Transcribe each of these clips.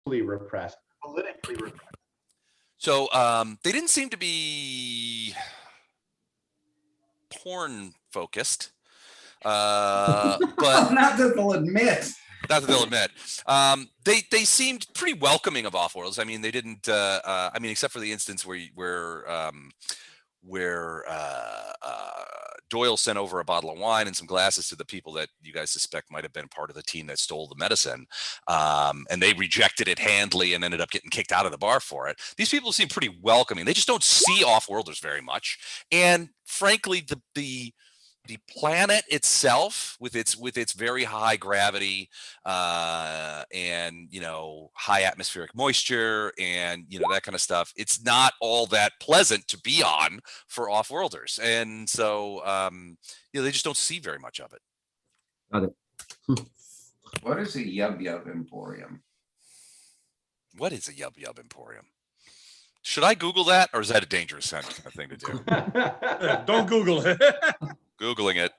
repressed. Politically repressed. So they didn't seem to be porn focused, but not that they'll admit. Not that they'll admit. They seemed pretty welcoming of Offworlds. I mean, they didn't. I mean, except for the instance where Doyle sent over a bottle of wine and some glasses to the people that you guys suspect might have been part of the team that stole the medicine, and they rejected it handily and ended up getting kicked out of the bar for it. These people seem pretty welcoming. They just don't see Offworlders very much, and frankly, the planet itself, with its very high gravity and high atmospheric moisture and that kind of stuff, it's not all that pleasant to be on for Offworlders, and so they just don't see very much of it. Got it. What is a Yub Yub Emporium? What is a Yub Yub Emporium? Should I Google that, or is that a dangerous thing to do? Don't Google it. Googling it.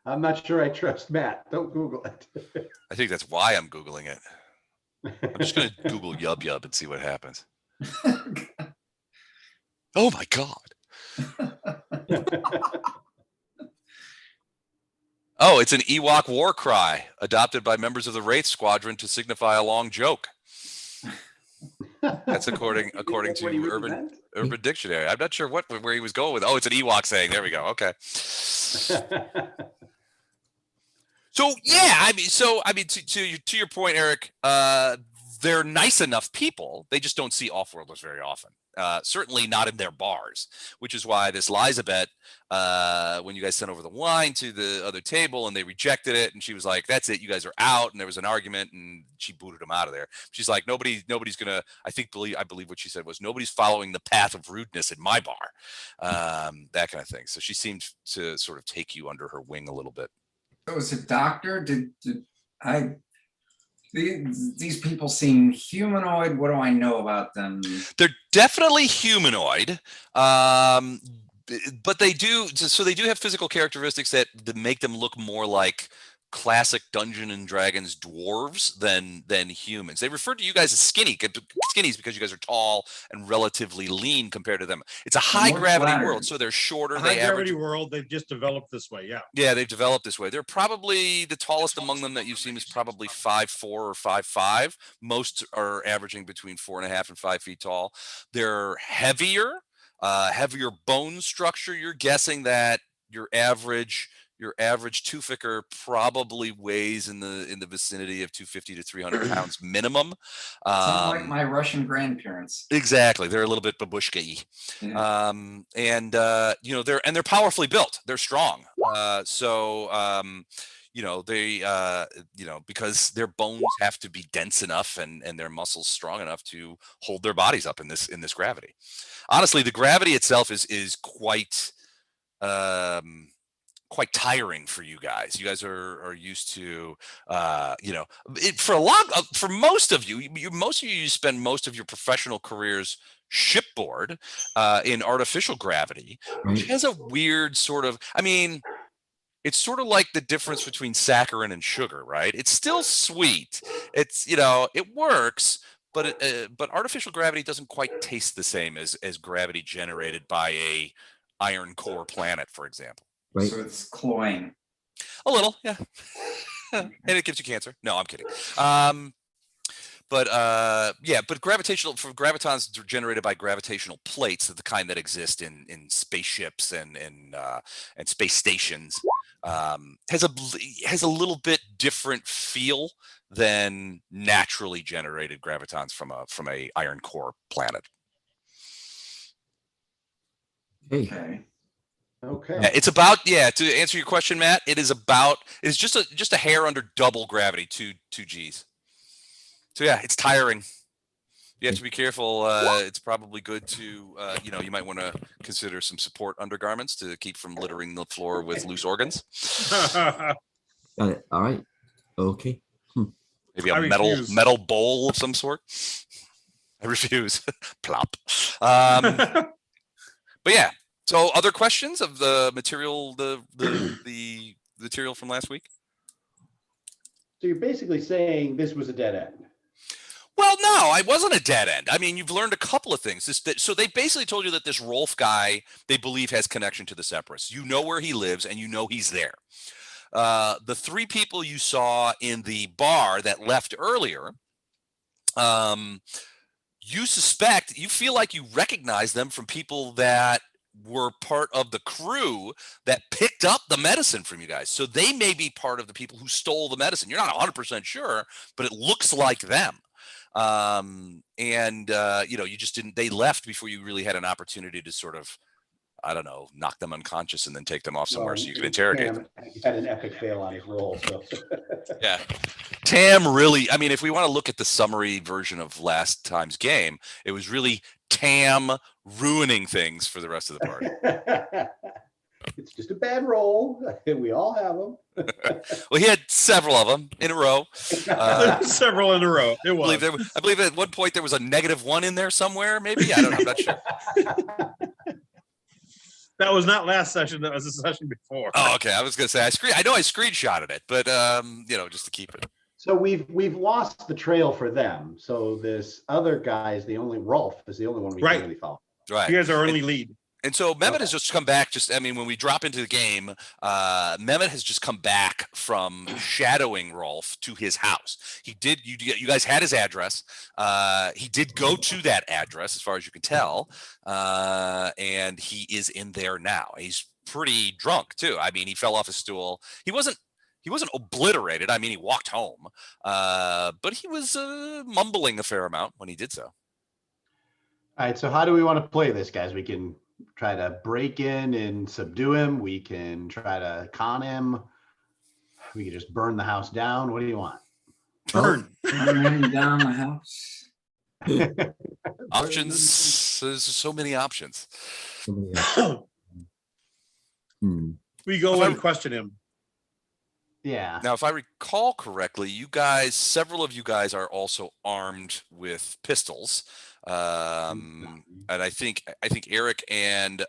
I'm not sure I trust Matt. Don't Google it. I think that's why I'm Googling it. I'm just going to Google Yub Yub and see what happens. Oh my God. Oh, it's an Ewok war cry adopted by members of the Wraith Squadron to signify a long joke. That's according to Urban Dictionary. I'm not sure where he was going with. Oh, it's an Ewok saying. There we go. Okay. So yeah, I mean, to your point, Eric, they're nice enough people. They just don't see Offworlders very often. Certainly not in their bars, which is why this Elizabeth, when you guys sent over the wine to the other table and they rejected it, and she was like, "That's it, you guys are out," and there was an argument, and she booted them out of there. She's like, nobody's gonna. I believe what she said was, nobody's following the path of rudeness in my bar, that kind of thing. So she seemed to sort of take you under her wing a little bit. So as a doctor, these people seem humanoid. What do I know about them? They're definitely humanoid, but they do have physical characteristics that make them look more like classic Dungeons and Dragons dwarves than humans. They refer to you guys as skinnies because you guys are tall and relatively lean compared to them. It's a high gravity world, so they're shorter. High gravity world. They've just developed this way. Yeah, they've developed this way. They're probably the tallest among them that you've seen is probably 5'4" or 5'5". Most are averaging between 4.5 and 5 feet tall. They're heavier bone structure. You're guessing that your average Tewfiker probably weighs in the vicinity of 250 to 300 pounds minimum. Sound like my Russian grandparents. Exactly, they're a little bit babushka-y. Yeah. They're powerfully built. They're strong. Because their bones have to be dense enough and their muscles strong enough to hold their bodies up in this gravity. Honestly, the gravity itself is quite tiring for you guys. You guys are used to, for most of you spend most of your professional careers shipboard in artificial gravity, which has a weird sort of, it's sort of like the difference between saccharin and sugar, right? It's still sweet. It's, it works, but artificial gravity doesn't quite taste the same as gravity generated by a iron core planet, for example. Right. So it's cloying. A little, yeah. And it gives you cancer. No, I'm kidding. But gravitons generated by gravitational plates, the kind that exist in spaceships and space stations, has a little bit different feel than naturally generated gravitons from a iron core planet. Okay. Okay. It's about, to answer your question, Matt, it's just a hair under double gravity, 2 G's. So yeah, it's tiring. You have to be careful. It's probably good to, you might want to consider some support undergarments to keep from littering the floor with loose organs. Got it. All right. Okay. Maybe a metal bowl of some sort. I refuse. Plop. But yeah. So, other questions of the material, the material from last week? So you're basically saying this was a dead end. Well, no, it wasn't a dead end. I mean, you've learned a couple of things. So they basically told you that this Rolf guy, they believe, has connection to the Separatists. You know where he lives, and you know he's there. The three people you saw in the bar that left earlier, you suspect, you feel like you recognize them from people that were part of the crew that picked up the medicine from you guys. So they may be part of the people who stole the medicine. You're not 100% sure, but it looks like them. You just didn't, they left before you really had an opportunity to sort of, I don't know, knock them unconscious and then take them off somewhere so you could interrogate them. He had an epic fail on his roll, so. Yeah. Tam really, I mean, if we want to look at the summary version of last time's game, it was really Tam ruining things for the rest of the party. It's just a bad roll. We all have them. Well, he had several of them in a row. Several in a row. It was. I believe at one point there was a -1 in there somewhere, maybe. I don't know. I'm not sure. That was not last session. That was the session before. Oh, okay. I was going to say, I know I screenshotted it, but, just to keep it. So we've lost the trail for them. So this other guy is the only, Rolf is the only one we can really follow. Right. He has our only lead. And so Mehmet has just come back. When we drop into the game, Mehmet has just come back from shadowing Rolf to his house. He did. You guys had his address. He did go to that address, as far as you can tell, and he is in there now. He's pretty drunk too. I mean, he fell off his stool. He wasn't obliterated. I mean, he walked home, but he was mumbling a fair amount when he did so. All right. So how do we want to play this, guys? We can try to break in and subdue him. We can try to con him. We can just burn the house down. What do you want? Burn down the house. Options. There's so many options. We go and question him. Yeah. Now, if I recall correctly, several of you guys are also armed with pistols. And I think Eric and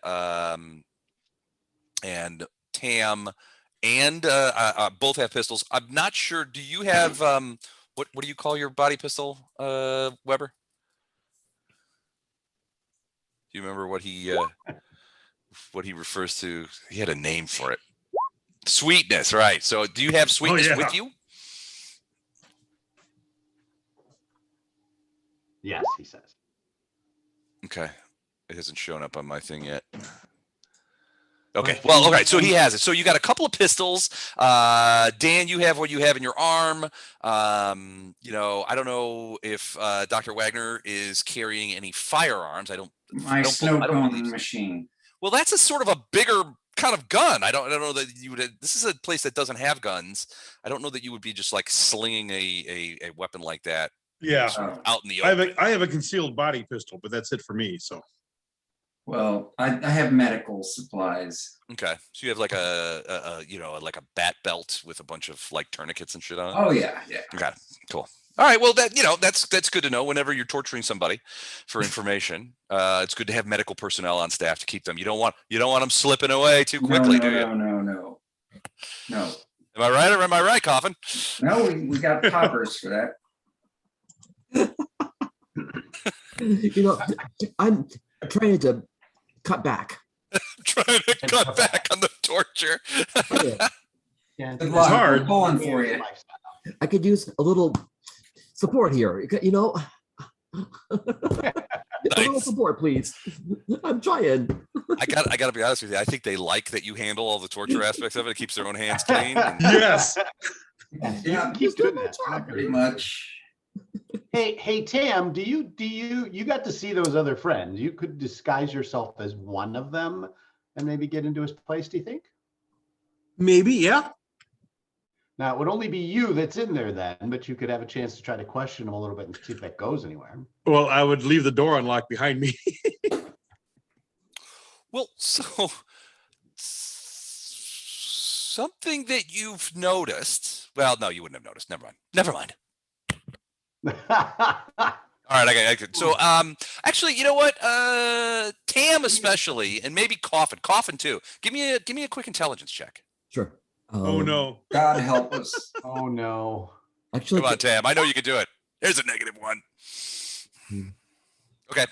Tam and both have pistols. I'm not sure. Do you have what do you call your body pistol, Weber? Do you remember what he refers to? He had a name for it. Sweetness, right? So, do you have Sweetness with you? Yes, he says. Okay. It hasn't shown up on my thing yet. Okay. Well, okay. So he has it. So you got a couple of pistols. Dan, you have what you have in your arm. I don't know if Dr. Wagner is carrying any firearms. My snow cone machine. Well, that's a sort of a bigger kind of gun. I don't know that you would. This is a place that doesn't have guns. I don't know that you would be just like slinging a weapon like that. Yeah, out in the open. I have a concealed body pistol, but that's it for me. So, well, I have medical supplies. Okay, so you have like a bat belt with a bunch of like tourniquets and shit on it. Oh yeah. Okay, cool. All right, well that's good to know. Whenever you're torturing somebody for information, it's good to have medical personnel on staff to keep them. You don't want them slipping away too quickly, do you? No. Am I right or am I right, Coffin? No, we got poppers for that. I'm trying to cut back. Trying to cut back on the torture. Yeah, it's hard. I'm pulling for you. I could use a little support here. A little support, please. I'm trying. I gotta be honest with you. I think they like that you handle all the torture aspects of it. It keeps their own hands clean. Yes. Yeah, keep doing that. Pretty much. Hey, Tam, do you got to see those other friends? You could disguise yourself as one of them and maybe get into his place, do you think? Maybe, yeah. Now, it would only be you that's in there then, but you could have a chance to try to question him a little bit and see if that goes anywhere. Well, I would leave the door unlocked behind me. Well, so something that you've noticed. Well, no, you wouldn't have noticed. Never mind. All right, I got. So, actually, you know what? Tam especially, and maybe Coffin too. Give me a quick intelligence check. Sure. Oh no! God help us! Oh no! Actually, come on, Tam. I know you can do it. There's a -1. Hmm. Okay.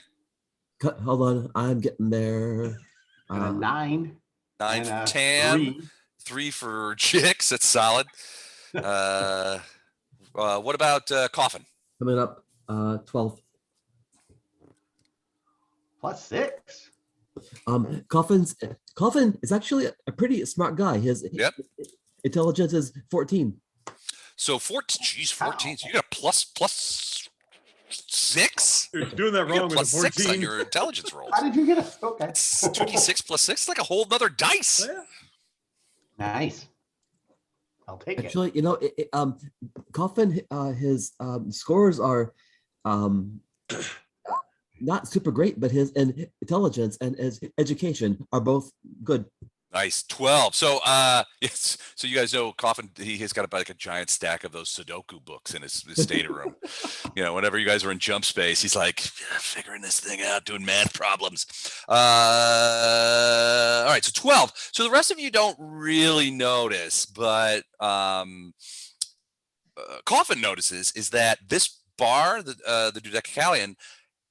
Hold on, I'm getting there. And a 9. 9 and for a Tam. 3. 3 for Chicks. That's solid. What about Coffin? Coming up, 12. Plus 6. Coffin is actually a pretty smart guy. His Yep. intelligence is 14. So 14. Geez, 14. So you got a plus 6. You're doing that You get wrong with a plus 6 on 14. your intelligence rolls. How did you get a okay? It's 2d6 plus 6. It's like a whole nother dice. Yeah. Nice. I'll take it. Actually, Coffin, his scores are not super great, but his intelligence and his education are both good. Nice. 12. So yes. So you guys know Coffin, he has got like a giant stack of those Sudoku books in his stateroom. Whenever you guys are in jump space, he's like figuring this thing out, doing math problems. All right, so 12. So the rest of you don't really notice, but Coffin notices is that this bar, the Dodecalion,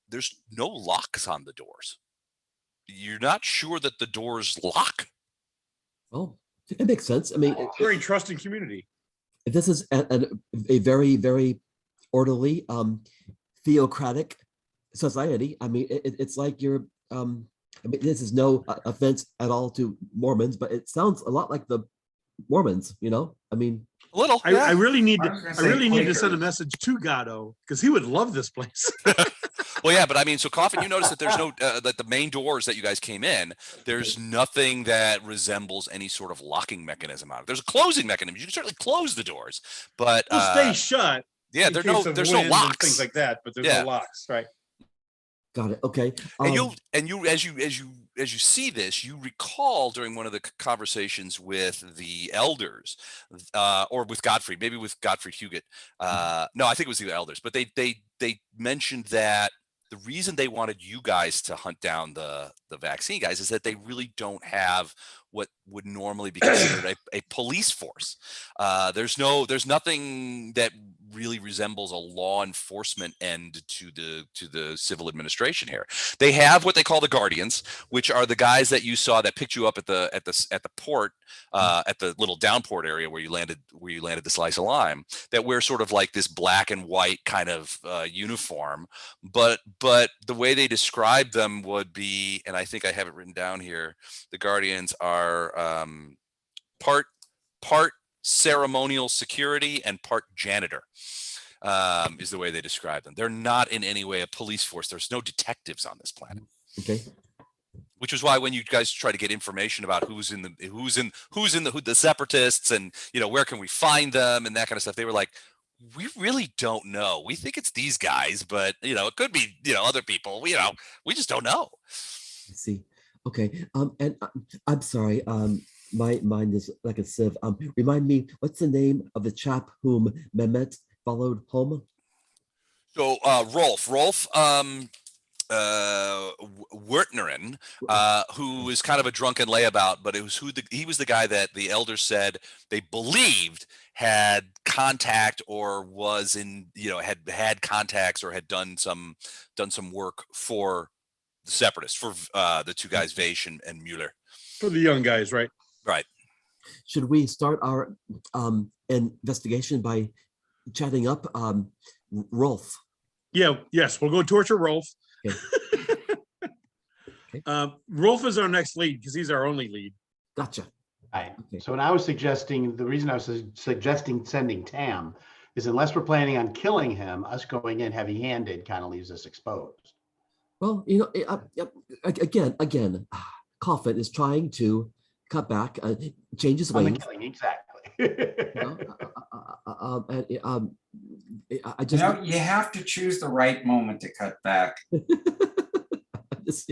there's no locks on the doors. You're not sure that the doors lock. Oh, it makes sense. I mean, Very trusting community. if this is a very, very orderly, theocratic society, I mean, it's like you're, I mean, this is no offense at all to Mormons, but it sounds a lot like the Mormons, I mean. A little. I really need I to. was gonna I say really need to send a Quakers. message to Gatto because he would love this place. Well, yeah, but I mean, so Coffin, you notice that there's no that the main doors that you guys came in, there's nothing that resembles any sort of locking mechanism on it. There's a closing mechanism. You can certainly close the doors, but They'll stay shut. yeah, in there's case no of there's no wind and locks. things like that, but there's Yeah. no locks, right? Got it. Okay. And you as you see this, you recall during one of the conversations with the elders, or with Godfrey, maybe with Gottfried Huget. No, I think it was the elders, but they mentioned that the reason they wanted you guys to hunt down the vaccine guys is that they really don't have what would normally be considered a police force. There's nothing that really resembles a law enforcement end to the civil administration here. They have what they call the guardians, which are the guys that you saw that picked you up at the port, at the little downport area where you landed the slice of lime, that wear sort of like this black and white kind of uniform. But the way they describe them would be, and I think I have it written down here, the guardians are part ceremonial security and part janitor, is the way they describe them. They're not in any way a police force. There's no detectives on this planet. Okay. Which is why when you guys try to get information about who's in the separatists and where can we find them and that kind of stuff, they were like, we really don't know. We think it's these guys, but it could be other people. We just don't know. I see. Okay. And I'm sorry. My mind is like a sieve. Remind me, what's the name of the chap whom Mehmet followed home? So Rolf Wertnerin, who is kind of a drunken layabout, but it was he was the guy that the elders said they believed had contact or was in had contacts or had done some work for the separatists, for the two guys Vaish and Mueller. For the young guys, right? Right. Should we start our investigation by chatting up Rolf? Yes, we'll go torture Rolf. Okay. Okay. Rolf is our next lead because he's our only lead. Gotcha. Right. Okay. So when I was suggesting, the reason I was suggesting sending Tam is unless we're planning on killing him, us going in heavy-handed kind of leaves us exposed. Well, again, Coffin is trying to cut back, change his On the ways. killing, exactly. I just, You have to choose the right moment to cut back. just,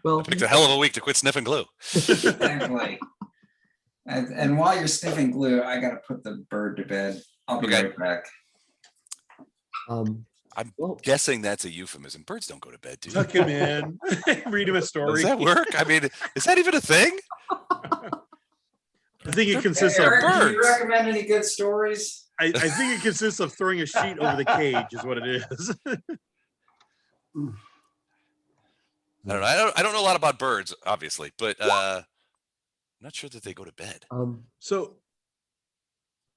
well, Picked a hell of a week to quit sniffing glue. Exactly. And while you're sniffing glue, I got to put the bird to bed. I'll be Okay. right back. I'm well, guessing that's a euphemism. Birds don't go to bed, do Tuck they? him in, read him a story. Does that work? I mean, is that even a thing? I think it consists of Eric, can you birds. recommend any good stories? I think it consists of throwing a sheet over the cage is what it is. I don't know. I don't know a lot about birds, obviously, but I'm not sure that they go to bed. So,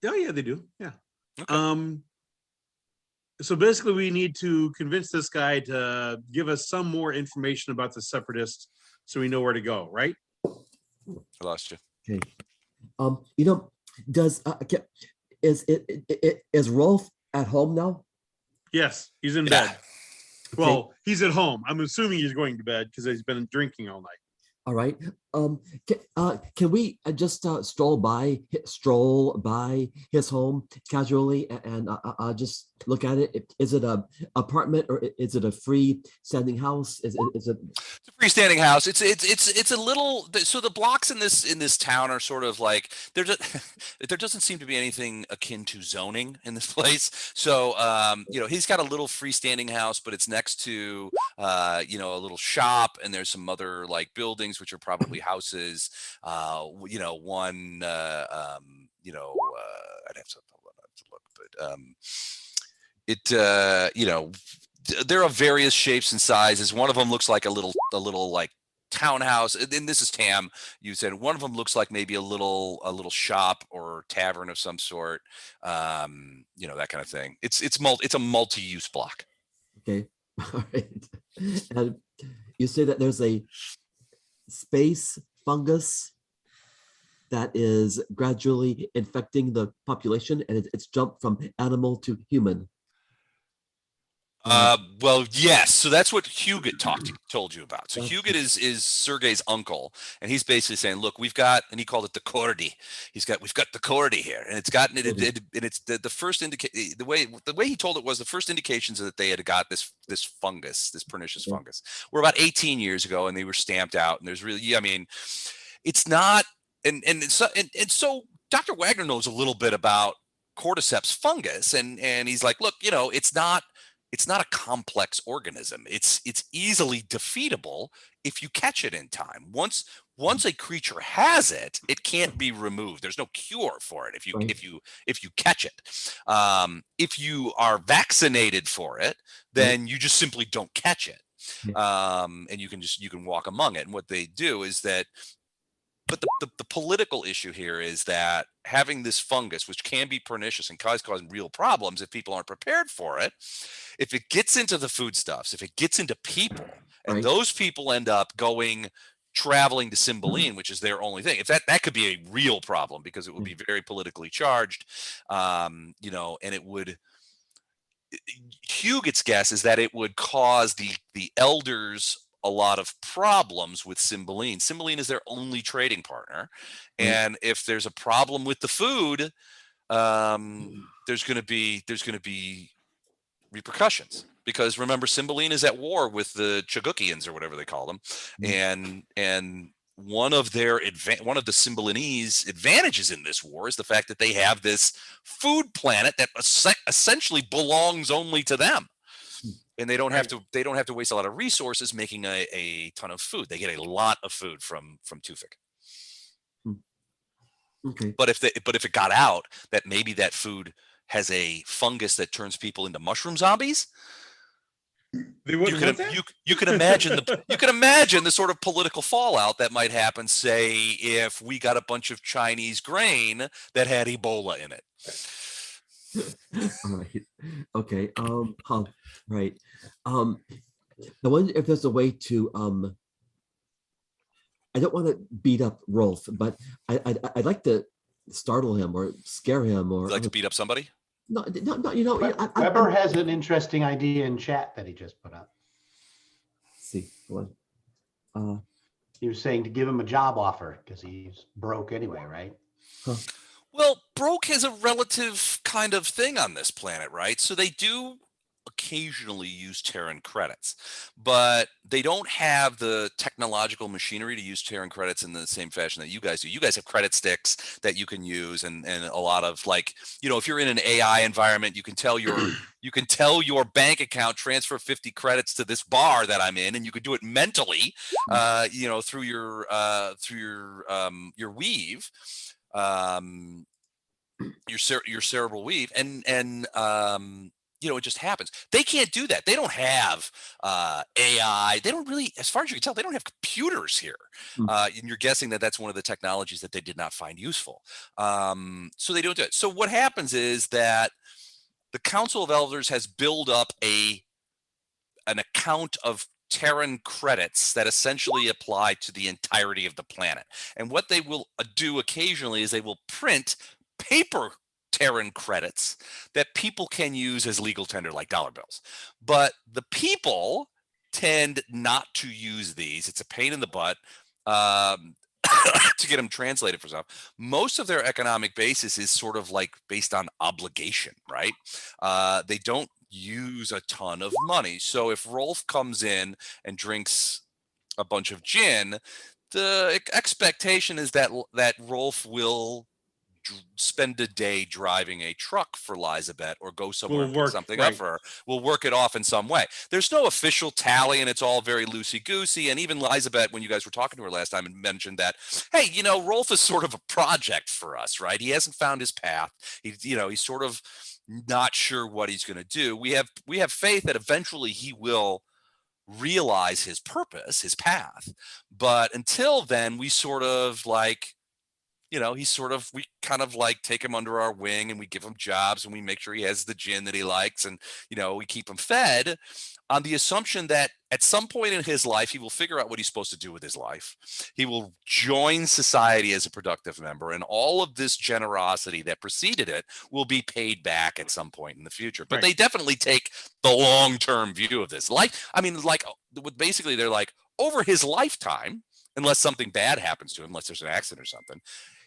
oh yeah, they do. Yeah. Okay. So basically, we need to convince this guy to give us some more information about the separatists, so we know where to go. Right? I lost you. Okay. You know, does is Rolf at home now? Yes, he's in Yeah. bed. Well, he's at home. I'm assuming he's going to bed because he's been drinking all night. All right. Can we just stroll by his home casually and just look at it? Is it a apartment or is it a free standing house? Is it? It's a freestanding house. It's a little. So the blocks in this town are sort of like there doesn't seem to be anything akin to zoning in this place. So he's got a little freestanding house, but it's next to a little shop, and there's some other like buildings which are probably houses. One I'd have to look, but they're of various shapes and sizes. One of them looks like a little like townhouse, and this is Tam. You said one of them looks like maybe a little shop or tavern of some sort. That kind of thing. It's a multi-use block. Okay. All right. And you say that there's a space fungus that is gradually infecting the population, and it's jumped from animal to human. Well, yes. So that's what Huguet told you about. So That's Huguet is Sergei's uncle, and he's basically saying, "Look, we've got," and he called it the cordy. We've got the cordy here, and it's gotten it, and it's the first indicate the way he told it was the first indications that they had got this fungus, this pernicious fungus, were about 18 years ago, and they were stamped out. And there's really, I mean, it's not, and so Dr. Wagner knows a little bit about cordyceps fungus, and he's like, look, it's not a complex organism. It's easily defeatable if you catch it in time. Once a creature has it, it can't be removed. There's no cure for it if you catch it. If you are vaccinated for it, then you just simply don't catch it. And you can walk among it. And what they do is that. But the political issue here is that having this fungus, which can be pernicious and cause real problems if people aren't prepared for it, if it gets into the foodstuffs, if it gets into people, and those people end up traveling to Cymbelline, which is their only thing, if that could be a real problem because it would be very politically charged, and it would. Huguet's guess is that it would cause the elders a lot of problems with Cymbelline. Cymbelline is their only trading partner, and if there's a problem with the food, there's going to be repercussions, because remember, Cymbelline is at war with the Chagukians or whatever they call them, and one of the Cymbelinese advantages in this war is the fact that they have this food planet that essentially belongs only to them. And they don't have to waste a lot of resources making a ton of food. They get a lot of food from Tewfik. Okay. But if it got out that maybe that food has a fungus that turns people into mushroom zombies, you can imagine the sort of political fallout that might happen, say, if we got a bunch of Chinese grain that had Ebola in it. All right. Okay. Right. I wonder if there's a way to I don't want to beat up Rolf, but I'd like to startle him or scare him, or Would you like to beat up somebody? No. Weber has an interesting idea in chat that he just put up. Let's see. What? He was saying to give him a job offer because he's broke anyway, right? Huh. Well, broke is a relative kind of thing on this planet, right? So they do occasionally use Terran credits, but they don't have the technological machinery to use Terran credits in the same fashion that you guys do. You guys have credit sticks that you can use, and a lot of, like, if you're in an AI environment, you can tell your bank account, transfer 50 credits to this bar that I'm in, and you could do it mentally, through your weave. your cerebral weave, and you know, it just happens. They can't do that. They don't have AI. They don't really, as far as you can tell, they don't have computers here. And you're guessing that that's one of the technologies that they did not find useful. So they don't do it. So what happens is that the Council of Elders has built up an account of Terran credits that essentially apply to the entirety of the planet. And what they will do occasionally is they will print paper Terran credits that people can use as legal tender, like dollar bills. But the people tend not to use these. It's a pain in the butt to get them translated for stuff. Most of their economic basis is sort of like based on obligation, right? They don't use a ton of money. So if Rolf comes in and drinks a bunch of gin, the expectation is that Rolf will spend a day driving a truck for Elizabeth, or go somewhere and pick something up for her. We'll work it off in some way. There's no official tally, and it's all very loosey-goosey. And even Elizabeth, when you guys were talking to her last time, and mentioned that, hey, you know, Rolf is sort of a project for us, right? He hasn't found his path. He's sort of not sure what he's going to do. We have faith that eventually he will realize his purpose, his path. But until then, we sort of like, you know, we kind of like take him under our wing, and we give him jobs, and we make sure he has the gin that he likes, and, you know, we keep him fed on the assumption that at some point in his life, he will figure out what he's supposed to do with his life. He will join society as a productive member, and all of this generosity that preceded it will be paid back at some point in the future. But they definitely take the long-term view of this. Basically, they're like, over his lifetime, unless something bad happens to him, unless there's an accident or something,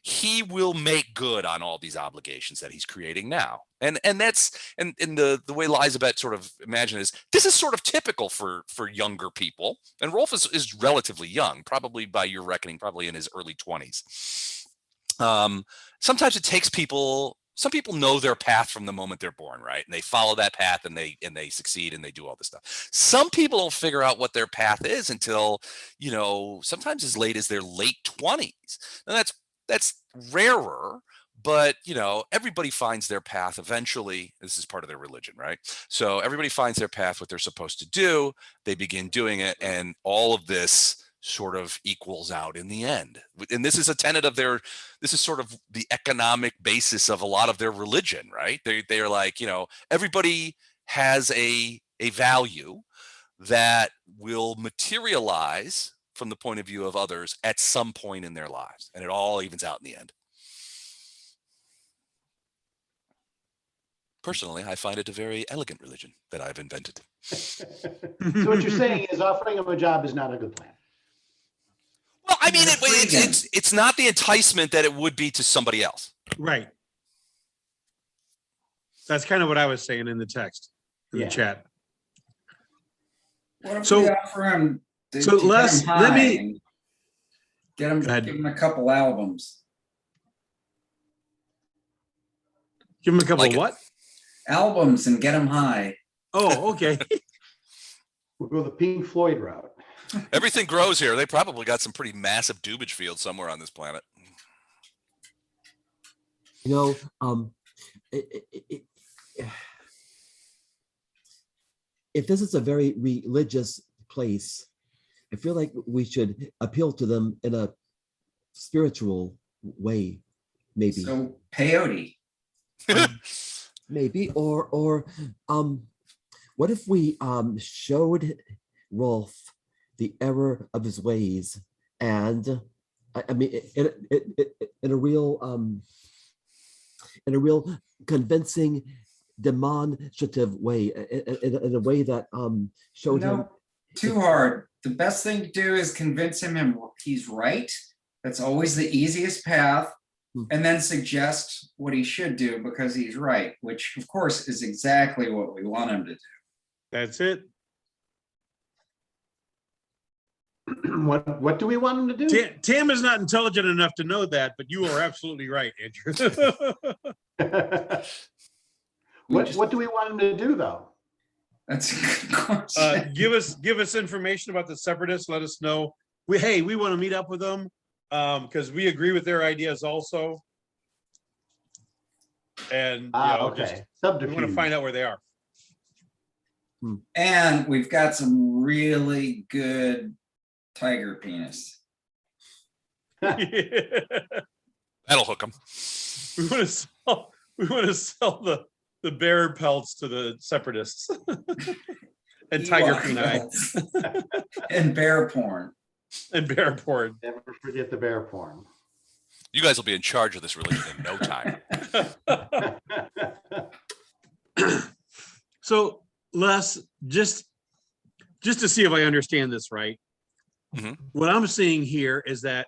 he will make good on all these obligations that he's creating now. And the way Elizabeth sort of imagine is, this is sort of typical for younger people. And Rolf is relatively young, probably by your reckoning, probably in his early 20s. Sometimes it takes some people know their path from the moment they're born, right? And they follow that path, and they succeed, and they do all this stuff. Some people don't figure out what their path is until, you know, sometimes as late as their late 20s. And that's rarer, but, you know, everybody finds their path eventually. This is part of their religion, right? So everybody finds their path, what they're supposed to do. They begin doing it, and all of this sort of equals out in the end. And this is a tenet of this is sort of the economic basis of a lot of their religion, right? They are like, you know, everybody has a value that will materialize from the point of view of others at some point in their lives, and it all evens out in the end. Personally, I find it a very elegant religion that I've invented. So what you're saying is offering him a job is not a good plan. Well, I mean, it's not the enticement that it would be to somebody else. Right. That's kind of what I was saying in the text, in the chat. What if we offer him? Let me give him a couple albums. Give him a couple of what? Albums, and get him high. Oh, okay. We'll go the Pink Floyd route. Everything grows here. They probably got some pretty massive dubage fields somewhere on this planet. You know, if this is a very religious place, I feel like we should appeal to them in a spiritual way, maybe. So peyote. Maybe, or what if we showed Rolf the error of his ways, and I mean, in a real convincing, demonstrative way, in a way that showed him. Too hard. The best thing to do is convince him he's right. That's always the easiest path. And then suggest what he should do because he's right, which of course is exactly what we want him to do. That's it. What do we want him to do? Tam is not intelligent enough to know that, but you are absolutely right, Andrew. What do we want him to do, though? That's a good question. Give us information about the separatists. Let us know. We want to meet up with them because we agree with their ideas also. and Okay. we Subterfuge. want to find out where they are. And we've got some really good tiger penis. That'll hook them. We want to sell the bear pelts to the separatists and tiger Ewok peni pelts. And bear porn. and bear porn. Never forget the bear porn. You guys will be in charge of this religion in no time. So Les, just to see if I understand this right, what I'm seeing here is that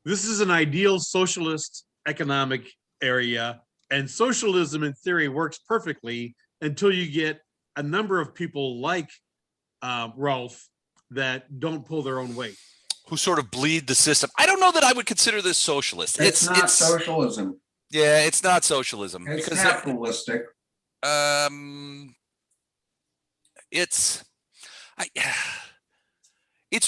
this is an ideal socialist economic area, and socialism in theory works perfectly until you get a number of people like Rolf that don't pull their own weight. Who sort of bleed the system. I don't know that I would consider this socialist. It's not socialism. Yeah, it's not socialism. It's because capitalistic. It's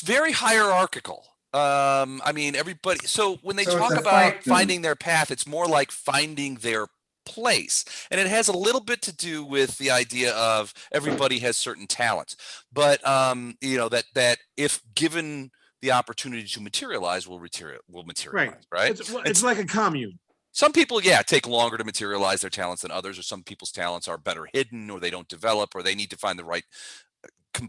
very hierarchical. I mean, everybody. So when they talk about finding their path, it's more like finding their place, and it has a little bit to do with the idea of everybody has certain talents, but that if given the opportunity to materialize, will materialize, right? It's like a commune. Some people, take longer to materialize their talents than others, or some people's talents are better hidden, or they don't develop, or they need to find the right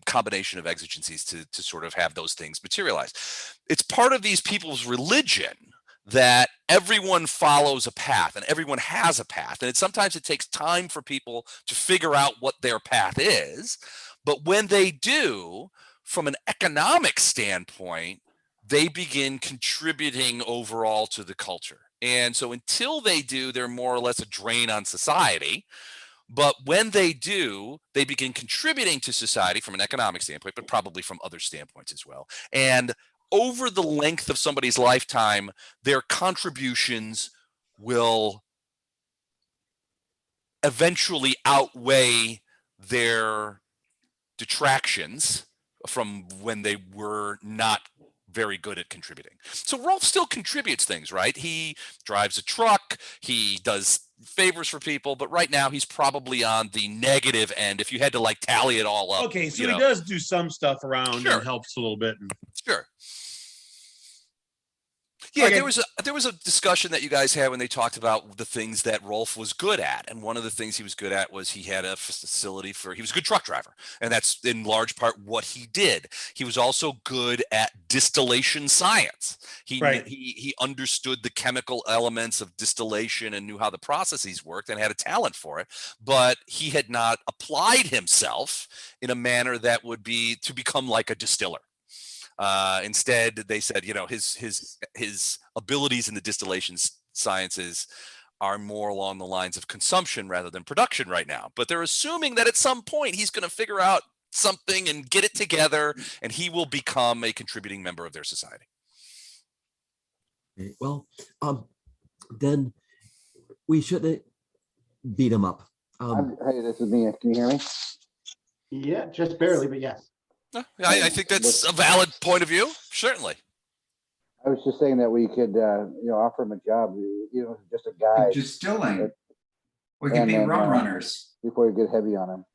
combination of exigencies to sort of have those things materialize. It's part of these people's religion that everyone follows a path and everyone has a path. And sometimes it takes time for people to figure out what their path is. But when they do, from an economic standpoint, they begin contributing overall to the culture. And so until they do, they're more or less a drain on society. But when they do, they begin contributing to society from an economic standpoint, but probably from other standpoints as well. And over the length of somebody's lifetime, their contributions will eventually outweigh their detractions from when they were not very good at contributing. So Rolf still contributes things, right? He drives a truck, he does favors for people, but right now he's probably on the negative end if you had to tally it all up. Okay, so he does do some stuff around Sure. and helps a little bit. Sure. Yeah, Okay. there was a discussion that you guys had when they talked about the things that Rolf was good at, and one of the things he was good at was he had a facility he was a good truck driver, and that's in large part what he did. He was also good at distillation science. He understood the chemical elements of distillation and knew how the processes worked and had a talent for it, but he had not applied himself in a manner that would be to become like a distiller. Instead, they said, his abilities in the distillation sciences are more along the lines of consumption rather than production right now. But they're assuming that at some point he's going to figure out something and get it together, and he will become a contributing member of their society. Okay, well, then we shouldn't beat him up. Hey, this is me. Can you hear me? Yeah, just barely, but yes. I think that's a valid point of view. Certainly. I was just saying that we could, offer him a job, just a guy. Distilling. We can be rum runners. Before you get heavy on him.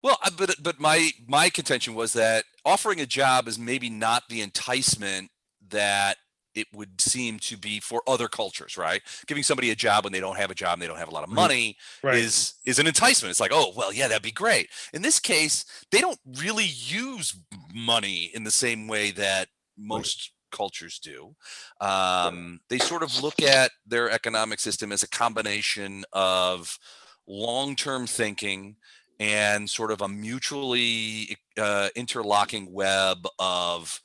Well, but my contention was that offering a job is maybe not the enticement that it would seem to be for other cultures, right? Giving somebody a job when they don't have a job and they don't have a lot of money is an enticement. It's like, oh, well, yeah, that'd be great. In this case, they don't really use money in the same way that most cultures do. They sort of look at their economic system as a combination of long-term thinking and sort of a mutually interlocking web of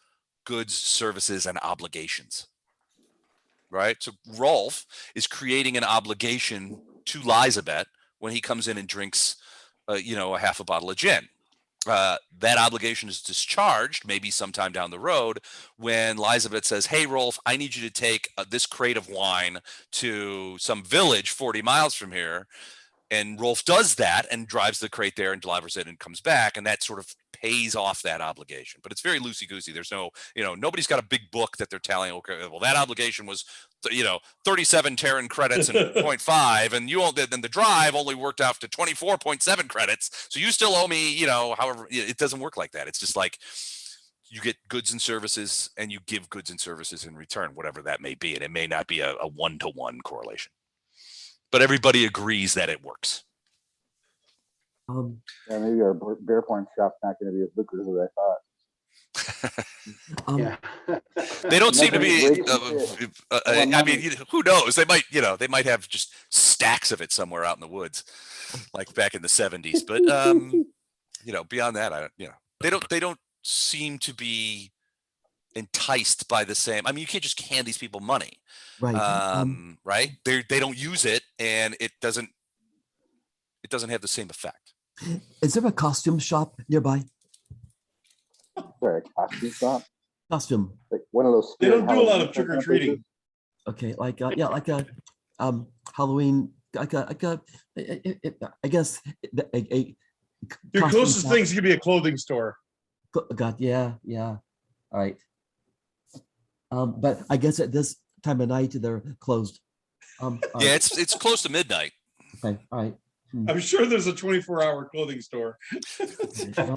goods, services, and obligations, right? So Rolf is creating an obligation to Elizabeth when he comes in and drinks, a half a bottle of gin. That obligation is discharged maybe sometime down the road when Elizabeth says, hey, Rolf, I need you to take this crate of wine to some village 40 miles from here. And Rolf does that and drives the crate there and delivers it and comes back. And that sort of pays off that obligation, but it's very loosey goosey. There's no, nobody's got a big book that they're telling. Okay, well, that obligation was, 37 Terran credits and 0.5, and you then the drive only worked out to 24.7 credits. So you still owe me, however. It doesn't work like that. It's just like you get goods and services, and you give goods and services in return, whatever that may be, and it may not be a one-to-one correlation, but everybody agrees that it works. Yeah, maybe our bear porn shop's not going to be as lucrative as I thought. Yeah. They don't seem to be. I mean, who knows? They might have just stacks of it somewhere out in the woods, like back in the 70s. But beyond that, they don't seem to be enticed by the same. I mean, you can't just hand these people money, Right. right? They don't use it, and it doesn't have the same effect. Is there a costume shop nearby? Sorry, a costume shop? Costume. Like one of those. They don't do a lot Halloween of trick or places? treating. Okay, like like a Halloween, like a I guess a Your costume closest shop. thing's gonna be a clothing store. God, yeah. All right. But I guess at this time of night they're closed. All Yeah, right. it's close to midnight. Okay, all right. I'm sure there's a 24-hour clothing store Well,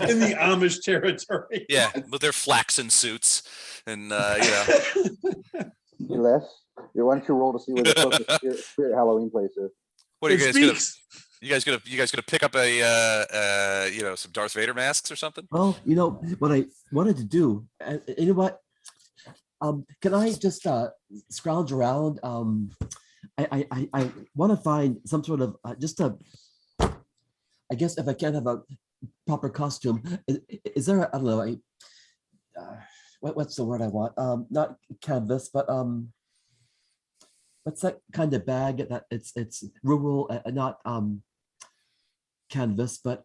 in the Amish territory. Yeah, with their flaxen suits, and Hey, Les, why don't you roll to see where the closest spirit Halloween place is? what are It you guys gonna? speaks. You guys gonna pick up a some Darth Vader masks or something? well, what I wanted to do, you know what? Can I just scrounge around? I want to find some sort of I guess if I can't have a proper costume, is there I don't know what's the word I want? Not canvas, but what's that kind of bag that it's rural, not canvas, but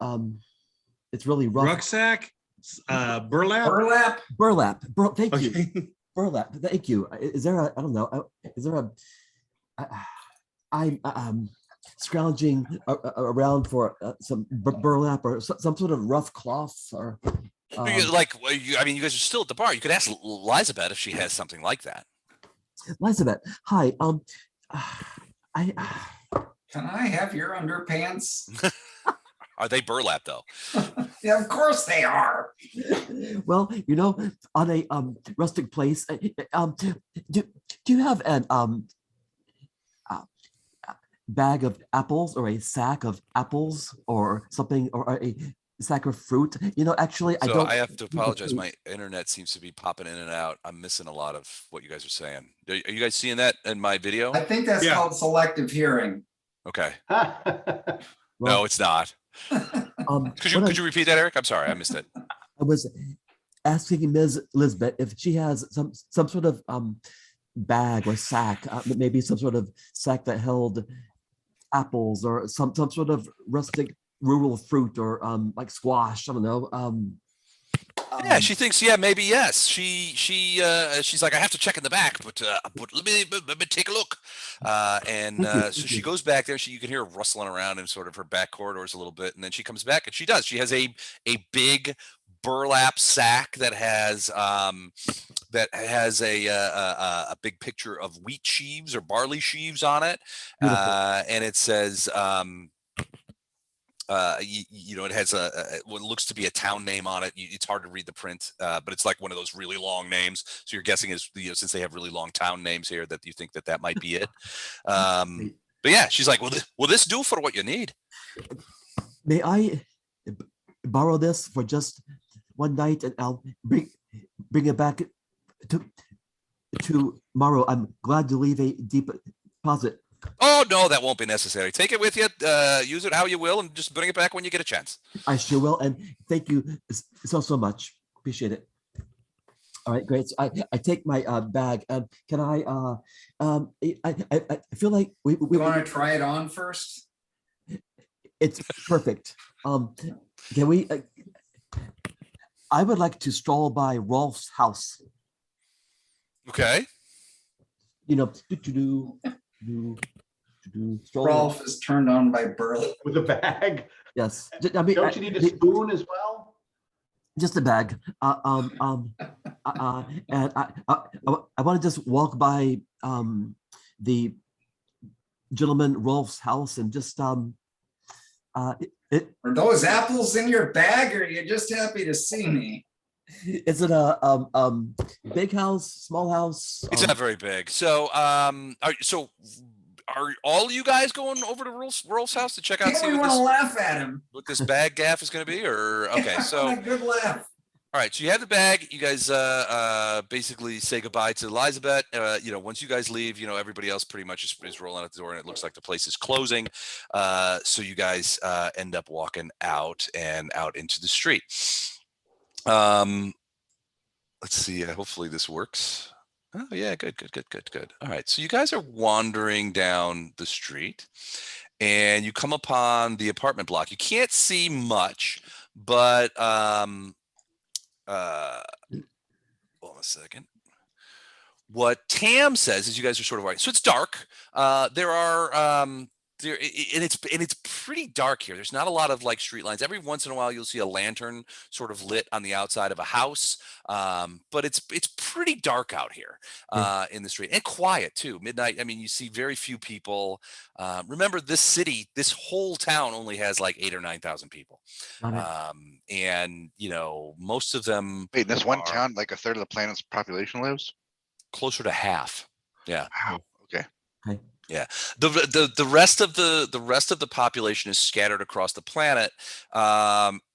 it's really rough. Rucksack, burlap. Burlap. Thank you. Okay. Burlap. Thank you. Is there a? I don't know. Is there a? I'm scrounging around for some burlap or some sort of rough cloth or. I mean, you guys are still at the bar. You could ask Elizabeth if she has something like that. Elizabeth, hi. I Can I have your underpants? Are they burlap though? Yeah, of course they are. well, on a rustic place. Do you have an bag of apples or a sack of apples or something or a sack of fruit? Actually, I So don't. I have to apologize. My internet seems to be popping in and out. I'm missing a lot of what you guys are saying. Are you guys seeing that in my video? I think that's Yeah. called selective hearing. Okay. Well, No, it's not. Could you what could you repeat that, Eric? I'm sorry, I missed it. I was asking Ms. Elizabeth if she has some sort of bag or sack, maybe some sort of sack that held apples or some sort of rustic rural fruit or like squash. I don't know. Yeah, she thinks. Yeah, maybe yes. She's like, I have to check in the back, but let me take a look. Thank you, So thank she you. goes back there. You can hear her rustling around in sort of her back corridors a little bit, and then she comes back and she does. She has a big burlap sack that has a big picture of wheat sheaves or barley sheaves on it, Beautiful. and it says. It has what looks to be a town name on it. It's hard to read the print, but it's like one of those really long names. So you're guessing is since they have really long town names here that you think that might be it. But yeah, she's like, will this do for what you need? May I borrow this for just one night and I'll bring it back to tomorrow. I'm glad to leave a deep deposit. Oh no, that won't be necessary. Take it with you. Use it how you will, and just bring it back when you get a chance. I sure will. And thank you so much. Appreciate it. All right, great. So I take my bag. Can I feel like we You want to try it on first? it's perfect. Can we I would like to stroll by Rolf's house. Okay. Stroll. Rolf is turned on by burlap. With a bag. Yes. I mean, Don't you need a spoon as well? Just a bag. And I want to just walk by the gentleman Rolf's house and just Are those apples in your bag, or are you just happy to see me? is it a big house, small house? It's not very big. So, are all you guys going over to Rolf's house to check out, Yeah, see we want to laugh at him. what this bag gaff is going to be? Or okay, so What a good laugh. all right, so you have the bag. You guys basically say goodbye to Elizabeth. Once you guys leave, everybody else pretty much is rolling out the door, and it looks like the place is closing. So you guys end up walking out into the street. Let's see. Hopefully this works. Oh yeah, good. All right, so you guys are wandering down the street, and you come upon the apartment block. You can't see much, but hold on a second. What Tam says is you guys are sort of right. So it's dark. There are it's pretty dark here. There's not a lot of like street lines. Every once in a while you'll see a lantern sort of lit on the outside of a house. But it's pretty dark out here in the street, and quiet too. Midnight. I mean, you see very few people. Remember, this whole town only has like 8,000 or 9,000 people. And most of them. Wait, in this one town, like a third of the planet's population lives? Closer to half. Yeah. Wow. Okay. Yeah. The rest of the population is scattered across the planet,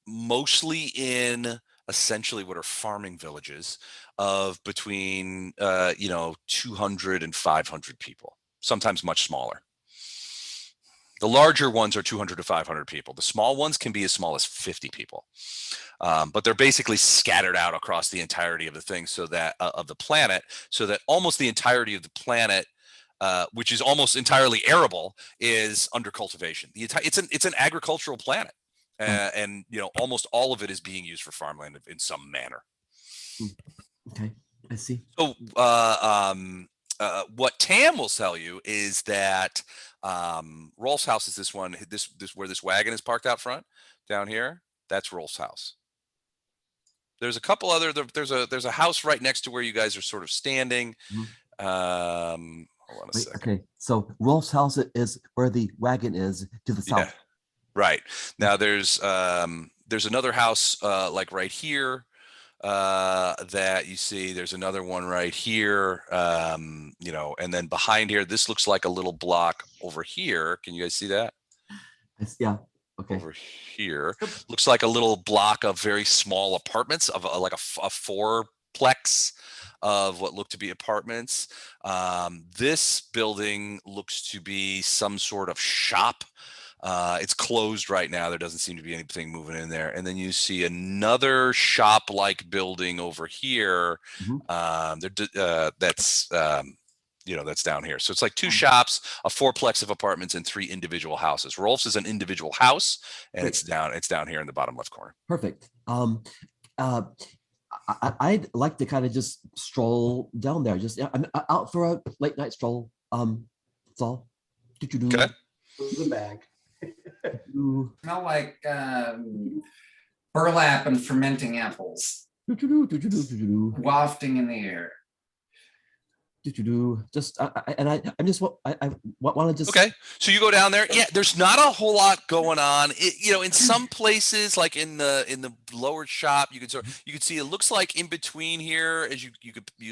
mostly in essentially what are farming villages of between 200 and 500 people, sometimes much smaller. The larger ones are 200 to 500 people. The small ones can be as small as 50 people. But they're basically scattered out across the entirety of the thing, so that of the planet, so that almost the entirety of the planet, which is almost entirely arable, is under cultivation. It's an agricultural planet, and almost all of it is being used for farmland in some manner. Okay, I see. So what Tam will tell you is that Rolf's house is this one. This where this wagon is parked out front down here. That's Rolf's house. There's a couple other. There's a house right next to where you guys are sort of standing. Hold on a second. Okay, so Rolf's house is where the wagon is to the south. Yeah, right. Now there's another house like right here that you see. There's another one right here, and then behind here, this looks like a little block over here. Can you guys see that? Yeah. Okay. Over here looks like a little block of very small apartments of like a fourplex of what look to be apartments. This building looks to be some sort of shop. It's closed right now. There doesn't seem to be anything moving in there. And then you see another shop-like building over here. That's down here. So it's like two shops, a fourplex of apartments, and 3 individual houses. Rolf's is an individual house, and it's down here in the bottom left corner. Perfect. I'd like to kind of just stroll down there. I'm out for a late night stroll. That's all. Okay. The bag. Smell like burlap and fermenting apples wafting in the air. Just I just want to just okay. So you go down there. Yeah, there's not a whole lot going on. In some places, like in the lower shop, you can see it looks like in between here, as you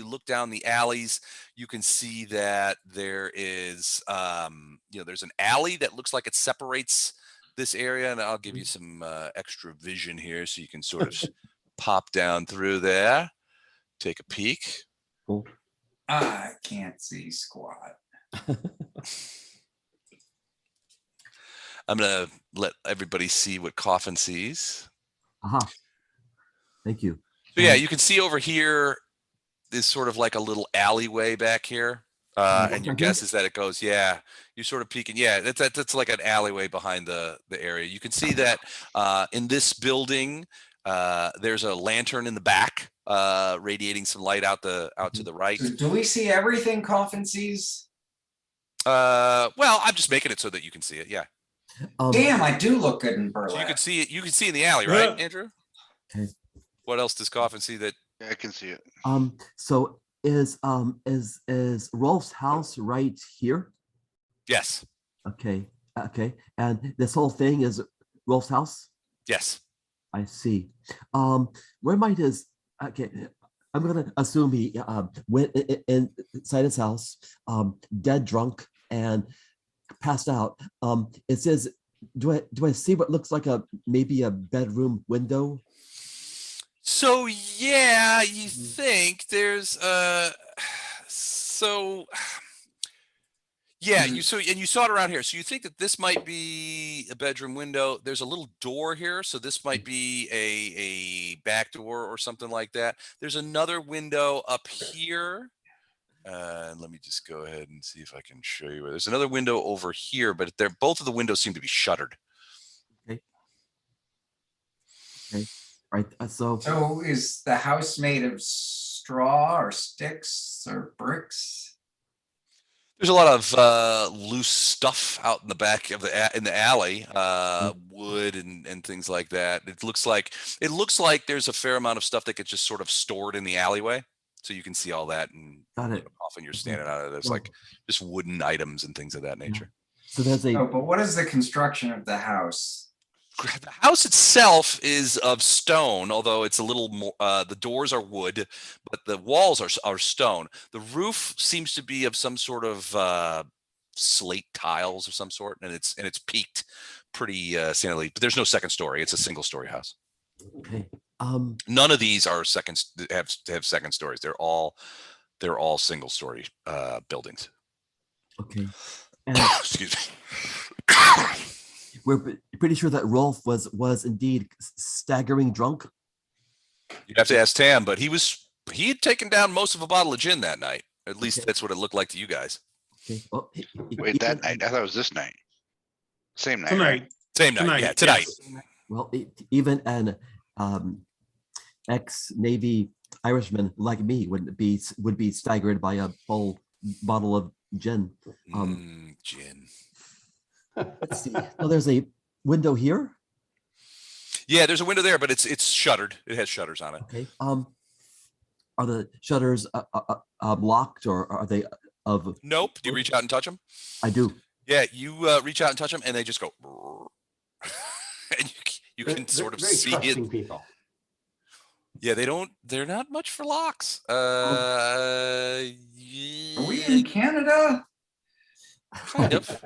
look down the alleys, you can see that there is there's an alley that looks like it separates this area, and I'll give you some extra vision here so you can sort of pop down through there, take a peek. Cool. I can't see squat. I'm gonna let everybody see what Coffin sees. Thank you. So yeah, you can see over here is sort of like a little alleyway back here. And your guess is that it goes, yeah, you're sort of peeking. Yeah, that's like an alleyway behind the area. You can see that in this building, there's a lantern in the back, radiating some light out to the right. Do we see everything Coffin sees? Well, I'm just making it so that you can see it. Yeah. Damn, I do look good in burlap. So you can see it. You can see in the alley, right, Andrew? Okay. What else does Coffin see that? Yeah, I can see it. So is Rolf's house right here? Yes. Okay. Okay. And this whole thing is Rolf's house? Yes. I see. Where might his, okay, I'm gonna assume he went inside his house, dead drunk and passed out. It says, do I see what looks like maybe a bedroom window? So yeah, you think there's so yeah, you saw it around here. So you think that this might be a bedroom window. There's a little door here, so this might be a back door or something like that. There's another window up here. And let me just go ahead and see if I can show you where. There's another window over here, but both of the windows seem to be shuttered. Okay. Okay. Right. So is the house made of straw or sticks or bricks? There's a lot of loose stuff out in the back of in the alley, wood and things like that. It looks like there's a fair amount of stuff that gets just sort of stored in the alleyway, so you can see all that. And Got it. Often you're standing out of there's Well, like just wooden items and things of that nature. So there's Oh, but what is the construction of the house? The house itself is of stone, although it's a little more. The doors are wood, but the walls are stone. The roof seems to be of some sort of slate tiles of some sort, and it's peaked pretty standardly. But there's no second story; it's a single story house. okay. None of these are have second stories. They're all single story buildings. Okay. And Excuse me. we're pretty sure that Rolf was indeed staggering drunk. You'd have to ask Tam, but he had taken down most of a bottle of gin that night. At least Okay. that's what it looked like to you guys. Okay. Well, Wait, that night? I thought it was this night. Same night. Tonight. Right? Same night, yeah, tonight. yes. Well, even an ex-Navy Irishman like me would be staggered by a full bottle of gin. Gin. Let's see. So there's a window here. Yeah, there's a window there, but it's shuttered. It has shutters on it. Okay. Are the shutters locked or are they of? Nope. Do you reach out and touch them? I do. Yeah, you reach out and touch them, and they just go. And you can sort of Very see trusting it. people. Yeah, they're not much for locks. Are we in Canada? Kind of.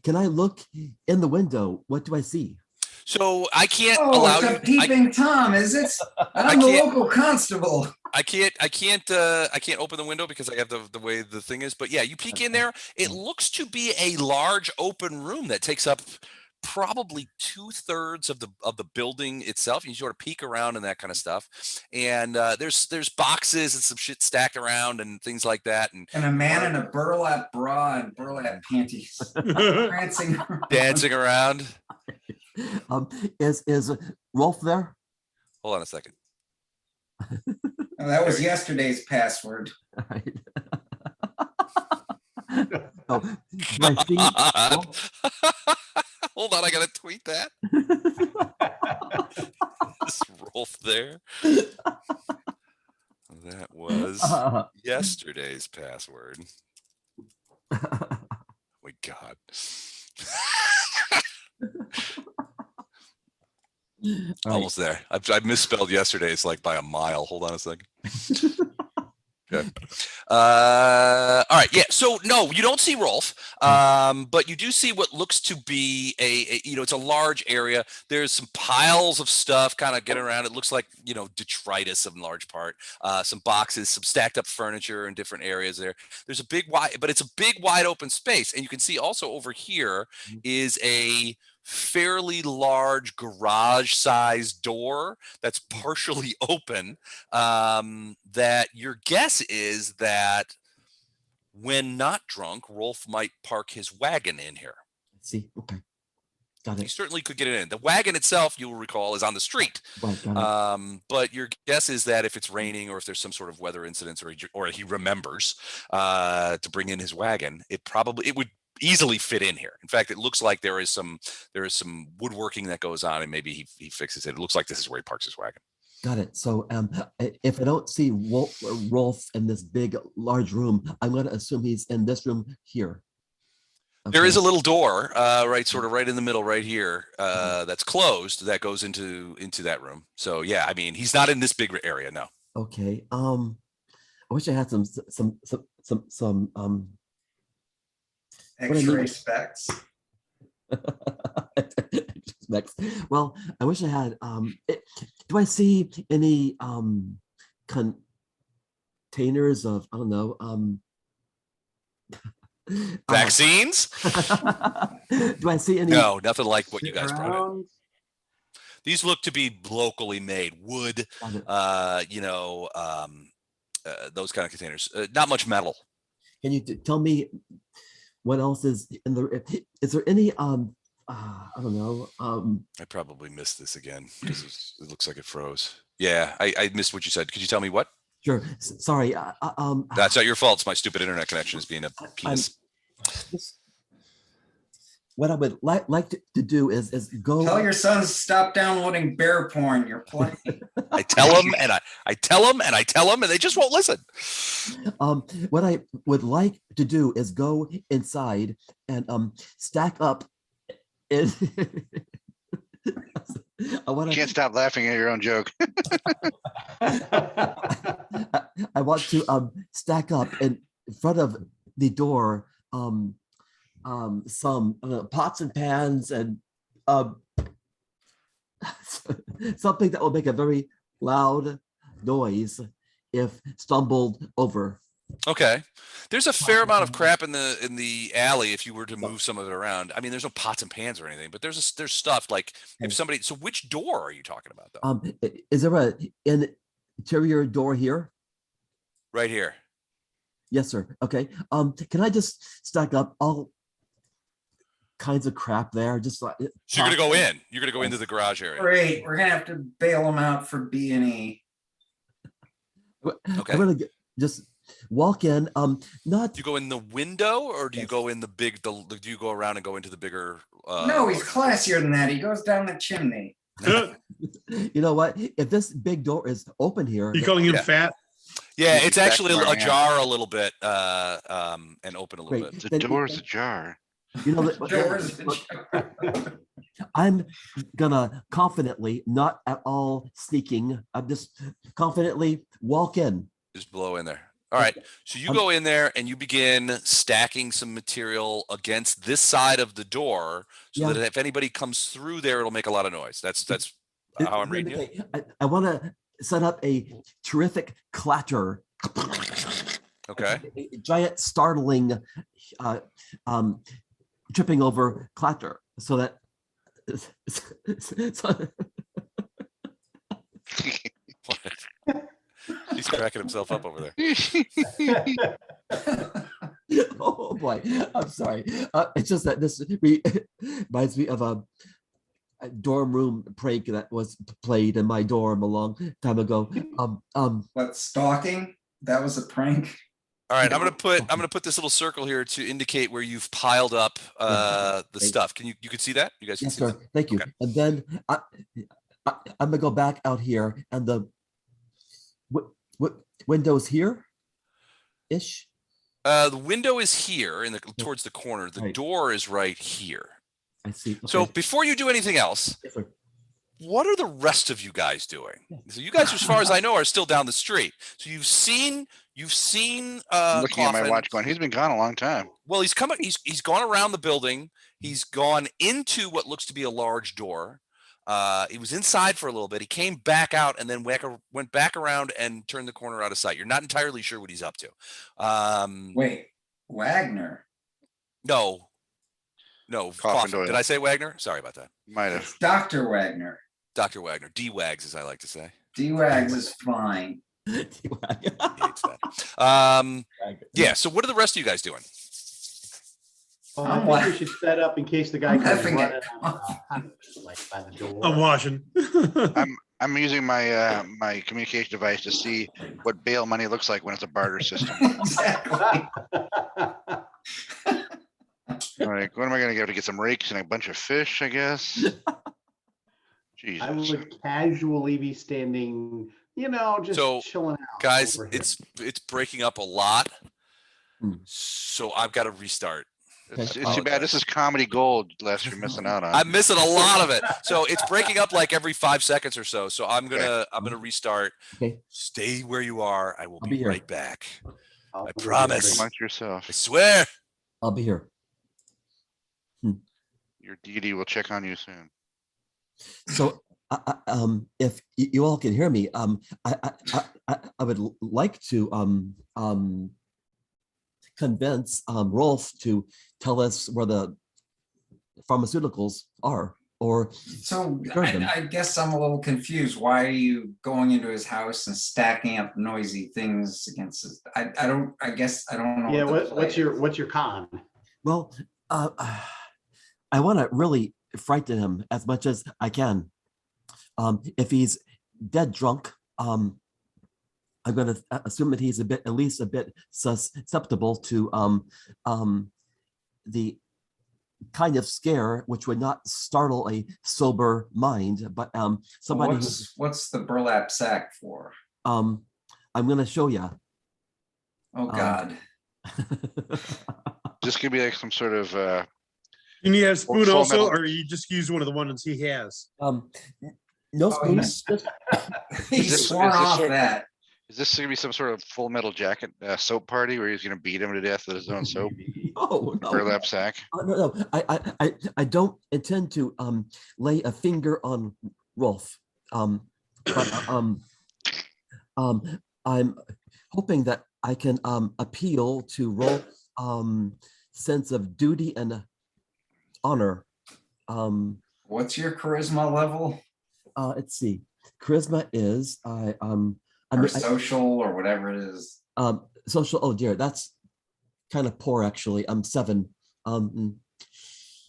Can I look in the window? What do I see? So I can't Oh, allow it's you. a peeping Tom, is it? I'm the can't- local constable. I can't open the window because I have the way the thing is. But yeah, you peek in there. It looks to be a large open room that takes up probably 2/3 of the building itself. You sort of peek around and that kind of stuff. And there's boxes and some shit stacked around and things like that. And And a man in a burlap bra and burlap panties prancing around. dancing around. Is Rolf there? Hold on a second. Oh, that was yesterday's password. All right. Oh, do I see Rolf? Hold on, I gotta tweet that. Is Rolf there? That was yesterday's password. Oh my God. All right. Almost there. I misspelled yesterday's like by a mile. Hold on a second. Okay. All right. Yeah. So no, you don't see Rolf, but you do see what looks to be it's a large area. There's some piles of stuff kind of getting around. It looks like, detritus in large part. Some boxes, some stacked up furniture in different areas there. There's but it's a big wide open space. And you can see also over here is a fairly large garage sized door that's partially open, that your guess is that when not drunk, Rolf might park his wagon in here. Let's see. Okay. Got He it. certainly could get it in. The wagon itself, you'll recall, is on the street. Right, got it. But your guess is that if it's raining or if there's some sort of weather incidents or he remembers to bring in his wagon, it would easily fit in here. In fact, it looks like there is some woodworking that goes on, and maybe he fixes it. It looks like this is where he parks his wagon. Got it. So if I don't see Rolf in this big, large room, I'm going to assume he's in this room here. There is a Okay. little door, right, sort of right in the middle, right here, that's closed. That goes into that room. So yeah, I mean, he's not in this big area. No. Okay. I wish I had some what I X-ray need- specs. Next. Well, I wish I had do I see any containers of, I don't know, Vaccines? do I see any? No, nothing like what you guys brought in. Around. These look to be locally made wood, Got it. those kind of containers. Not much metal. Can you tell me what else is in the, is there any I don't know, I probably missed this again because it looks like it froze. Yeah, I missed what you said. Could you tell me what? sure, sorry, That's not your fault. It's my stupid internet connection is being a penis. what I would like to do is go. Tell your sons to stop downloading bear porn. You're playing. I tell them and I tell them and I tell them and they just won't listen. What I would like to do is go inside and stack up in I want You can't stop laughing at your own joke. I want to stack up in front of the door some pots and pans and something that will make a very loud noise if stumbled over. Okay. There's a fair amount of crap in the alley if you were to move some of it around. I mean, there's no pots and pans or anything, but there's stuff like if somebody. So which door are you talking about though? Is there an interior door here? Right here. Yes, sir. Okay. Can I just stack up all kinds of crap there? Just like, So you're gonna go in. You're gonna go into the garage area. Great. We're gonna have to bail them out for B&E. Okay. I'm gonna just walk in. Not Do you go in the window or do you go in the big? Do you go around and go into the bigger? No, he's classier than that. He goes down the chimney. you know what? If this big door is open here, You calling him Yeah. fat? Yeah, Maybe it's back actually tomorrow, yeah. ajar a little bit, and open a little Great. bit. The door's ajar. you know Doors. I'm gonna confidently, not at all sneaking, I'm just confidently walk in. Just blow in there. All right. So you go in there and you begin stacking some material against this side of the door, so Yeah. that if anybody comes through there, it'll make a lot of noise. That's how I'm reading you. I want to set up a terrific clatter. Okay. A giant, startling, tripping over clatter, so that. He's cracking himself up over there. Oh boy, I'm sorry. It's just that this reminds me of a dorm room prank that was played in my dorm a long time ago. What, stalking? That was a prank. All right, I'm gonna put this little circle here to indicate where you've piled up the stuff. Can you can see that? You guys can Yes, see sir. that? Thank you. Okay. And then I'm gonna go back out here, and the windows here ish. The window is here towards the corner. The Right. door is right here. I see. So Okay. before you do anything else, Yes, sir. what are the rest of you guys doing? So you guys, as far as I know, are still down the street. So you've seen I'm looking at my Coffin. watch going, he's been gone a long time. Well, he's he's gone around the building. He's gone into what looks to be a large door. He was inside for a little bit. He came back out and then went back around and turned the corner out of sight. You're not entirely sure what he's up to. Wait, Wagner. No, Coffin. Doyle. Did I say Wagner? Sorry about that. Might have. Dr. Wagner. Dr. Wagner. D-Wags, as I like to say. D-Wags is fine. He hates that. Yeah, so what are the rest of you guys doing? Well, I think we should set up in case the guy I'm comes effing running it. out, like by the door. I'm washing. I'm using my my communication device to see what bail money looks like when it's a barter system. Exactly. All right, what am I gonna get? To get some rakes and a bunch of fish, I guess. I Jesus. would casually be standing, just So, chilling out. Guys, over here. it's breaking up a lot. Hmm. So I've got to restart. It's I too bad. This is comedy gold, Les, you're missing out on. I'm missing a lot of it. So it's breaking up like every 5 seconds or so. So I'm Okay. gonna restart. Okay. Stay where you are. I will I'll be be here. right back. I'll I be promise. great. Amongst yourself. I swear. I'll be here. Your deity will check on you soon. So, if you all can hear me, I would like to convince Rolf to tell us where the pharmaceuticals are, or So Sure, then. I guess I'm a little confused. Why are you going into his house and stacking up noisy things against his? I guess I don't know. Yeah, what the what's play is. your con? well, I want to really frighten him as much as I can. If he's dead drunk, I'm going to assume that he's at least a bit susceptible to the kind of scare which would not startle a sober mind, but somebody who's, What's the burlap sack for? I'm going to show you. Oh God. This could be like some sort of You need a spoon Full also, Metal. or you just use one of the ones he has? No Oh, spoons. He's this- sworn is this off sort- that. is this gonna be some sort of Full Metal Jacket soap party where he's gonna beat him to death with his own soap? Oh no. Burlap sack. No, I don't intend to lay a finger on Rolf. But I'm hoping that I can appeal to Rolf's sense of duty and honor. What's your charisma level Let's see. Charisma is or social or whatever it is? social. Oh dear, that's kind of poor actually. I'm 7.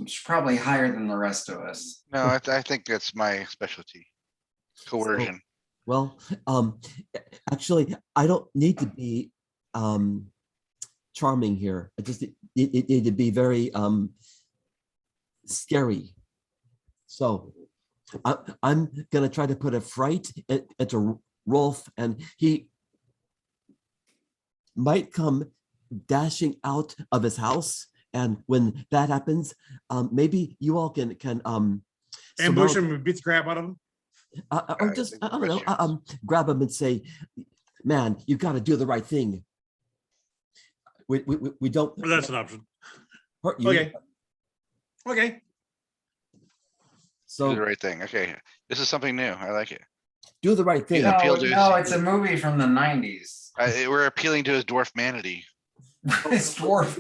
It's probably higher than the rest of us. No, I think that's my specialty. Coercion. Well, actually, I don't need to be charming here. I just need to be very scary. So I'm gonna try to put a fright into Rolf, and he might come dashing out of his house. And when that happens, maybe you all can Ambush surround- him and beat the crap out of him? or I just think I don't know, questions. grab him and say, "Man, you got to do the right thing. We don't Well, that's an option. hurt you." Okay. Okay. Do So the right thing. Okay, this is something new. I like it. do the right thing. Yeah. appeal to No, his- it's a movie from the 90s. We're appealing to his dwarf manity. It's dwarf.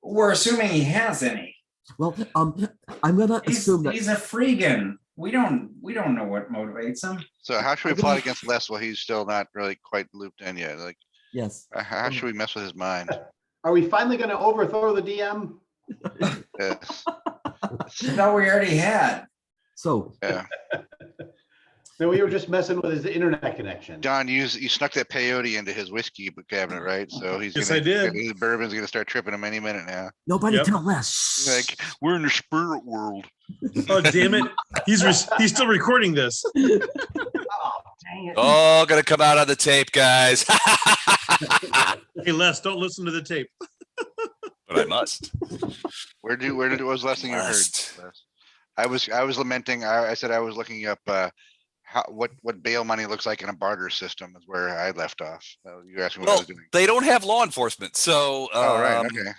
We're assuming he has any. Well, I'm gonna assume that. He's a freegan. We don't know what motivates him. So how should we plot against Les while he's still not really quite looped in yet? Like, Yes. how should we mess with his mind? Are we finally going to overthrow the DM? Yes. No, we already had. So Yeah. No, we were just messing with his internet connection. John, you snuck that peyote into his whiskey cabinet, right? So he's Yes, gonna, I did. his bourbon's gonna start tripping him any minute now. nobody Yep. tell Les. Like, we're in the spirit world. Oh, damn it. He's still recording this. Oh, dang it. Oh, gonna come out on the tape, guys. Hey, Les, don't listen to the tape. But I must. What was the last thing you heard? Must. Les? I was lamenting, I said I was looking up, what bail money looks like in a barter system is where I left off. You asked me what I Well, was doing. they don't have law enforcement, so Oh, right, okay.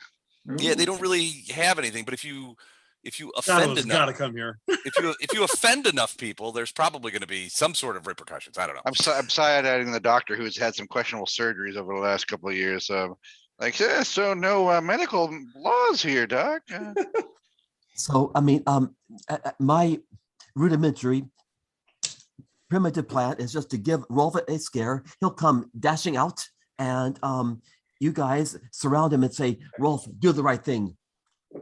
yeah, they don't really have anything. But if you God, offend has got to enough, come here. if you offend enough people, there's probably going to be some sort of repercussions. I don't know. I'm side-eyeing the doctor who's had some questionable surgeries over the last couple of years. So, like, yeah, so no medical laws here, doc. So I mean, my rudimentary primitive plan is just to give Rolf a scare. He'll come dashing out, and you guys surround him and say, "Rolf, do the right thing."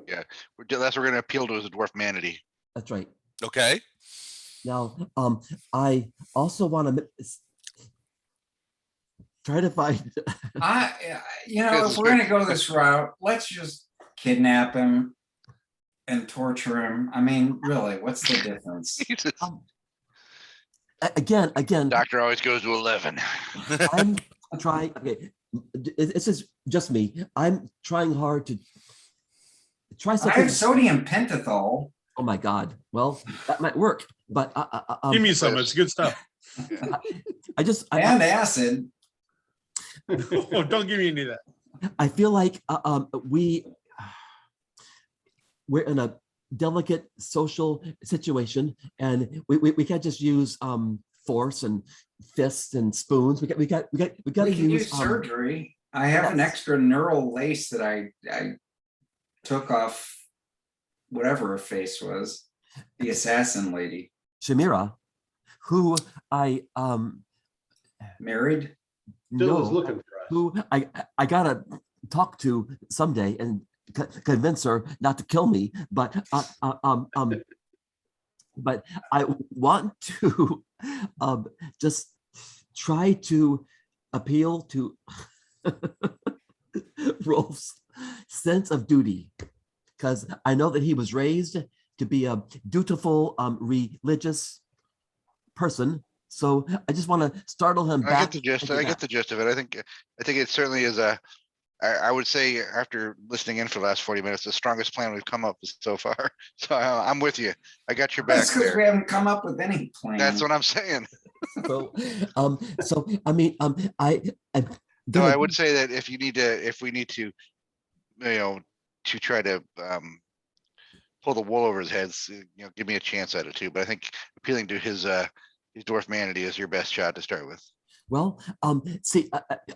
That's we're gonna appeal to his dwarf manity. That's right. Okay. Now, I also want to try to find. If we're gonna go this route, let's just kidnap him. and torture him. I mean, really, what's the difference? Jesus. Again, Doctor always goes to 11. I'm trying. Okay, this is just me. I'm trying hard to try I something. have sodium pentothal. Oh my God! Well, that might work, but Give me some, it's good stuff. I just And acid. Oh, don't give me any of that. I feel like we're in a delicate social situation, and we can't just use force and fists and spoons. We got to We can use use surgery. I have an yes. extra neural lace that I took off whatever her face was, the assassin lady. Shamira, who I Married? Still is know, looking for us. who I gotta talk to someday and convince her not to kill me, but I want to just try to appeal to Rolf's sense of duty, because I know that he was raised to be a dutiful religious person. So I just want to startle him I back. get the gist. I get the gist of it. I think it certainly is I would say after listening in for the last 40 minutes, the strongest plan we've come up with so far. So I'm with you. I got your back That's because we there. haven't come up with any plan. That's what I'm saying. So, I mean, No, I would say that if we need to, to try to pull the wool over his heads, give me a chance at it too. But I think appealing to his dwarf manity is your best shot to start with. Well, see,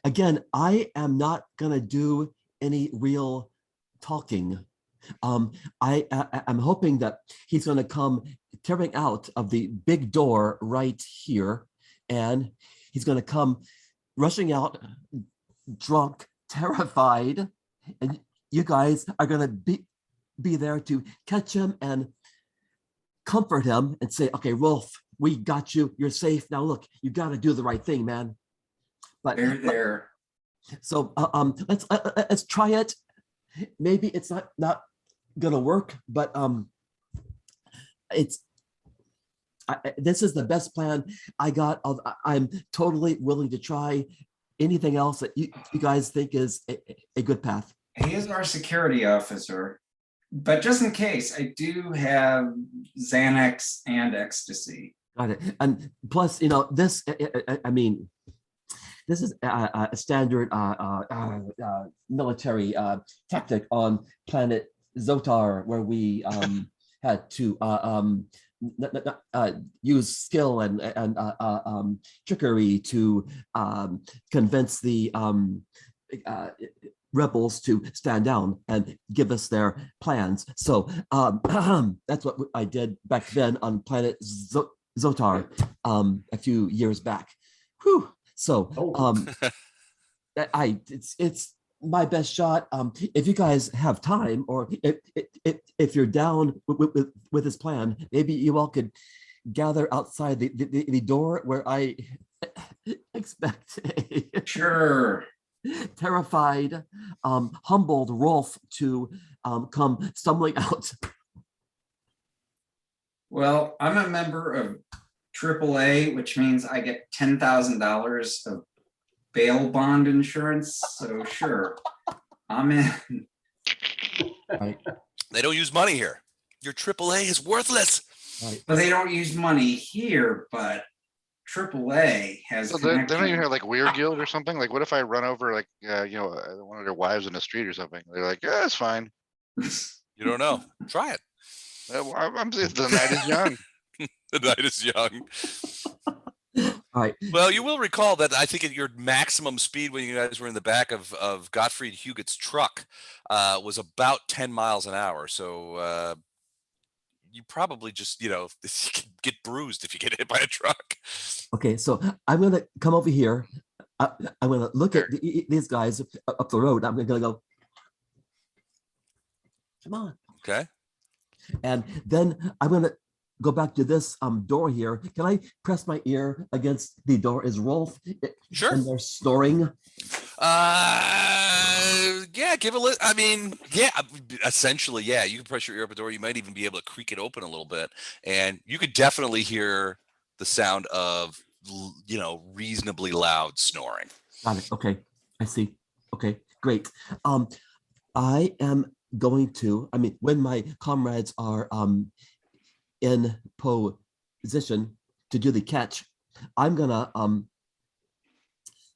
again, I am not gonna do any real talking. I'm hoping that he's gonna come tearing out of the big door right here, and he's gonna come rushing out, drunk, terrified, and you guys are gonna be there to catch him and comfort him and say, "Okay, Rolf, we got you. You're safe. Now look, you got to do the right thing, man." But There. so let's try it. Maybe it's not gonna work, but this is the best plan I got. I'm totally willing to try anything else that you guys think is a good path. He is our security officer. But just in case, I do have Xanax and ecstasy. Got it. And plus, this, I mean, this is a standard military tactic on planet Zotar, where we had to use skill and trickery to convince the rebels to stand down and give us their plans. So that's what I did back then on planet Zotar a few years back. Whew. So it's my best shot. If you guys have time, or if you're down with this plan, maybe you all could gather outside the door where I expect a Sure. terrified, humbled Rolf to come stumbling out. Well, I'm a member of AAA, which means I get $10,000 of bail bond insurance. So sure, I'm in. Right. They don't use money here. Your AAA is worthless. Right. But they don't use money here, but AAA has So they don't even connection. have like Weird Guild or something. Like, what if I run over like one of their wives in the street or something? They're like, yeah, it's fine. You don't know. Try it. The night is young. The night is young. All right. Well, you will recall that I think at your maximum speed when you guys were in the back of Gottfried Hugott's truck was about 10 miles an hour. So you probably just, you can get bruised if you get hit by a truck. Okay, so I'm gonna come over here. I'm gonna look at these guys up the road. I'm gonna go, come on. Okay. And then I'm gonna go back to this door here. Can I press my ear against the door? Is Rolf Sure. in there snoring? Yeah, give a list. I mean, yeah, essentially, yeah. You can press your ear up a door. You might even be able to creak it open a little bit, and you could definitely hear the sound of, reasonably loud snoring. Got it. Okay. I see. Okay, great. I am going to, when my comrades are in position to do the catch, I'm gonna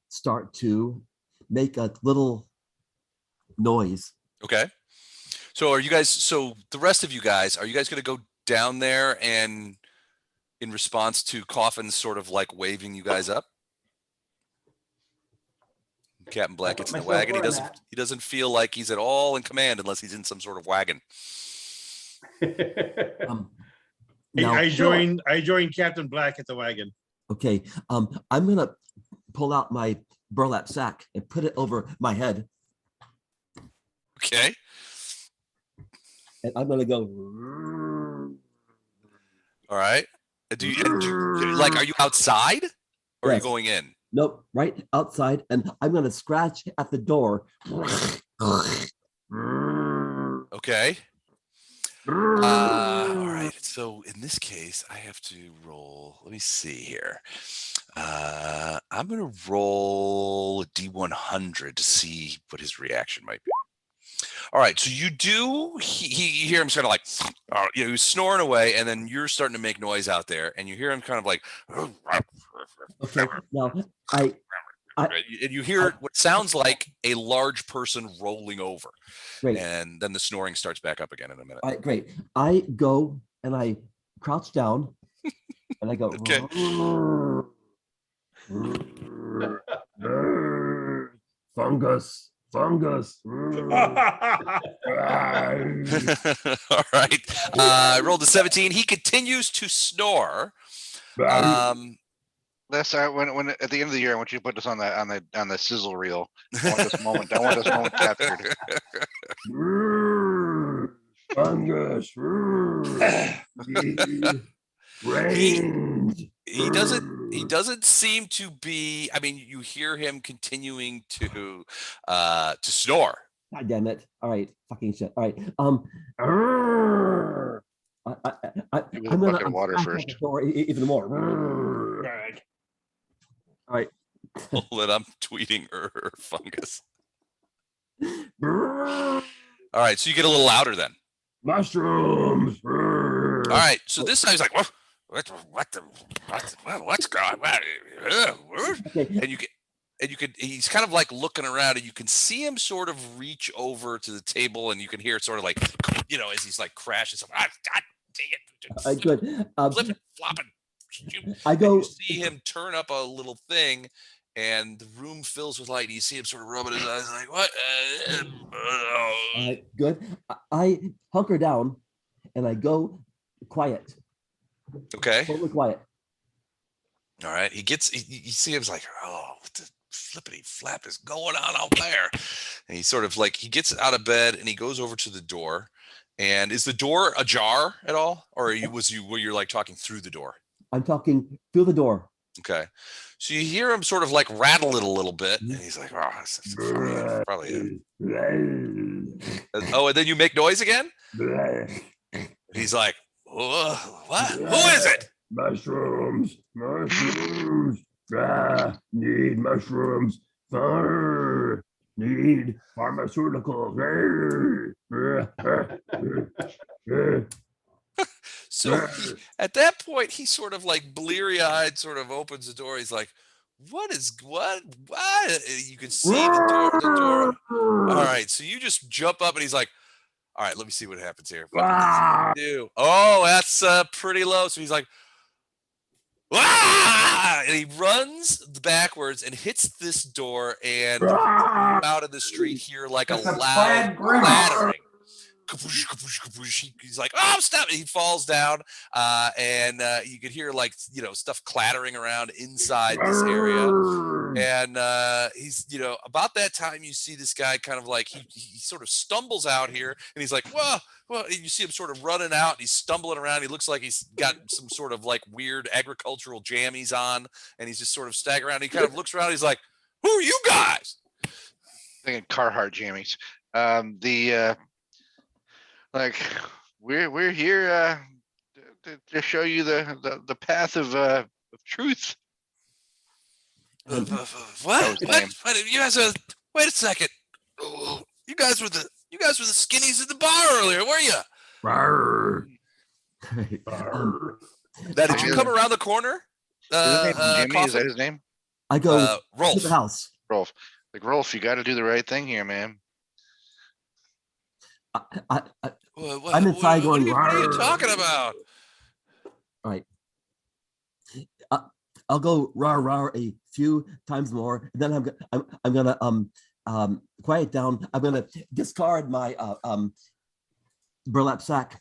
start to make a little noise. Okay. So the rest of you guys, are you guys going to go down there and in response to Coffin's sort of like waving you guys up? Captain Black gets in the wagon. He doesn't feel like he's at all in command unless he's in some sort of wagon. Now, I joined Captain Black at the wagon. okay, I'm gonna pull out my burlap sack and put it over my head, Okay. and I'm gonna go. All right. Are you outside or are you Yes. going in? Nope, right outside, and I'm gonna scratch at the door. Okay. All right. So in this case, I have to roll. Let me see here. I'm going to roll a D100 to see what his reaction might be. All right. So you hear him sort of like, he's snoring away, and then you're starting to make noise out there, and you hear him kind of like, Okay, now and you hear what sounds like a large person rolling over. great. And then the snoring starts back up again in a minute. All right, great. I go and I crouch down and I go. Okay. Fungus. All right. I rolled a 17. He continues to snore. That's when at the end of the year, I want you to put this on the sizzle reel. I want this moment captured. Fungus. He doesn't seem to be. I mean, you hear him continuing to snore. God damn it! All right, fucking shit. All right. Give me the bucket of water first. Even more. All right. Hold it. I'm tweeting fungus. All right, so you get a little louder then. Mushrooms. All right, so this time he's like, what's going on? Okay. And he's kind of like looking around, and you can see him sort of reach over to the table, and you can hear it sort of like, as he's like crashing something. God dang it. Good. Flipping, flopping. I go. You see him turn up a little thing, and the room fills with light. And you see him sort of rubbing his eyes like, what? Good. I hunker down and I go quiet. Okay. Totally quiet. All right. You see him like, what the flippity flap is going on out there? And he sort of like, he gets out of bed and he goes over to the door. And is the door ajar at all? Or were you like talking through the door? I'm talking through the door. Okay. So you hear him sort of like rattle it a little bit. And he's like, it's probably and then you make noise again? And he's like, what? Who is it? Mushrooms. Need mushrooms. Need pharmaceuticals. So at that point, he sort of like bleary-eyed sort of opens the door. He's like, what? You can see the door. All right. So you just jump up and he's like, all right, let me see what happens here. Do. Oh, that's pretty low. So he's like, and he runs backwards and hits this door, and out of the street here like a loud clattering. He's like, oh, stop it. He falls down, and you could hear like stuff clattering around inside this area. And he's about that time you see this guy kind of like he sort of stumbles out here, and he's like, whoa. Well, you see him sort of running out, and he's stumbling around. He looks like he's got some sort of like weird agricultural jammies on, and he's just sort of staggering around. He kind of looks around. He's like, who are you guys? Thinking Carhartt jammies. Like we're here to show you the path of truth. And What? was lame. What? You guys are. Wait a second. Oh, you guys were the skinnies at the bar earlier, were you? Rawr. Now, did you come around the corner? Is his name Jimmy? Is that Coffin? his name? I go to Rolf. the house. Rolf. Like Rolf, you got to do the right thing here, man. I'm inside going, What are you "Rawr." talking about? All right. I'll go rah rah a few times more. And then I'm gonna quiet down. I'm gonna discard my burlap sack.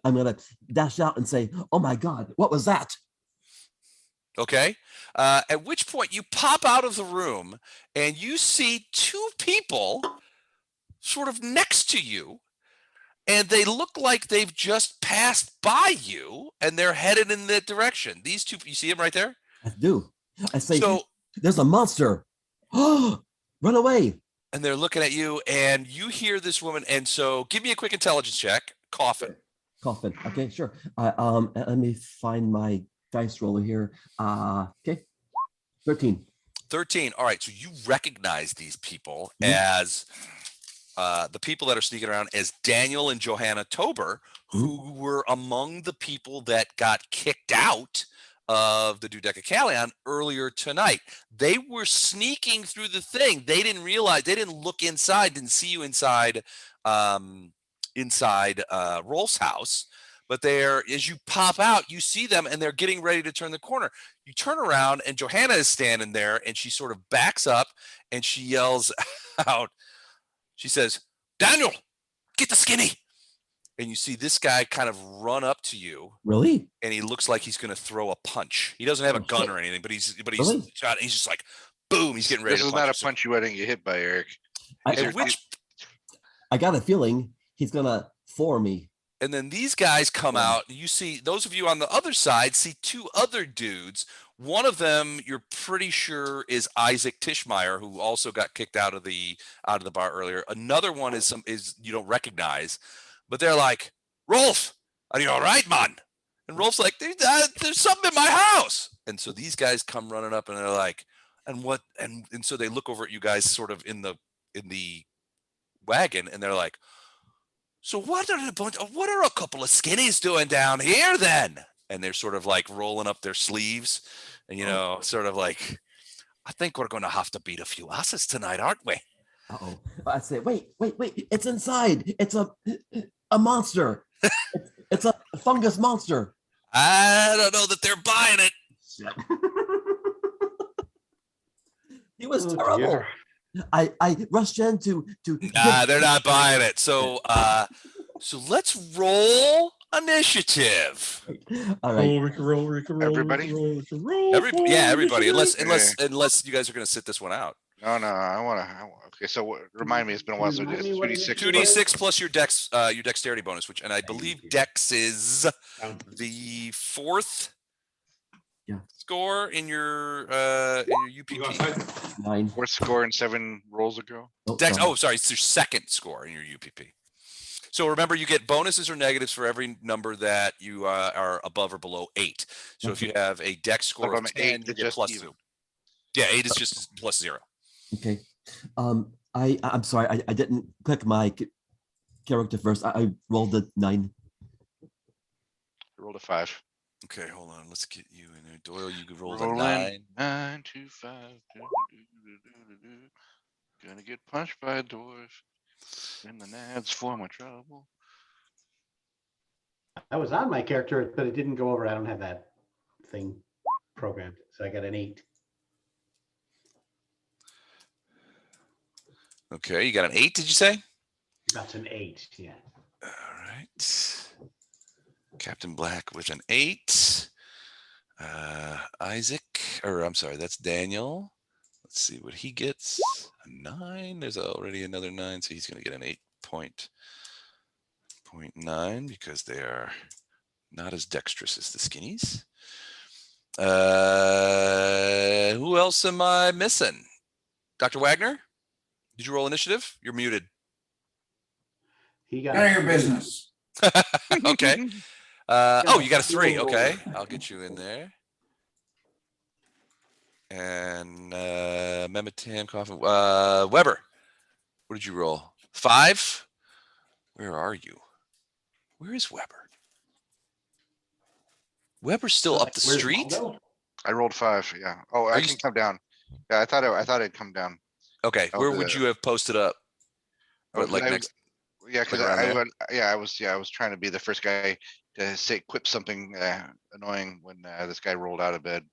I'm gonna dash out and say, "Oh my God, what was that?" Okay. At which point you pop out of the room and you see two people sort of next to you, and they look like they've just passed by you and they're headed in that direction. These two, you see them right there? I do. I say, So, "There's a monster! Oh, run away!" and they're looking at you, and you hear this woman. And so, give me a quick intelligence check. Coffin. Coffin. Okay, sure. Let me find my dice roller here. Okay, 13. 13. All right. So you recognize these people as the people that are sneaking around as Daniel and Johanna Tober, who were among the people that got kicked out of the Dodecacalion earlier tonight. They were sneaking through the thing. They didn't realize, they didn't look inside, didn't see you inside Rolf's house. But they're, as you pop out, you see them and they're getting ready to turn the corner. You turn around and Johanna is standing there and she sort of backs up and she yells out. She says, "Daniel, get the skinny." And you see this guy kind of run up to you. Really? And he looks like he's going to throw a punch. He doesn't have a gun or anything, but he's Really? shot. He's just like, boom, he's getting ready This to is punch. not a punch you want to get hit by, Eric. I got a feeling he's gonna floor me. And then these guys come out. You see, those of you on the other side see two other dudes. One of them, you're pretty sure, is Isaac Tishmeyer, who also got kicked out of the bar earlier. Another one is you don't recognize, but they're like, "Rolf, are you all right, man?" And Rolf's like, "There's something in my house." And so these guys come running up, and they're like, "And what?" And so they look over at you guys, sort of in the wagon, and they're like, "So what are a couple of skinnies doing down here then?" And they're sort of like rolling up their sleeves and, sort of like, "I think we're going to have to beat a few asses tonight, aren't we?" Uh-oh. I say, wait, it's inside. It's a monster. It's a fungus monster. I don't know that they're buying it. He was terrible. I rushed in to Nah, they're not buying it. So let's roll initiative. All right. Roll. Everybody? Everybody. Unless you guys are going to sit this one out. No, I want to. Okay, so remind me, it's been a while. So it's 2d6. 2d6 plus your dexterity bonus, and I believe dex is the fourth score in your UPP. 9. Fourth score in 7 rolls ago. Dex. Oh, sorry, it's your second score in your UPP. So remember, you get bonuses or negatives for every number that you are above or below 8. So if you have a dex score of 10, you get plus 2. Yeah, 8 is just plus 0. Okay. I'm sorry, I didn't click my character first. I rolled a 9. I rolled a 5. Okay, hold on. Let's get you in there. Doyle, you could roll a Rolling 9. 9, 2, 5. Gonna get punched by a dwarf. And the nads for my trouble. I was on my character, but it didn't go over. I don't have that thing programmed. So I got an 8. Okay, you got an 8, did you say? That's an 8, yeah. All right. Captain Black with an 8. That's Daniel. Let's see what he gets. A 9. There's already another 9, so he's going to get an 8.9 because they are not as dexterous as the skinnies. Who else am I missing? Dr. Wagner? Did you roll initiative? You're muted. He got None of your business. Okay. Oh, you got a 3. Okay, I'll get you in there. And Memitam, Coffin, Weber. What did you roll? 5. Where are you? Where is Weber? Weber's still up the Where's street. Waldo? I rolled 5. Yeah. Oh, I you can s- come down. Yeah, I thought it'd come down. Okay, Oh, where would you have posted up? Oh, What, 'cause like I- next? Yeah, because around there? I was trying to be the first guy to say quip something annoying when this guy rolled out of bed.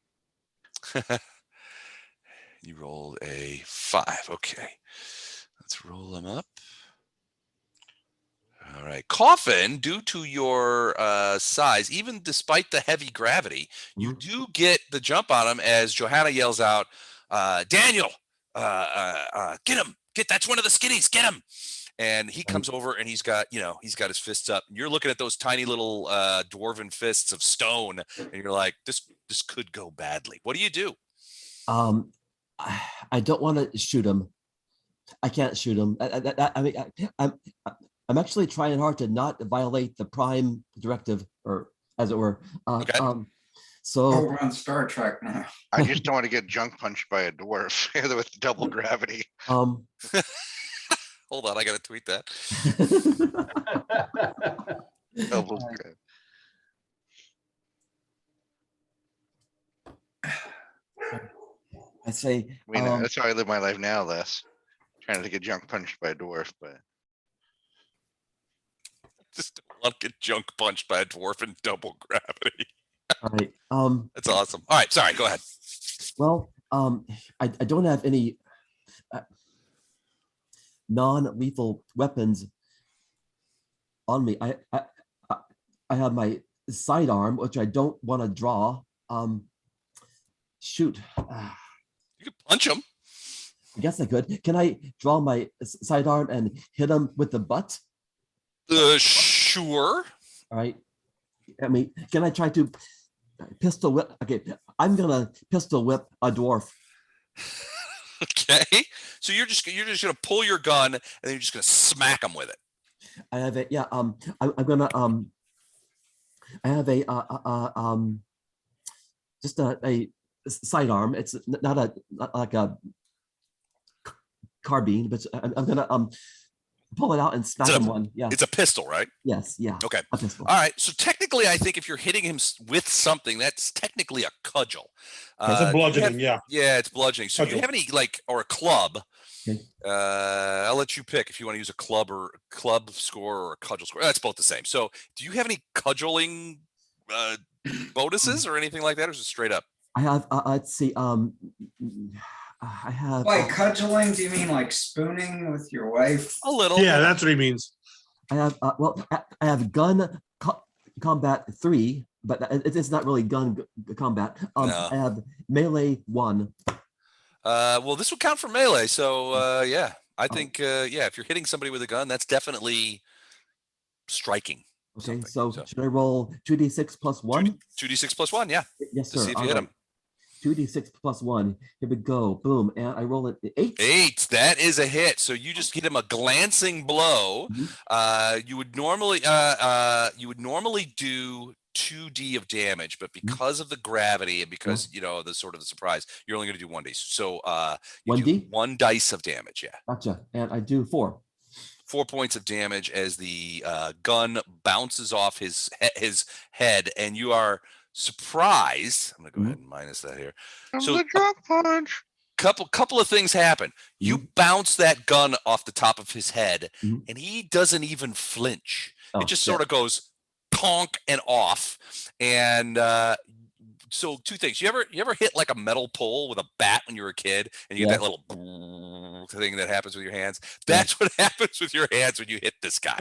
You rolled a 5. Okay, let's roll them up. All right, Coffin. Due to your size, even despite the heavy gravity, you do get the jump on him as Johanna yells out, "Daniel, get him! That's one of the skinnies. Get him!" And he comes over and he's got his fists up. You're looking at those tiny little dwarven fists of stone, and you're like, this could go badly. What do you do? I don't want to shoot him. I can't shoot him. I mean, I'm actually trying hard to not violate the prime directive, or as it were. Okay. So We're on Star Trek now. I just don't want to get junk punched by a dwarf with double gravity. Hold on, I gotta tweet that. Double gravity. I say, I mean, that's how I live my life now, Les. Trying to get junk punched by a dwarf, but Just don't want to get junk punched by a dwarf in double gravity. all right. That's awesome. All right, sorry, go ahead. Well, I don't have any non-lethal weapons on me. I have my sidearm, which I don't want to draw. Shoot. You could punch him. I guess I could. Can I draw my sidearm and hit him with the butt? Sure. All right. I mean, can I try to pistol whip? Okay, I'm gonna pistol whip a dwarf. Okay. So you're just gonna pull your gun and then you're just gonna smack him with it. I have a I'm gonna I have a just a sidearm. It's not like a carbine, but I'm gonna pull it out and smack him one. Yeah. It's a pistol, right? Yes. Yeah. Okay. A pistol. All right. So technically, I think if you're hitting him with something, that's technically a cudgel. It's a bludgeoning, yeah. Yeah, it's bludgeoning. So do you Cudgel. have any or a club? Okay. I'll let you pick if you want to use a club score or a cudgel score. That's both the same. So do you have any cudgeling bonuses or anything like that, or is it straight up? I have. Let's see. I have. Like cudgeling, do you mean like spooning with your wife? A little. Yeah, that's what he means. I have. Well, I have gun combat 3, but it's not really gun combat. No. I have melee 1. Well, this would count for melee. So yeah, I think if you're hitting somebody with a gun, that's definitely striking. Okay, something. so should I roll 2d6 plus 1? 2d6 plus 1, yeah. Yes, To sir. see if you hit him. 2d6 plus 1. Here we go. Boom. And I roll it 8. 8. That is a hit. So you just get him a glancing blow. Mhm. You would normally do 2d of damage, but because of the gravity and because the sort of the surprise, you're only going to do 1d. So you 1d? do 1 dice of damage. Yeah. Gotcha. And I do 4. 4 points of damage as the gun bounces off his head, and you are surprised. I'm gonna go ahead and minus that here. So the junk punch. Couple of things happen. You bounce that gun off the top of his head, Mhm. and he doesn't even flinch. Oh, It just shit. sort of goes tonk and off. And so 2 things. You ever hit like a metal pole with a bat when you were a kid, and you get that little thing that happens with your hands? That's what happens with your hands when you hit this guy.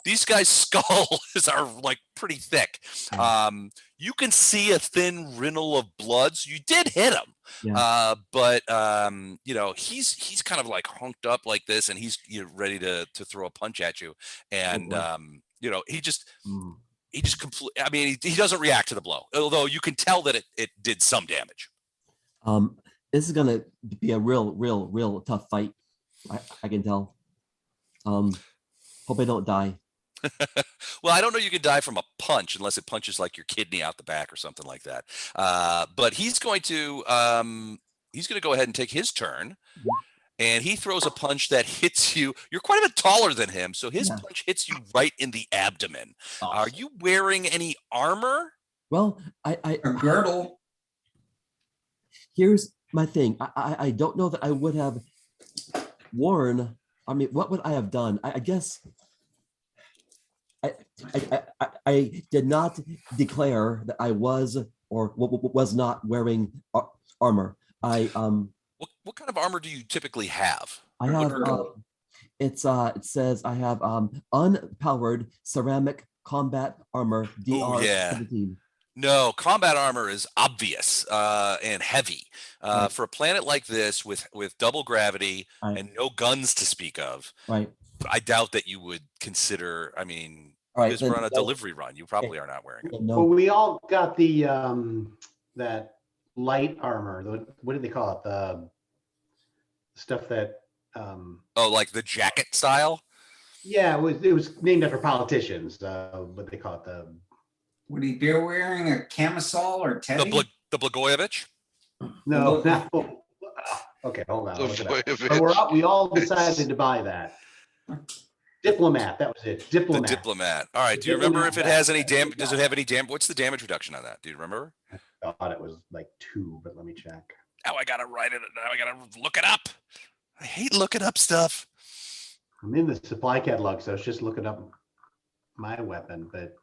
These guys' skulls are like pretty thick. You can see a thin rinnle of blood. So you did hit him. Yeah. But he's kind of like hunked up like this, and he's ready to throw a punch at you. And he just completely. I mean, he doesn't react to the blow, although you can tell that it did some damage. This is gonna be a real tough fight. I can tell. Hope I don't die. Well, I don't know you can die from a punch unless it punches like your kidney out the back or something like that. But he's going to go ahead and take his turn. And he throws a punch that hits you. You're quite a bit taller than him, so his Yeah. punch hits you right in the abdomen. Oh. Are you wearing any armor? Well, A girdle. here's my thing. I don't know that I would have worn. I mean, what would I have done? I guess I did not declare that I was or was not wearing armor. What kind of armor do you typically have? I A have girdle. it says I have unpowered ceramic combat armor DR yeah. 17. No, combat armor is obvious and heavy. Right. For a planet like this with double gravity Right. and no guns to speak of, Right. I doubt that you would consider. I mean, All right. you guys were on a delivery run. You probably are not wearing it. No. Well, we all got the that light armor. What did they call it? The stuff that Oh, like the jacket style? yeah, it was named after politicians. What they call it, the Would he be wearing a camisole or teddy? The Blagojevich? no, Well, no. Okay, hold on. I'll look it up. If But we all decided to buy that. Diplomat, that was it. The Diplomat. Diplomat. All right. The Do you remember if it Diplomat has any backpack. damage? Does it have any damage? What's the damage reduction on that? Do you remember? I thought it was like 2, but let me check. Now I gotta write it. Now I gotta look it up. I hate looking up stuff. I'm in the supply catalog, so I was just looking up my weapon, but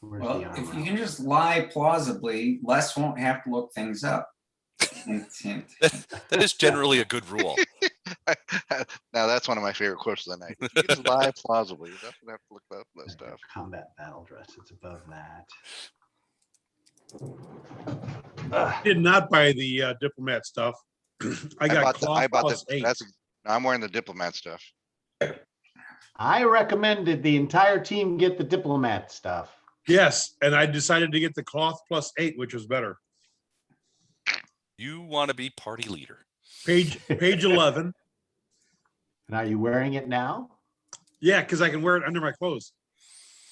where's Well, the if armor? you can just lie plausibly, Les won't have to look things up. Hint, hint. That is generally a good rule. Now that's one of my favorite quotes of the night. You just lie plausibly. You don't have to look up that stuff. Combat battle dress. It's above that. Did not buy the diplomat stuff. I got cloth bought plus 8. I'm wearing the diplomat stuff. I recommended the entire team get the diplomat stuff. Yes, and I decided to get the cloth plus 8, which was better. You want to be party leader. Page 11. And are you wearing it now? Yeah, because I can wear it under my clothes.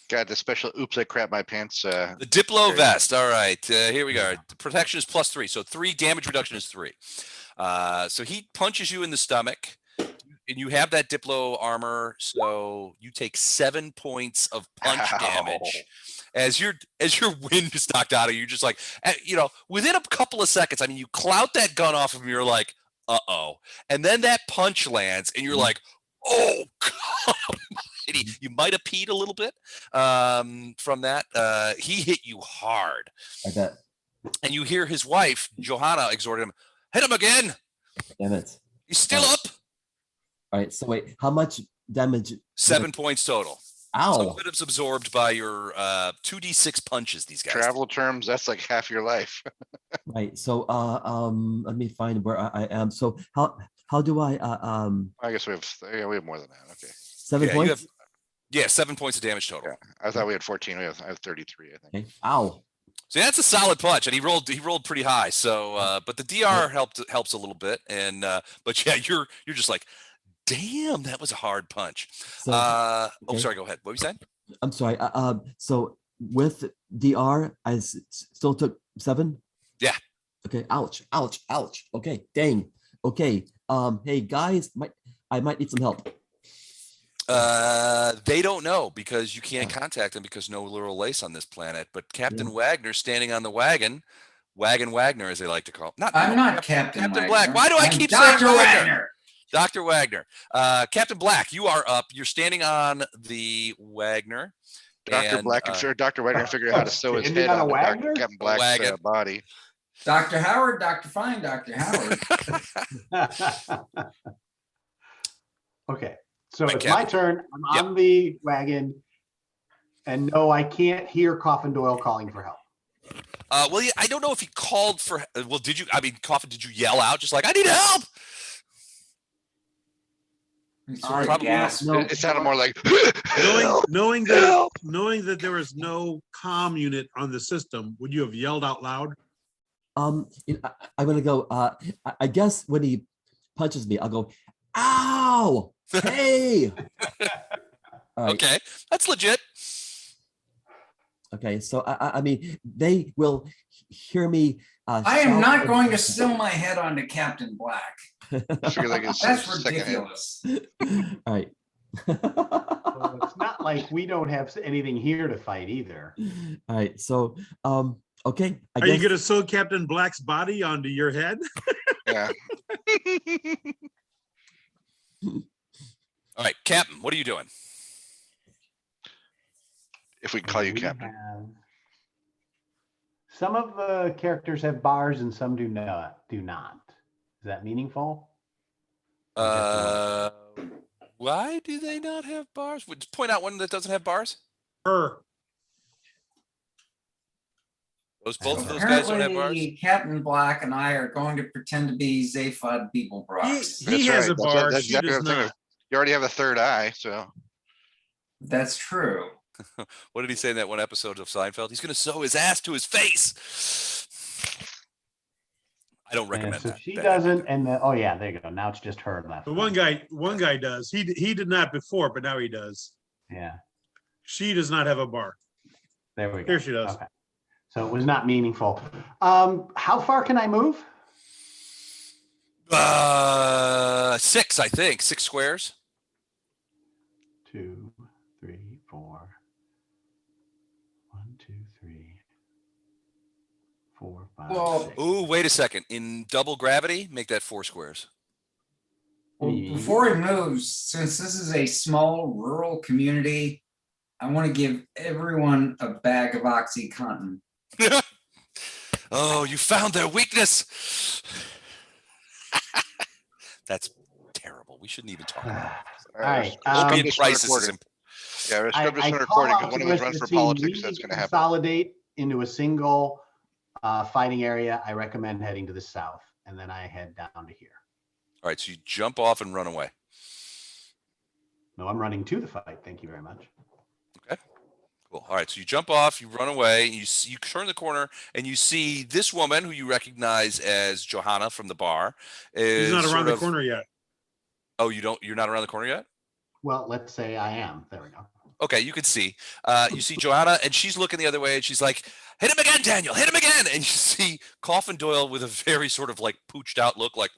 Got the special oops, I crap my pants. The Diplo Very vest. All right. Here we go. The protection is plus 3. So 3 damage reduction is 3. So he punches you in the stomach. And you have that Diplo armor, so you take 7 points of punch damage as your wind is knocked out of you. Just like, within a couple of seconds. I mean, you clout that gun off of him. You're like, uh-oh, and then that punch lands, and you're like, oh God almighty. You might have peed a little bit from that. He hit you hard. I bet. And you hear his wife Johanna exhort him, hit him again. Damn it. He's still up. All right. So wait, how much damage? 7 points total. Ow. Some of it is absorbed by your 2d6 punches. These guys. Travel terms, that's like half your life. Right. So let me find where I am. So how do I I guess we have more than that. Okay. 7 Yeah, you points? have 7 points of damage total. Yeah. I thought we had 14. I have 33, I think. Okay. Ow. So that's a solid punch, and he rolled pretty high. So, but the DR helps a little bit, and but yeah, you're just like, damn, that was a hard punch. So, Oh, okay. sorry, go ahead. What were you saying? I'm sorry. So with DR, I still took 7. Yeah. Okay. Ouch. Ouch. Ouch. Okay. Dang. Okay. Hey guys, I might need some help. They don't know because you can't contact them because no literal lace on this planet. But Captain Wagner standing on the wagon Wagner, as they like to call. I'm not Captain Wagner. Black. Why do I I'm keep Dr. saying Wagner? Dr. Wagner. Captain Black, you are up. You're standing on the Wagner. Dr. Black, I'm sure Dr. Wagner figured out how to sew his head Standing on a on Wagner? Captain Black's Wagon. body. Dr. Howard, Dr. Fine, Dr. Howard. Okay, so Right, it's Captain. my turn. I'm Yep. on the wagon. And no, I can't hear Coffin Doyle calling for help. Well, yeah, I don't know if he called for. Well, did you? I mean, Coffin, did you yell out just like I need help? He sort of Probably gasped. No. It sounded more like Knowing that there was no comm unit on the system, would you have yelled out loud? I'm gonna go. I guess when he punches me, I'll go, ow, hey. All right. Okay, that's legit. Okay, so I mean, they will hear me. I am shout not and- going to still my head onto Captain Black. I figure like it's That's second hand. ridiculous. All right. Well, it's not like we don't have anything here to fight either. All right, so okay. Are you gonna sew Captain Black's body onto your head? Yeah. All right, Captain, what are you doing? If we can call you We Captain. have- Some of the characters have bars and some do not. Is that meaningful? Why do they not have bars? Would point out one that doesn't have bars. Her. Both of those guys don't have bars. Apparently, Captain Black and I are going to pretend to be Zaphod Beeblebrox. He has a That's bar. that's She exactly does what I'm thinking. not. You already have a third eye, so That's true. What did he say in that one episode of Seinfeld? He's going to sew his ass to his face. I don't And recommend so that. she That- doesn't, and then, oh yeah, there you go. Now it's just her left. The one guy does. He did not before, but now he does. Yeah, She does not have a bar. there we go. Here she does. Okay. So it was not meaningful. How far can I move? 6, I think. 6 squares. 2, 3, 4. 1, 2, 3, 4, 5. Well, 6. Ooh, wait a second. In double gravity, make that 4 squares. Well, before he moves, since this is a small rural community, I want to give everyone a bag of OxyContin. Oh, you found their weakness. That's terrible. We shouldn't even talk about All right. it. Opiate Scrub this crisis is recording. Yeah, we're I scrub this on call recording out because one to of us us runs to for see politics. we That's going to happen. consolidate into a single fighting area. I recommend heading to the south, and then I head down to here. All right, so you jump off and run away. No, I'm running to the fight. Thank you very much. Cool. All right, so you jump off, you run away, you turn the corner, and you see this woman who you recognize as Johanna from the bar. He's Is not around sort the of- corner yet. Oh, you're not around the corner yet? Well, let's say I am. There we go. Okay, you can see. You see Johanna, and she's looking the other way, and she's like, "Hit him again, Daniel! Hit him again!" And you see Coffin Doyle with a very sort of like pooched out look, like,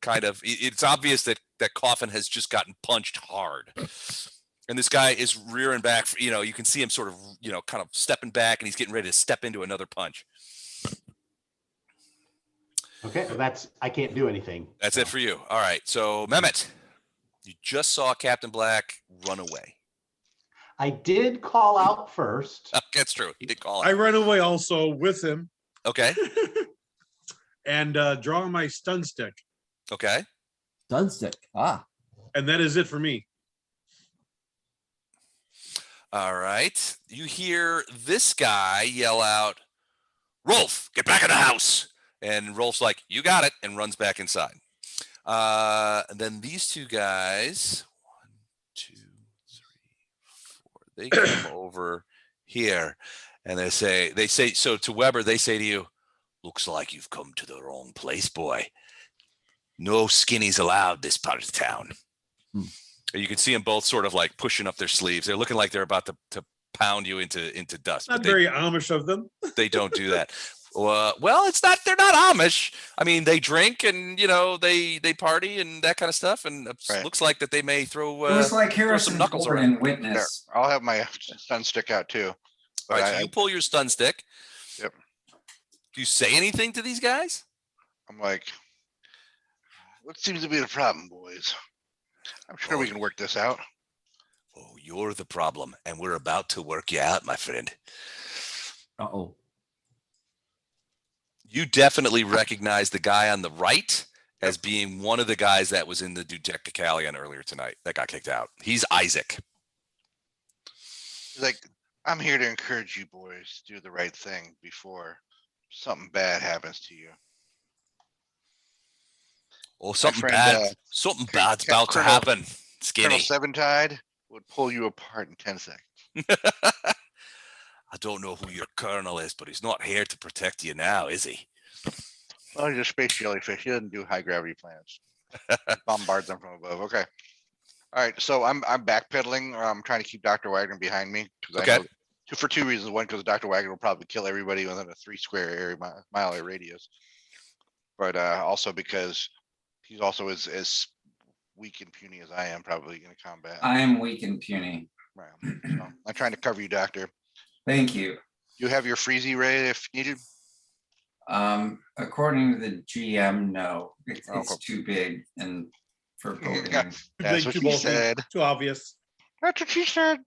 kind of. It's obvious that Coffin has just gotten punched hard, and this guy is rearing back. You can see him sort of, kind of stepping back, and he's getting ready to step into another punch. Okay, well, I can't do anything. That's it for you. All right, so Mehmet, you just saw Captain Black run away. I did call out first. That's true. He did call I it. run away also with him Okay. and draw my stun stick. Okay. Dunstick. Ah, And that is it for me. All right. You hear this guy yell out, "Rolf, get back in the house." And Rolf's like, "You got it," and runs back inside. And then these two guys, 1, 2, 3, 4, they come over here and they say, so to Weber, they say to you, "Looks like you've come to the wrong place, boy. No skinnies allowed this part of town." You can see them both sort of like pushing up their sleeves. They're looking like they're about to pound you into dust. Not But very Amish of them. they don't do that. Well, it's not. They're not Amish. I mean, they drink and they party and that kind of stuff. And it Right. looks like that they may throw. It was like throw Harrison some knuckles Ford around. in Witness. There, I'll have my stun stick out too. All But right, so you pull your stun stick. Yep. Do you say anything to these guys? I'm like, what seems to be the problem, boys? I'm sure we can work this out. Oh, you're the problem, and we're about to work you out, my friend. uh-oh. You definitely recognize the guy on the right as being one of the guys that was in the Dudecacalion earlier tonight that got kicked out. He's Isaac. He's like, I'm here to encourage you boys to do the right thing before something bad happens to you. Oh, something friend, bad. Something bad's about to happen. Colonel Skinny. Seventide would pull you apart in 10 seconds. I don't know who your colonel is, but he's not here to protect you now, is he? Oh, he's a space jellyfish. He doesn't do high gravity planets. He bombards them from above. Okay. All right. So I'm backpedaling. I'm trying to keep Dr. Wagner behind me because Okay. I know for two reasons. One, because Dr. Wagner will probably kill everybody within a 3 square area mile area radius. But also because he's also as weak and puny as I am, probably in a combat. I am weak and puny. Right. So I'm trying to cover you, Doctor. Thank you. You have your freezy ray if needed. According to the GM, no, it's Okay. too big and for Yeah, bullying. that's what he said. Too obvious. That's what she said.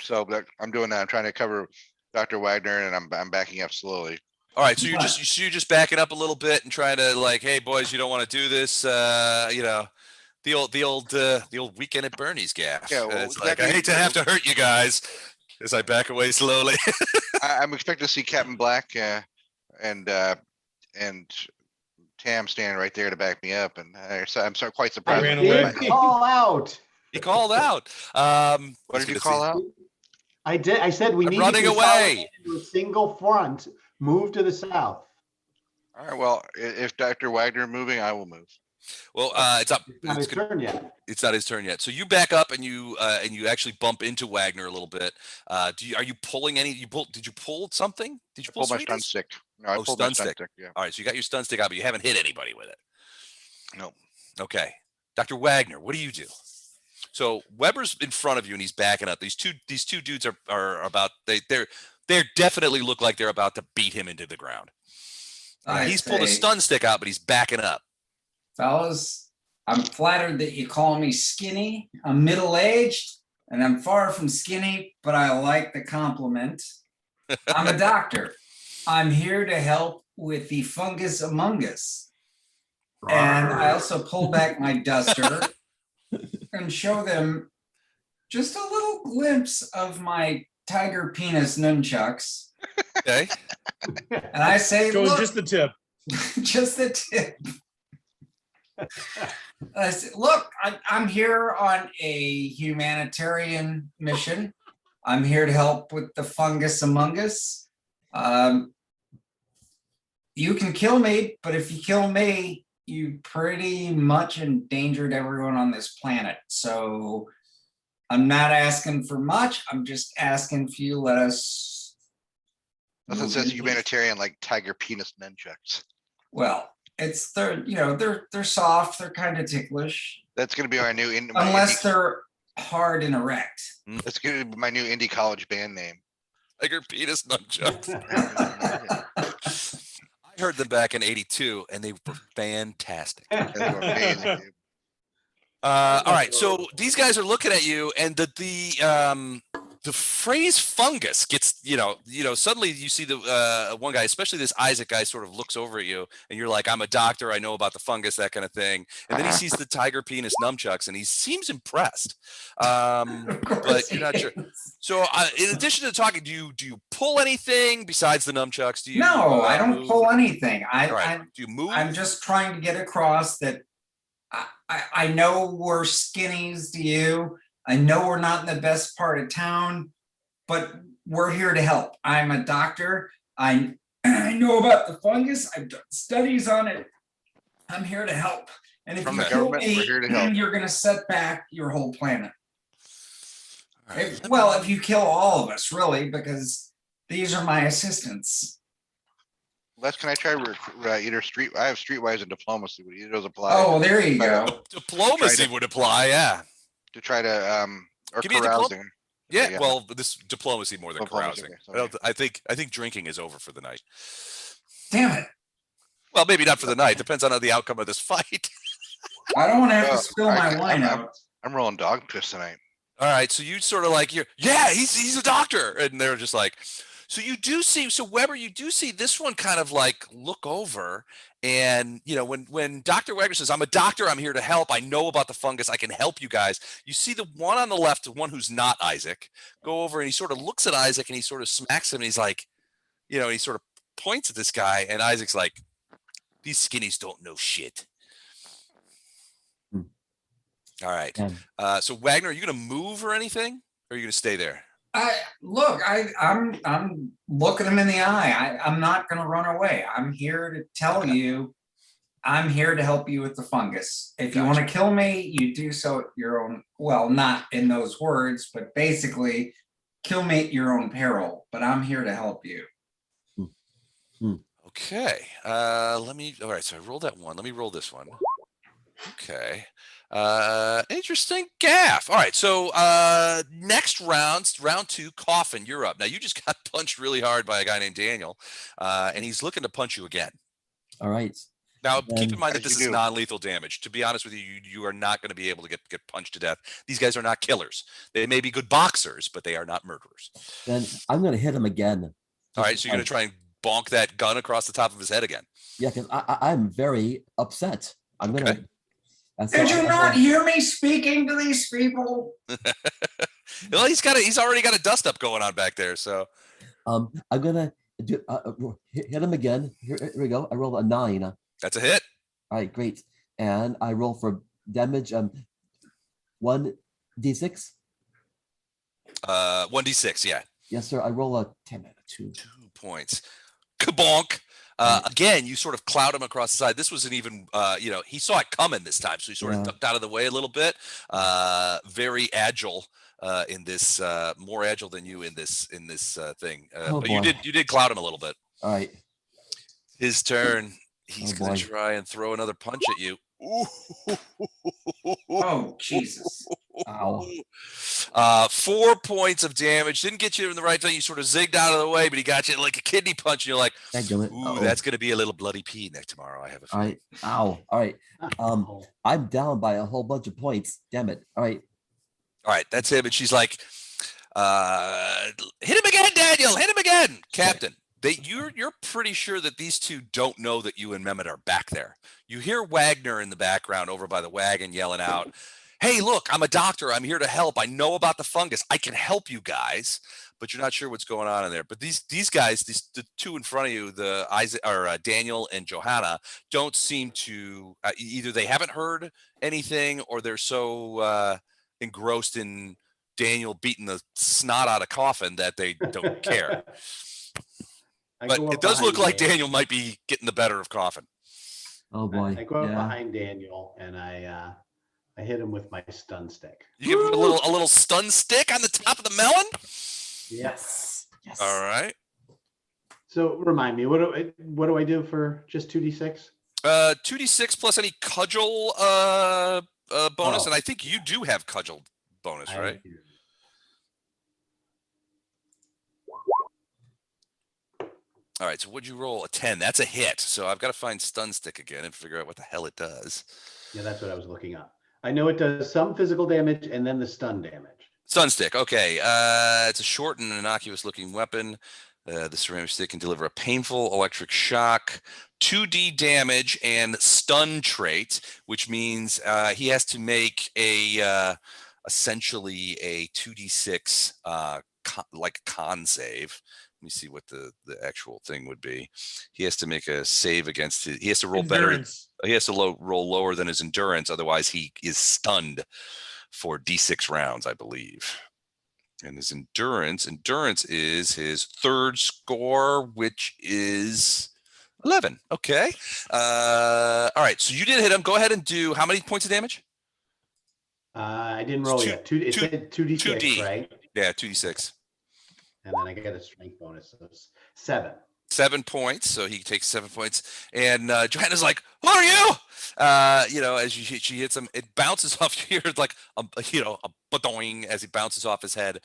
So I'm doing that. I'm trying to cover Dr. Wagner, and I'm backing up slowly. All right, so you're just backing up a little bit and trying to like, hey boys, you don't want to do this. You know, the old weekend at Bernie's gaff. Yeah, well, It's like I hate to have to hurt you guys as I back away slowly. I'm expecting to see Captain Black and Tam standing right there to back me up, and I'm so quite surprised. ran when- away. Big call out. He called out. What did you call out? I did. I said we I'm need running to away. consolidate into a single front. Move to the south. All right. Well, if Dr. Wagner moving, I will move. Well, it's up. It's not his turn yet. It's not his turn yet. So you back up and you actually bump into Wagner a little bit. Are you pulling any? Did you pull something? Did you pull Pull my stun sweetness? stick. No, I Oh, pulled my stun stun stick. stick. Yeah. All right, so you got your stun stick out, but you haven't hit anybody with it. No. Okay, Dr. Wagner, what do you do? So Weber's in front of you and he's backing up. These two dudes are about they definitely look like they're about to beat him into the ground. He's pulled a stun stick out, but he's backing up. Fellas, I'm flattered that you call me skinny. I'm middle-aged and I'm far from skinny, but I like the compliment. I'm a doctor. I'm here to help with the fungus among us. And I also pull back my duster and show them just a little glimpse of my tiger penis nunchucks. Okay. And I say, Showing look, just the tip. just the tip. I said, look, I'm here on a humanitarian mission. I'm here to help with the fungus among us. You can kill me, but if you kill me, you pretty much endangered everyone on this planet. So I'm not asking for much. I'm just asking for you to let us. Nothing says humanitarian like tiger penis nunchucks. Well, they're soft. They're kind of ticklish. That's going to be our new Unless they're hard and erect. That's going to be my new indie college band name. Tiger penis nunchucks. I heard them back in '82 and they were fantastic. Yeah, they were amazing, dude. All right, so these guys are looking at you, and the phrase fungus gets, suddenly you see the one guy, especially this Isaac guy, sort of looks over at you, and you're like, I'm a doctor, I know about the fungus, that kind of thing. And then he sees the tiger penis nunchucks, and he seems impressed, but you're not sure. So, in addition to talking, do you pull anything besides the nunchucks? Do you? No, I don't move? pull anything. All right. Do you move? I'm just trying to get across that I know we're skinnies to you. I know we're not in the best part of town, but we're here to help. I'm a doctor. I know about the fungus. I've done studies on it. I'm here to help. And if From you the kill government, me, we're here to help. you're going to set back your whole planet. All right. If you kill all of us, really, because these are my assistants. Les, can I try either street? I have streetwise and diplomacy, but either of those apply. Oh, there you go. Diplomacy would apply, yeah. To try to or Give me a carousing. Yeah, Yeah. well, this diplomacy more than Diplomacy, carousing. okay. I think drinking is over for the night. Damn it. Well, maybe not for the night. Depends on the outcome of this fight. I don't want to have Well, to spill my wine out. I'm rolling dog piss tonight. All right, so you sort of like he's a doctor, and they're just like, so you do see, so Weber, you do see this one kind of like look over, and when Dr. Wagner says, I'm a doctor, I'm here to help, I know about the fungus, I can help you guys. You see the one on the left, the one who's not Isaac, go over and he sort of looks at Isaac and he sort of smacks him and he's like, he sort of points at this guy, and Isaac's like, these skinnies don't know shit. All right. So Wagner, are you going to move or anything? Or are you going to stay there? I'm looking him in the eye. I'm not gonna run away. I'm here to tell Okay. you, I'm here to help you with the fungus. If you want to kill me, you do so at your own, well, not in those words, but basically kill me at your own peril, but I'm here to help you. Okay. Let me. All right. So I rolled that one. Let me roll this one. Okay. Interesting gaff. All right. So next round 2, Coffin, you're up. Now you just got punched really hard by a guy named Daniel, and he's looking to punch you again. All right. Now, keep in Then- mind that As you this is do. non-lethal damage. To be honest with you, you are not going to be able to get punched to death. These guys are not killers. They may be good boxers, but they are not murderers. Then I'm gonna hit him again. All right. So you're going to try and bonk that gun across the top of his head again. Yeah, because I'm very upset. I'm gonna. Okay. and so Did you I'm not gonna- hear me speaking to these people? Well, he's already got a dust up going on back there. So I'm gonna do hit him again. Here we go. I roll a 9. All that's a hit. right, great. And I roll for damage. 1d6. 1d6. Yeah. Yes, sir. I roll a 10 out of 2. 2 points. Kabonk. Again, you sort of cloud him across the side. This was an even, he saw it coming this time, so he sort of Yeah. ducked out of the way a little bit. Very agile in this, more agile than you in this thing. Oh, but boy. you did cloud him a little bit. All right. His turn. He's Oh, gonna boy. try and throw another punch at you. Oh, Jesus. Ow. 4 points of damage. Didn't get you in the right time. You sort of zigged out of the way, but he got you like a kidney punch. And you're like, Dadgummit. ooh, Uh-oh. that's gonna be a little bloody pee next tomorrow. I have a All feeling. right. Ow. All right. I'm down by a whole bunch of points. Damn it. All right. All right, that's him. And she's like, hit him again, Daniel. Hit him again, Captain. You're pretty sure that these two don't know that you and Mehmet are back there. You hear Wagner in the background over by the wagon yelling out, hey, look, I'm a doctor. I'm here to help. I know about the fungus. I can help you guys, but you're not sure what's going on in there. But these guys, the two in front of you, Daniel and Johanna, don't seem to either they haven't heard anything or they're so engrossed in Daniel beating the snot out of Coffin that they don't care. But it does look like Daniel might be getting the better of Coffin. Oh boy. I go up Yeah. behind Daniel and I hit him with my stun stick. You give him a little stun stick on the top of the melon. Yes. Yes. All right. So remind me, what do I do for just 2d6? 2d6 plus any cudgel bonus, Oh. and I think you do have cudgel bonus, right? All right. So what'd you roll? A 10. That's a hit. So I've got to find stun stick again and figure out what the hell it does. Yeah, that's what I was looking up. I know it does some physical damage and then the stun damage. Stun stick. Okay. It's a short and innocuous looking weapon. The ceramic stick can deliver a painful electric shock, 2d damage, and stun trait, which means he has to make essentially a 2d6 con save. Let me see what the actual thing would be. He has to make a save against it. He has to roll Endurance. better. He has to roll lower than his endurance. Otherwise, he is stunned for d6 rounds, I believe. And his endurance is his third score, which is 11. Okay. All right. So you did hit him. Go ahead and do how many points of damage? I didn't roll yet. It said 2d6, 2D. right? Yeah, 2d6. And then I get a strength bonus, so it's 7. 7 points. So he takes 7 points. And Johanna's like, who are you? As she hits him, it bounces off here like, a badoing as he bounces off his head.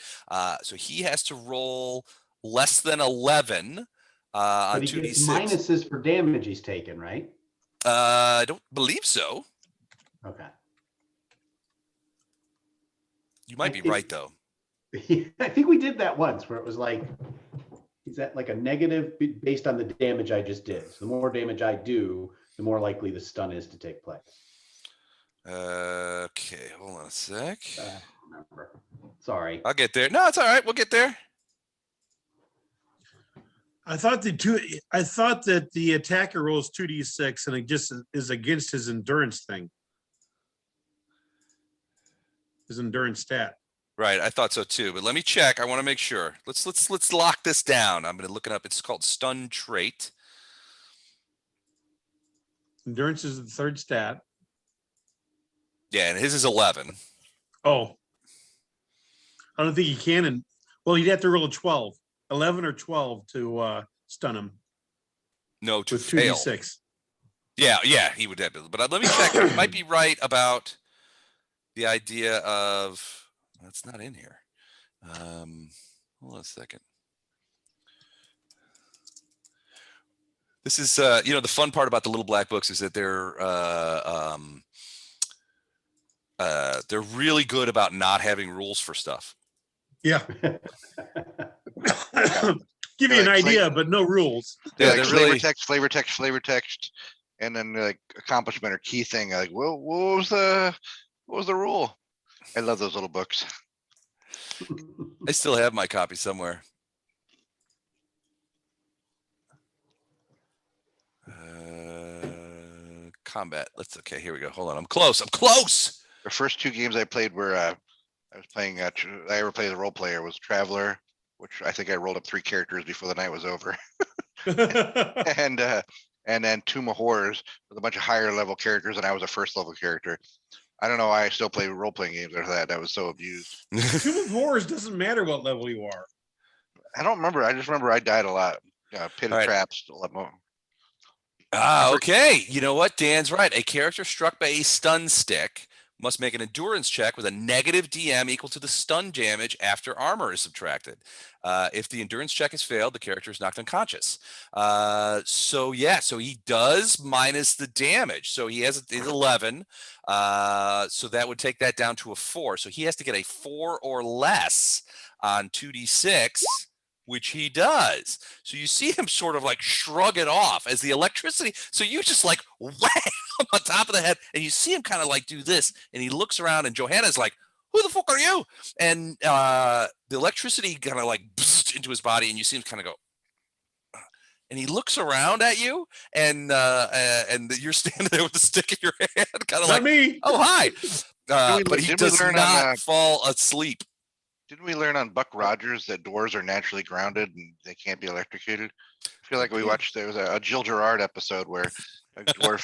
So he has to roll less than 11 on But he gets 2d6. minuses for damage he's taken, right? I don't believe so. Okay. You might be right, though. I think we did that once where it was like, is that like a negative based on the damage I just did? So the more damage I do, the more likely the stun is to take place. Okay, hold on a sec. I don't remember. Sorry. I'll get there. No, it's all right. We'll get there. I thought that the attacker rolls 2d6 and it just is against his endurance thing. His endurance stat. Right, I thought so too, but let me check. I want to make sure. Let's lock this down. I'm going to look it up. It's called stun trait. Endurance is the third stat. Yeah, and his is 11. Oh, I don't think he can. And well, he'd have to roll a 12, 11 or 12 to stun him No, to with fail. 2d6. Yeah, he would have. But let me check. You might be right about the idea of that's not in here. Hold on a second. This is, the fun part about the little black books is that they're really good about not having rules for stuff. Yeah. Give you an idea, but no rules. Yeah, like they're flavor text, and then like accomplishment or key thing. Like, well, what was the rule? I love those little books. I still have my copy somewhere. Combat. Okay. Here we go. Hold on. I'm close. The first 2 games I played were I was playing. I ever played as a role player was Traveler, which I think I rolled up 3 characters before the night was over, and then Tomb of Horrors with a bunch of higher level characters, and I was a first level character. I don't know why I still play role playing games after that. That was so abused. Tomb of Horrors doesn't matter what level you are. I don't remember. I just remember I died a lot. Pit of All right. Traps a lot more. Okay. You know what? Dan's right. A character struck by a stun stick must make an endurance check with a negative DM equal to the stun damage after armor is subtracted. If the endurance check has failed, the character is knocked unconscious. So he does minus the damage. So he has 11. So that would take that down to a 4. So he has to get a 4 or less on 2d6. Which he does. So you see him sort of like shrug it off as the electricity. So you just like wham on top of the head, and you see him kind of like do this, and he looks around, and Johanna's like, "Who the fuck are you?" And the electricity kind of like into his body, and you see him kind of go, and he looks around at you, and you're standing there with the stick in your hand, kind of like me. "Oh, hi," but he did we does learn not fall asleep. Didn't we learn on Buck Rogers that doors are naturally grounded and they can't be electrocuted? I feel like we watched, there was a Jill Gerard episode where a dwarf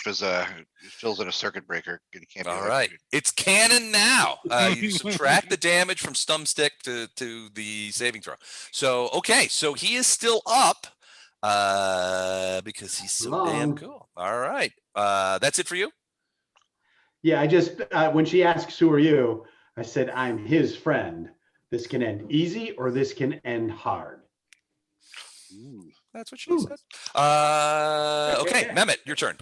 fills in a circuit breaker. And he can't be All right, electrocuted. it's canon now. You subtract the damage from stun stick to the saving throw. So okay, so he is still up because he's so damn cool. All right, that's it for you. Yeah, I just when she asks who are you, I said I'm his friend. This can end easy or this can end hard. Ooh, that's what she said. Okay, Mehmet, your turn.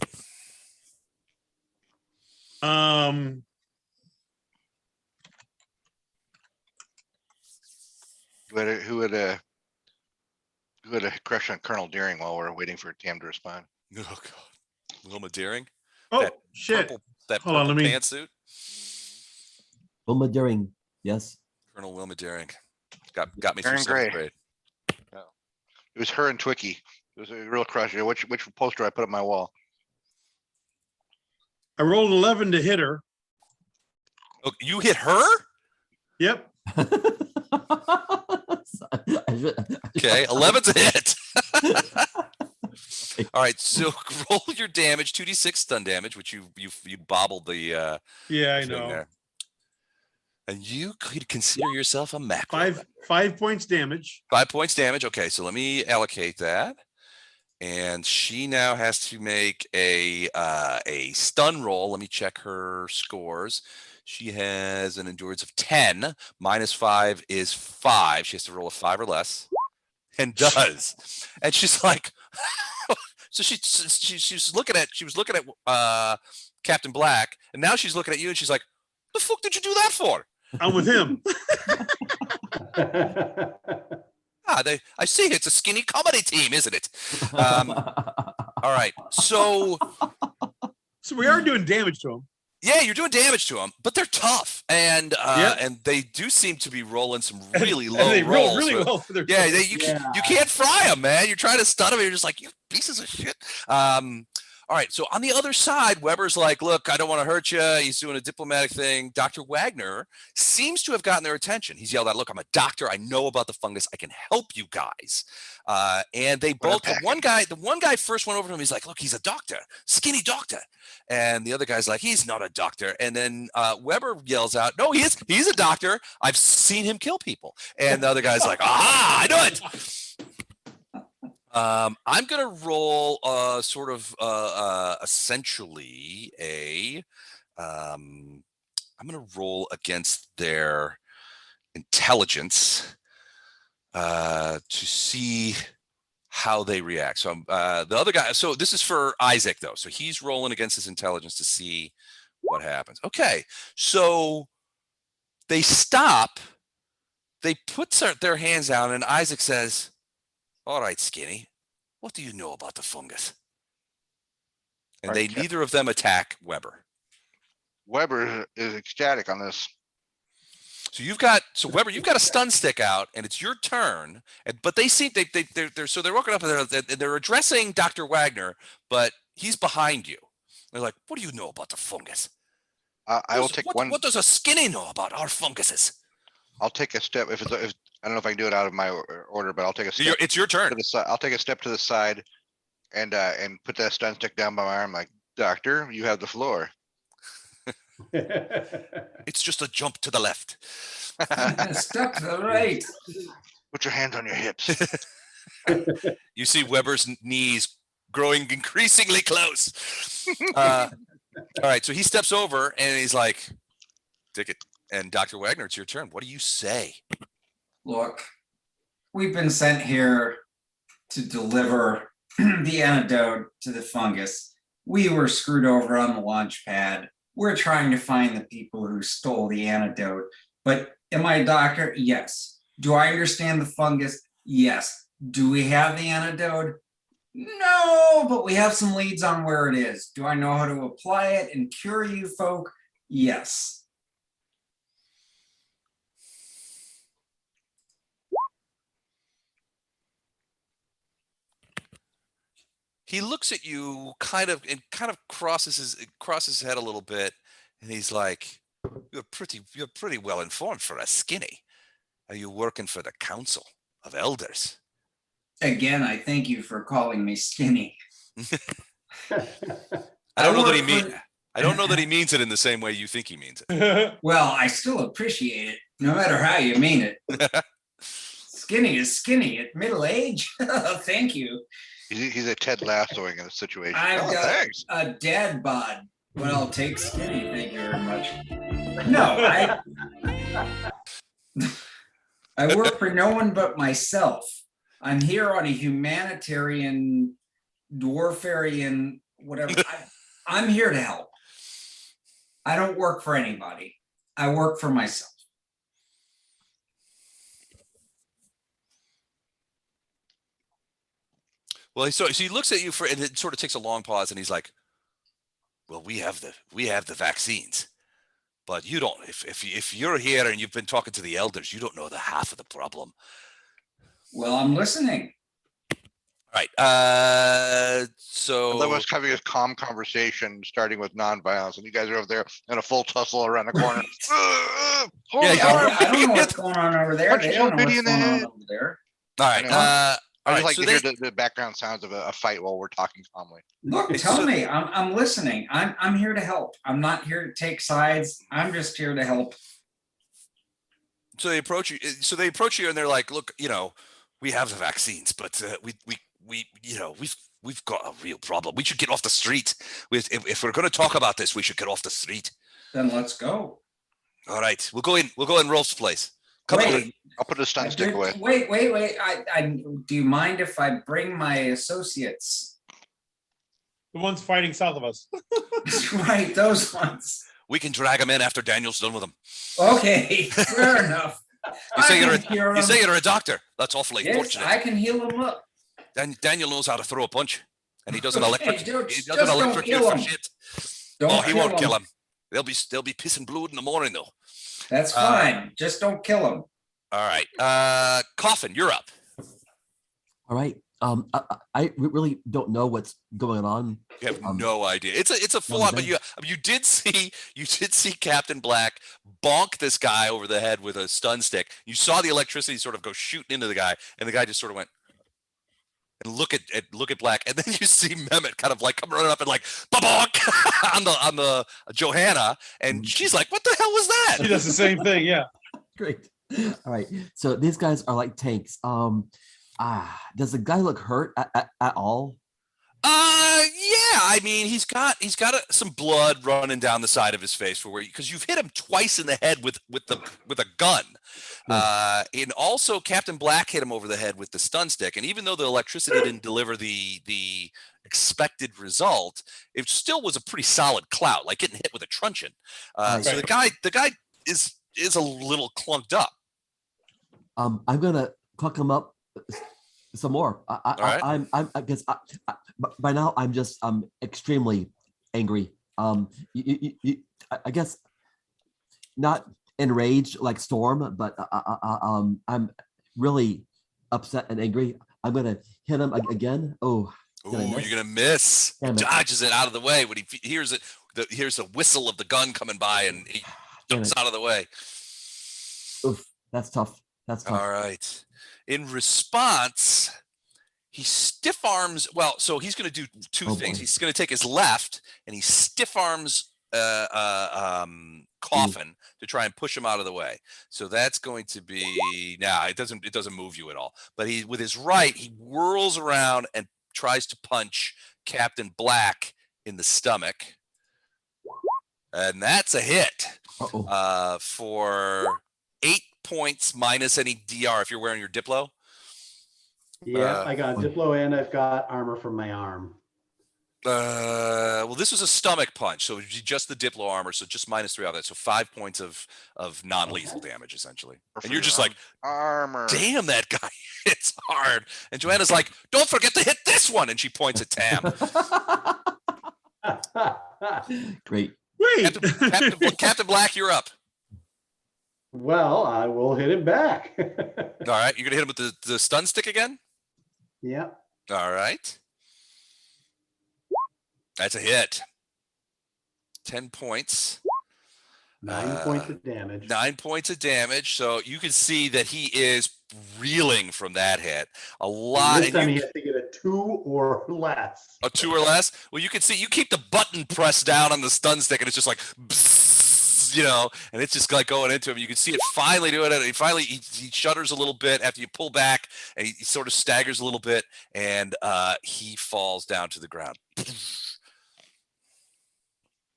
Who had a crush on Colonel Deering while we're waiting for Tam to respond? Oh God, Wilma Deering. Oh that shit! Purple Hold on, let me. pantsuit. Wilma Deering, yes. Colonel Wilma Deering got me through Aaron 7th Gray. grade. It was her and Twicky. It was a real crush. Which poster I put up my wall? I rolled 11 to hit her. Oh, you hit her? Yep. Okay, 11's a hit. All right, so roll your damage, 2d6 stun damage, which you bobbled the Yeah, I thing know. there. And you could consider yourself a macro. 5 points damage. 5 points damage. Okay, so let me allocate that. And she now has to make a stun roll. Let me check her scores. She has an endurance of 10. -5 is 5. She has to roll a 5 or less, and does. And she's like, so she's looking at. She was looking at Captain Black, and now she's looking at you, and she's like, "The fuck did you do that for?" I'm with him. I see. It's a skinny comedy team, isn't it? All right. So we are doing damage to him. Yeah, you're doing damage to them, but they're tough, and Yep. and they do seem to be rolling some really low And they roll rolls. really with- well for their you can't fry them, man. You're trying to stun them, and you're just like, you pieces of shit. All All right. So on the other side, Weber's like, look, I don't want to hurt you. He's doing a diplomatic thing. Dr. Wagner seems to have gotten their attention. He's yelled out, look, I'm a doctor. I know about the fungus. I can help you guys. And they both, the one guy first went over to him. He's like, look, he's a doctor, skinny doctor. And the other guy's like, he's not a doctor. And then Weber yells out, no, he's a doctor. I've seen him kill people. And the other guy's like, aha, I know it. I'm going to roll essentially I'm going to roll against their intelligence to see how they react. So the other guy, so this is for Isaac though. So he's rolling against his intelligence to see what happens. Okay. So they stop, they put their hands down and Isaac says, all right, Skinny, what do you know about the fungus? And neither of them attack Weber. Weber is ecstatic on this. So Weber, you've got a stun stick out, and it's your turn. But they seem they're walking up and they're addressing Dr. Wagner, but he's behind you. They're like, "What do you know about the fungus?" I will take one. What does a Skinny know about our funguses? I'll take a step. If I don't know if I can do it out of my order, but I'll take a step. It's your turn. To the side. I'll take a step to the side, and put that stun stick down by my arm. Like, Doctor, you have the floor. It's just a jump to the left. Step to the right. Put your hands on your hips. You see Weber's knees growing increasingly close. All right, so he steps over and he's like, "Take it." And Dr. Wagner, it's your turn. What do you say? Look, we've been sent here to deliver the antidote to the fungus. We were screwed over on the launch pad. We're trying to find the people who stole the antidote. But am I a doctor? Yes. Do I understand the fungus? Yes. Do we have the antidote? No, but we have some leads on where it is. Do I know how to apply it and cure you folk? Yes. He looks at you kind of crosses his head a little bit, and he's like, you're pretty well informed for a Skinny. Are you working for the Council of Elders? Again, I thank you for calling me Skinny. I don't know that he means it in the same way you think he means it. Well, I still appreciate it, no matter how you mean it. Skinny is skinny at middle age. Thank you. He's a Ted Lassoing in a situation. I've got thanks. a dad bod, but I'll take Skinny. Thank you very much. No, I work for no one but myself. I'm here on a humanitarian, dwarfarian, whatever. I'm here to help. I don't work for anybody. I work for myself. Well, so he looks at you and it sort of takes a long pause, and he's like, "Well, we have the vaccines, but you don't. If you're here and you've been talking to the elders, you don't know the half of the problem." Well, I'm listening. All right. So I love us having a calm conversation, starting with nonviolence, and you guys are over there in a full tussle around the corner. I don't know what's going on over there. They don't know what's going on over there. All right. I just like to hear the background sounds of a fight while we're talking calmly. Look, tell me, I'm listening. I'm here to help. I'm not here to take sides. I'm just here to help. So they approach you, and they're like, "Look, we have the vaccines, but we've got a real problem. We should get off the street. If we're going to talk about this, we should get off the street." Then let's go. All right, we'll go in Rolf's place. Come on. I'll put the stun stick away. Wait. Do you mind if I bring my associates? The ones fighting south of us. Right, those ones. We can drag them in after Daniel's done with them. Okay, fair enough. You say you're a doctor. That's awfully fortunate. I can heal them up. Daniel knows how to throw a punch, and he doesn't electrocute. Just don't kill him. Shit. He won't kill him. They'll be pissing blood in the morning though. That's fine. Just don't kill him. All right. Coffin, you're up. All right. I really don't know what's going on. You have no idea. It's a full on, but you did see Captain Black bonk this guy over the head with a stun stick. You saw the electricity sort of go shooting into the guy, and the guy just sort of went and look at Black, and then you see Mehmet kind of like come running up and like bonk on the Johanna, and she's like, "What the hell was that?" She does the same thing. Yeah. Great. All right. So these guys are like tanks. Does the guy look hurt at all? Yeah. I mean, he's got some blood running down the side of his face because you've hit him twice in the head with a gun. And also Captain Black hit him over the head with the stun stick. And even though the electricity didn't deliver the expected result, it still was a pretty solid clout, like getting hit with a truncheon. So the guy is a little clunked up. I'm gonna cluck him up some more. I guess by now I'm just extremely angry. I guess not enraged like Storm, but I'm really upset and angry. I'm gonna hit him again. Oh, you're gonna miss. He dodges it out of the way when he hears it. Here's a whistle of the gun coming by, and he jumps out of the way. Oof, that's tough. All right. In response, he stiff arms. Well, so he's going to do two things. He's going to take his left and he stiff arms Coffin to try and push him out of the way. So that's going to be it doesn't move you at all. But with his right, he whirls around and tries to punch Captain Black in the stomach, and that's a hit for 8 points minus any DR if you're wearing your Diplo. Yeah, I got Diplo and I've got armor from my arm. Well, this was a stomach punch, so just the Diplo armor, so just -3 of that, so 5 points of non-lethal damage essentially. And you're just like, armor. Damn, that guy hits hard. And Joanna's like, don't forget to hit this one, and she points at Tam. Great. Wait. Captain Black, you're up. Well, I will hit him back. All right, you're gonna hit him with the stun stick again? Yeah. All right. That's a hit. 10 points. 9 points of damage. 9 points of damage. So you can see that he is reeling from that hit. A lot. This time he has to get a 2 or less. A 2 or less? Well, you can see you keep the button pressed down on the stun stick, and it's just like, and it's just like going into him. You can see it finally doing it. He shudders a little bit after you pull back, and he sort of staggers a little bit, and he falls down to the ground.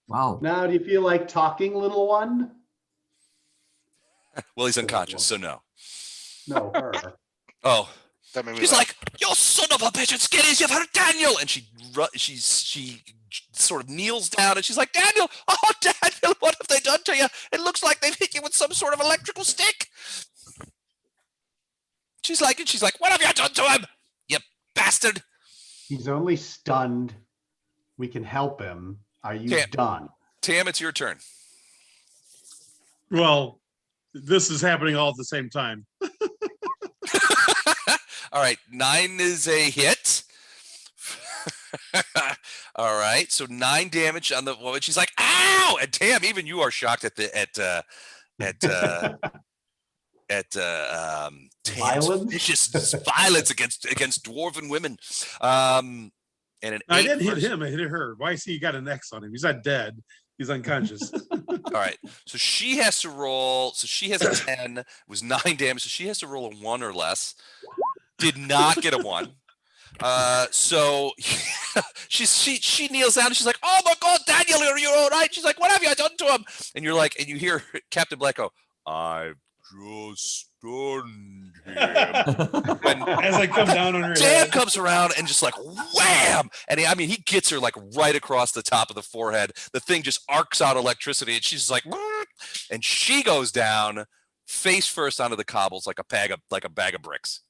Wow. Now, do you feel like talking, little one? Well, he's unconscious, so no. No, her. Oh. She's like, you son of a bitch, and Skinnies, you've heard Daniel. And she sort of kneels down, and she's like, Daniel, what have they done to you? It looks like they've hit you with some sort of electrical stick. She's like, what have you done to him, you bastard? He's only stunned. We can help him. Are you done? Tam, it's your turn. Well, this is happening all at the same time. All right, 9 is a hit. All right, so 9 damage on the woman. She's like, ow! And Tam, even you are shocked at Violence? vicious violence against dwarven women. And I didn't hit him. I hit her. Why is he got an X on him? He's not dead. He's unconscious. All right. So she has to roll. So she has a 10. It was 9 damage. So she has to roll a 1 or less. Did not get a 1. So she kneels down and she's like, "Oh my God, Daniel, you're all right." She's like, "What have you done to him?" And you're like, and you hear Captain Black go, "I've just stunned him." And as I come down on her Dan head. comes around and just like wham, and he gets her like right across the top of the forehead. The thing just arcs out electricity, and she's like, and she goes down face first onto the cobbles like a bag of bricks.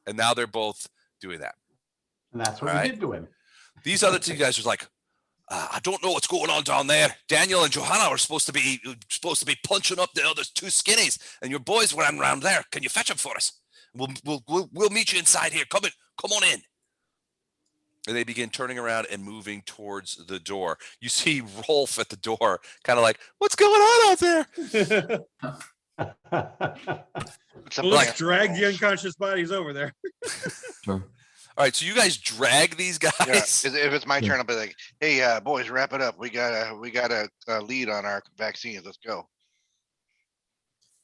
And now they're both doing that. And that's what we did to him. These other two guys are like, I don't know what's going on down there. Daniel and Johanna are supposed to be punching up the other 2 Skinnies, and your boys ran around there. Can you fetch them for us? We'll meet you inside here. Come come on in. And they begin turning around and moving towards the door. You see Rolf at the door, kind of like, what's going on out there? Well, let's drag the unconscious bodies over there. Sure. All right, so you guys drag these guys. Yeah, if it's my turn, I'll be like, "Hey, boys, wrap it up. We got a lead on our vaccines. Let's go."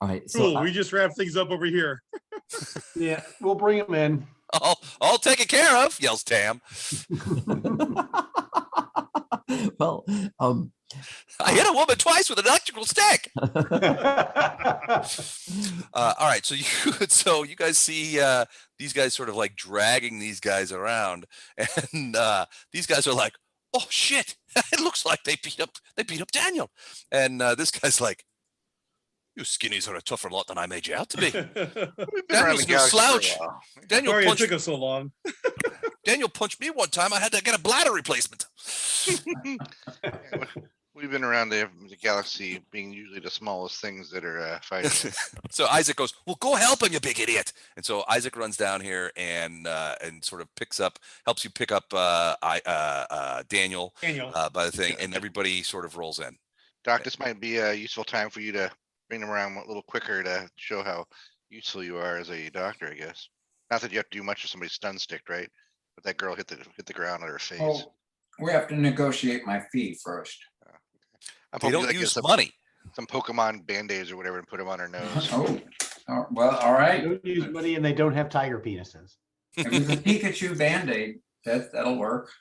All right. So Cool. We just wrap things up over here. Yeah, we'll bring him in. All taken care of, yells Tam. well, I hit a woman twice with an electrical stick. All right, so you guys see these guys sort of like dragging these guys around, and these guys are like, "Oh shit! It looks like they beat up Daniel," and this guy's like, "You skinnies are a tougher lot than I made you out to be." Daniel's no slouch. Daniel Sorry it punched, took us so long. Daniel punched me one time. I had to get a bladder replacement. We've been around the galaxy being usually the smallest things that are fighting. So Isaac goes, "Well, go help him, you big idiot." And so Isaac runs down here and sort of helps you pick up Daniel by the thing, and everybody sort of rolls in. Doc, this might be a useful time for you to bring them around a little quicker to show how useful you are as a doctor, I guess. Not that you have to do much if somebody's stun sticked, right? But that girl hit the ground on her face. Oh, we have to negotiate my fee first. They don't use money. Some Pokemon Band-Aids or whatever and put them on her nose. Oh, well, all right. They don't use money and they don't have tiger penises. If it's a Pikachu Band-Aid, that'll work.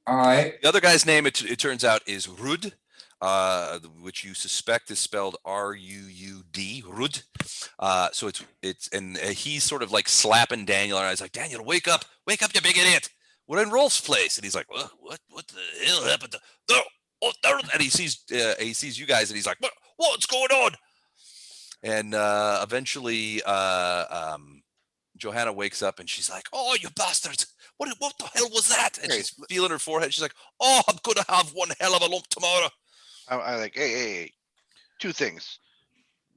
All right. The other guy's name, it turns out, is Rud, which you suspect is spelled R-U-U-D, Rud. So and he's sort of like slapping Daniel, and I was like, "Daniel, wake up, you big idiot. We're in Rolf's place." And he's like, what the hell happened to and he sees you guys, and he's like, what's going on? And eventually Johanna wakes up and she's like, "Oh, you bastards. What the hell was that?" And she's feeling her forehead. She's like, "Oh, I'm going to have one hell of a lump tomorrow." I'm like, hey, two things.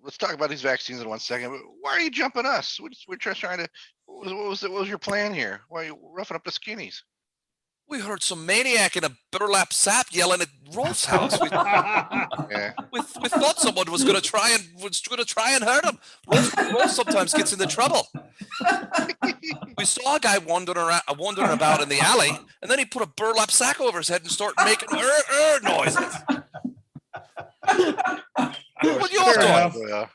Let's talk about these vaccines in 1 second. Why are you jumping us? We're just trying to, what was your plan here? Why are you roughing up the skinnies? We heard some maniac in a burlap sack yelling at Rolf's house. We thought someone was going to try and hurt him. Rolf sometimes gets into trouble. We saw a guy wandering about in the alley, and then he put a burlap sack over his head and started making noises. What you all doing?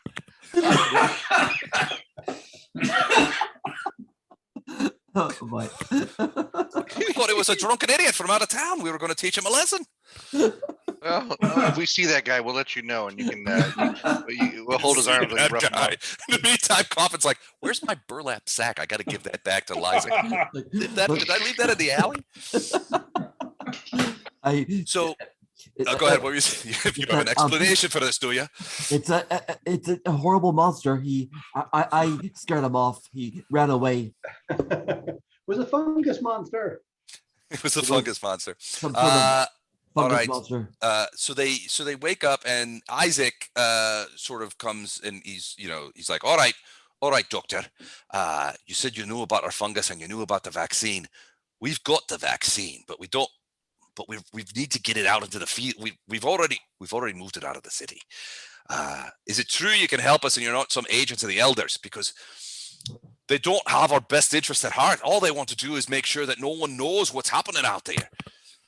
oh boy. We thought it was a drunken idiot from out of town. We were going to teach him a lesson. Well, if we see that guy, we'll let you know, and you can we'll hold his arms and rough him up. In the meantime, Coffin's like, "Where's my burlap sack? I got to give that back to Liza. Did I leave that in the alley?" Go ahead. What were you saying? You have an explanation for this, do you? It's a horrible monster. I scared him off. He ran away. It was a fungus monster. It was a fungus monster. Some sort of fungus right. monster. So they wake up, and Isaac sort of comes, and he's like, all right, doctor. You said you knew about our fungus and you knew about the vaccine. We've got the vaccine, but we don't. But we need to get it out into the field. We've already moved it out of the city. Is it true you can help us and you're not some agents of the elders? Because they don't have our best interest at heart. All they want to do is make sure that no one knows what's happening out there.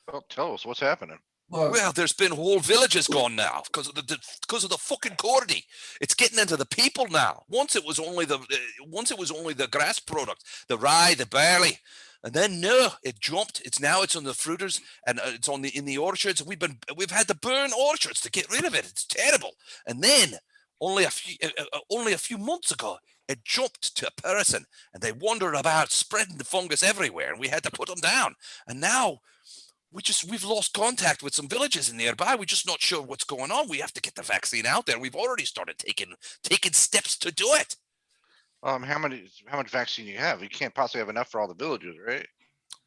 Well, tell us what's happening. Well, there's been whole villages gone now because of the fucking Cordy. It's getting into the people now. Once it was only the grass product, the rye, the barley. And then it jumped. It's on the fruiters and it's in the orchards. We've had to burn orchards to get rid of it. It's terrible. And then only a few months ago, it jumped to a person, and they wandered about spreading the fungus everywhere, and we had to put them down. And now we've lost contact with some villages nearby. We're just not sure what's going on. We have to get the vaccine out there. We've already started taking steps to do it. How much vaccine you have? You can't possibly have enough for all the villagers, right?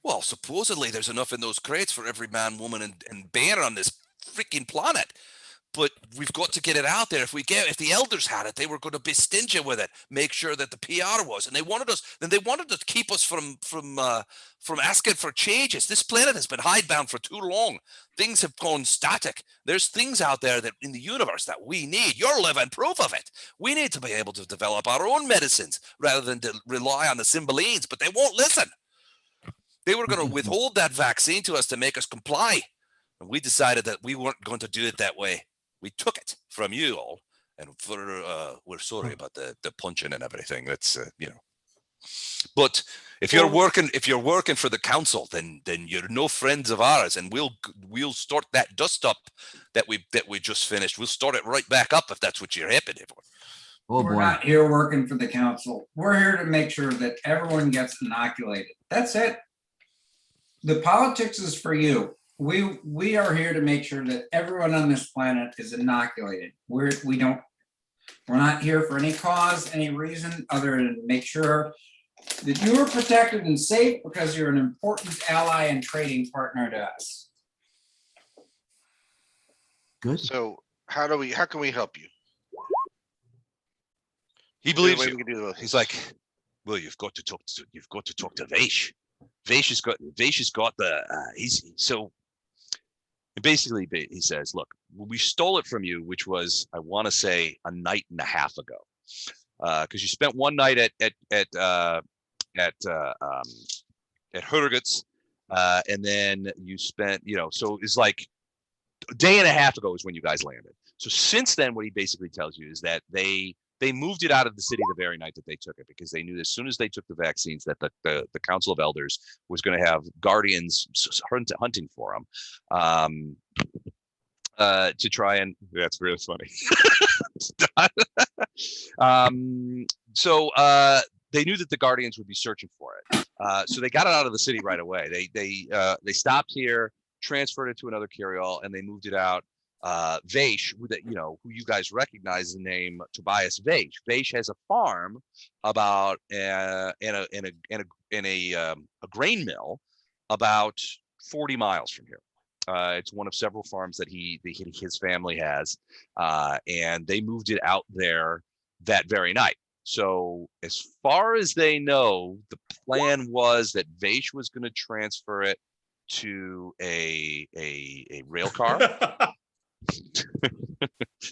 Well, supposedly there's enough in those crates for every man, woman, and bear on this freaking planet. But we've got to get it out there. If the elders had it, they were going to be stingy with it, make sure that the PR was, and they wanted to keep us from asking for changes. This planet has been hidebound for too long. Things have gone static. There's things out there that in the universe that we need. You're living proof of it. We need to be able to develop our own medicines rather than to rely on the Cymbelines, but they won't listen. They were going to withhold that vaccine to us to make us comply. And we decided that we weren't going to do it that way. We took it from you all, and we're sorry about the punching and everything. That's But if you're working for the council, then you're no friends of ours, and we'll start that dust up that we just finished. We'll start it right back up if that's what you're happy for. Oh We're boy. not here working for the council. We're here to make sure that everyone gets inoculated. That's it. The politics is for you. We are here to make sure that everyone on this planet is inoculated. We're not here for any cause, any reason other than make sure that you are protected and safe because you're an important ally and trading partner to us. Good. So how can we help you? He Is there a believes way you. we can do this? He's like, well, you've got to talk to Vaish. Vaish has got the basically he says, look, we stole it from you, which was, I want to say, a night and a half ago, because you spent one night at Hurgut's, and then you spent, so it's like a day and a half ago is when you guys landed. So since then, what he basically tells you is that they moved it out of the city the very night that they took it, because they knew as soon as they took the vaccines that the Council of Elders was going to have guardians hunting for them, to try and, that's really funny. So they knew that the guardians would be searching for it. So they got it out of the city right away. They stopped here, transferred it to another carryall, and they moved it out. Vaish, who you guys recognize the name Tobias Vaish. Vaish has a farm about in a grain mill about 40 miles from here. It's one of several farms that his family has, and they moved it out there that very night. So as far as they know, the plan was that Vaish was going to transfer it to a rail car.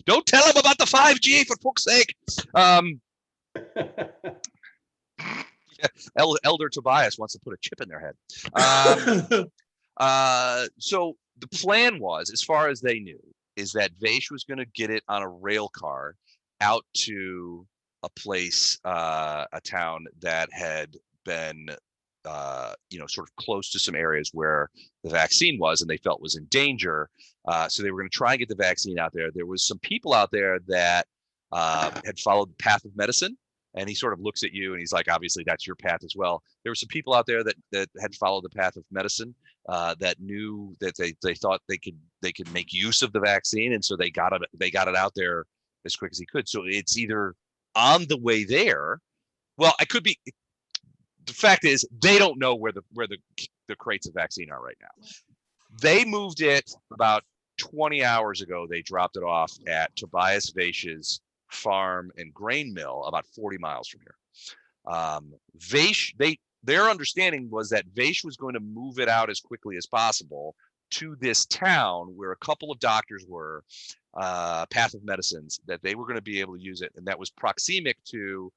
Don't tell him about the 5G, for fuck's sake. Elder Tobias wants to put a chip in their head. So the plan was, as far as they knew, is that Vaish was going to get it on a rail car out to a place, a town that had been sort of close to some areas where the vaccine was and they felt was in danger. So they were going to try and get the vaccine out there. There was some people out there that had followed the path of medicine, and he sort of looks at you and he's like, obviously that's your path as well. There were some people out there that had followed the path of medicine, that knew that they thought they could make use of the vaccine, and so they got it out there as quick as he could. So it's either on the way there. Well, I could be. The fact is, they don't know where the crates of vaccine are right now. They moved it about 20 hours ago. They dropped it off at Tobias Vaish's farm and grain mill about 40 miles from here. Vaish, their understanding was that Vaish was going to move it out as quickly as possible to this town where a couple of doctors were, path of medicines, that they were going to be able to use it, and that was proximic to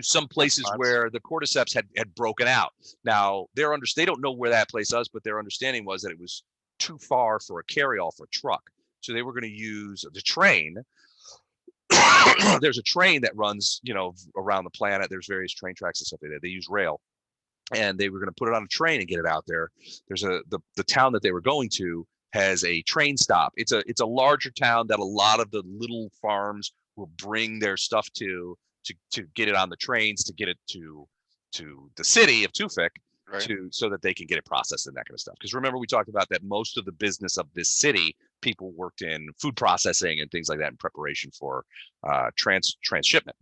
some places where the cordyceps had broken out. Now they don't know where that place is, but their understanding was that it was too far for a carryall for a truck. So they were going to use the train. There's a train that runs, around the planet. There's various train tracks and stuff like that. They use rail, and they were going to put it on a train and get it out there. There's the town that they were going to has a train stop. It's a larger town that a lot of the little farms will bring their stuff to get it on the trains, to get it to the city of Tewfik, right, so that they can get it processed and that kind of stuff. Because remember, we talked about that most of the business of this city, people worked in food processing and things like that in preparation for transshipment.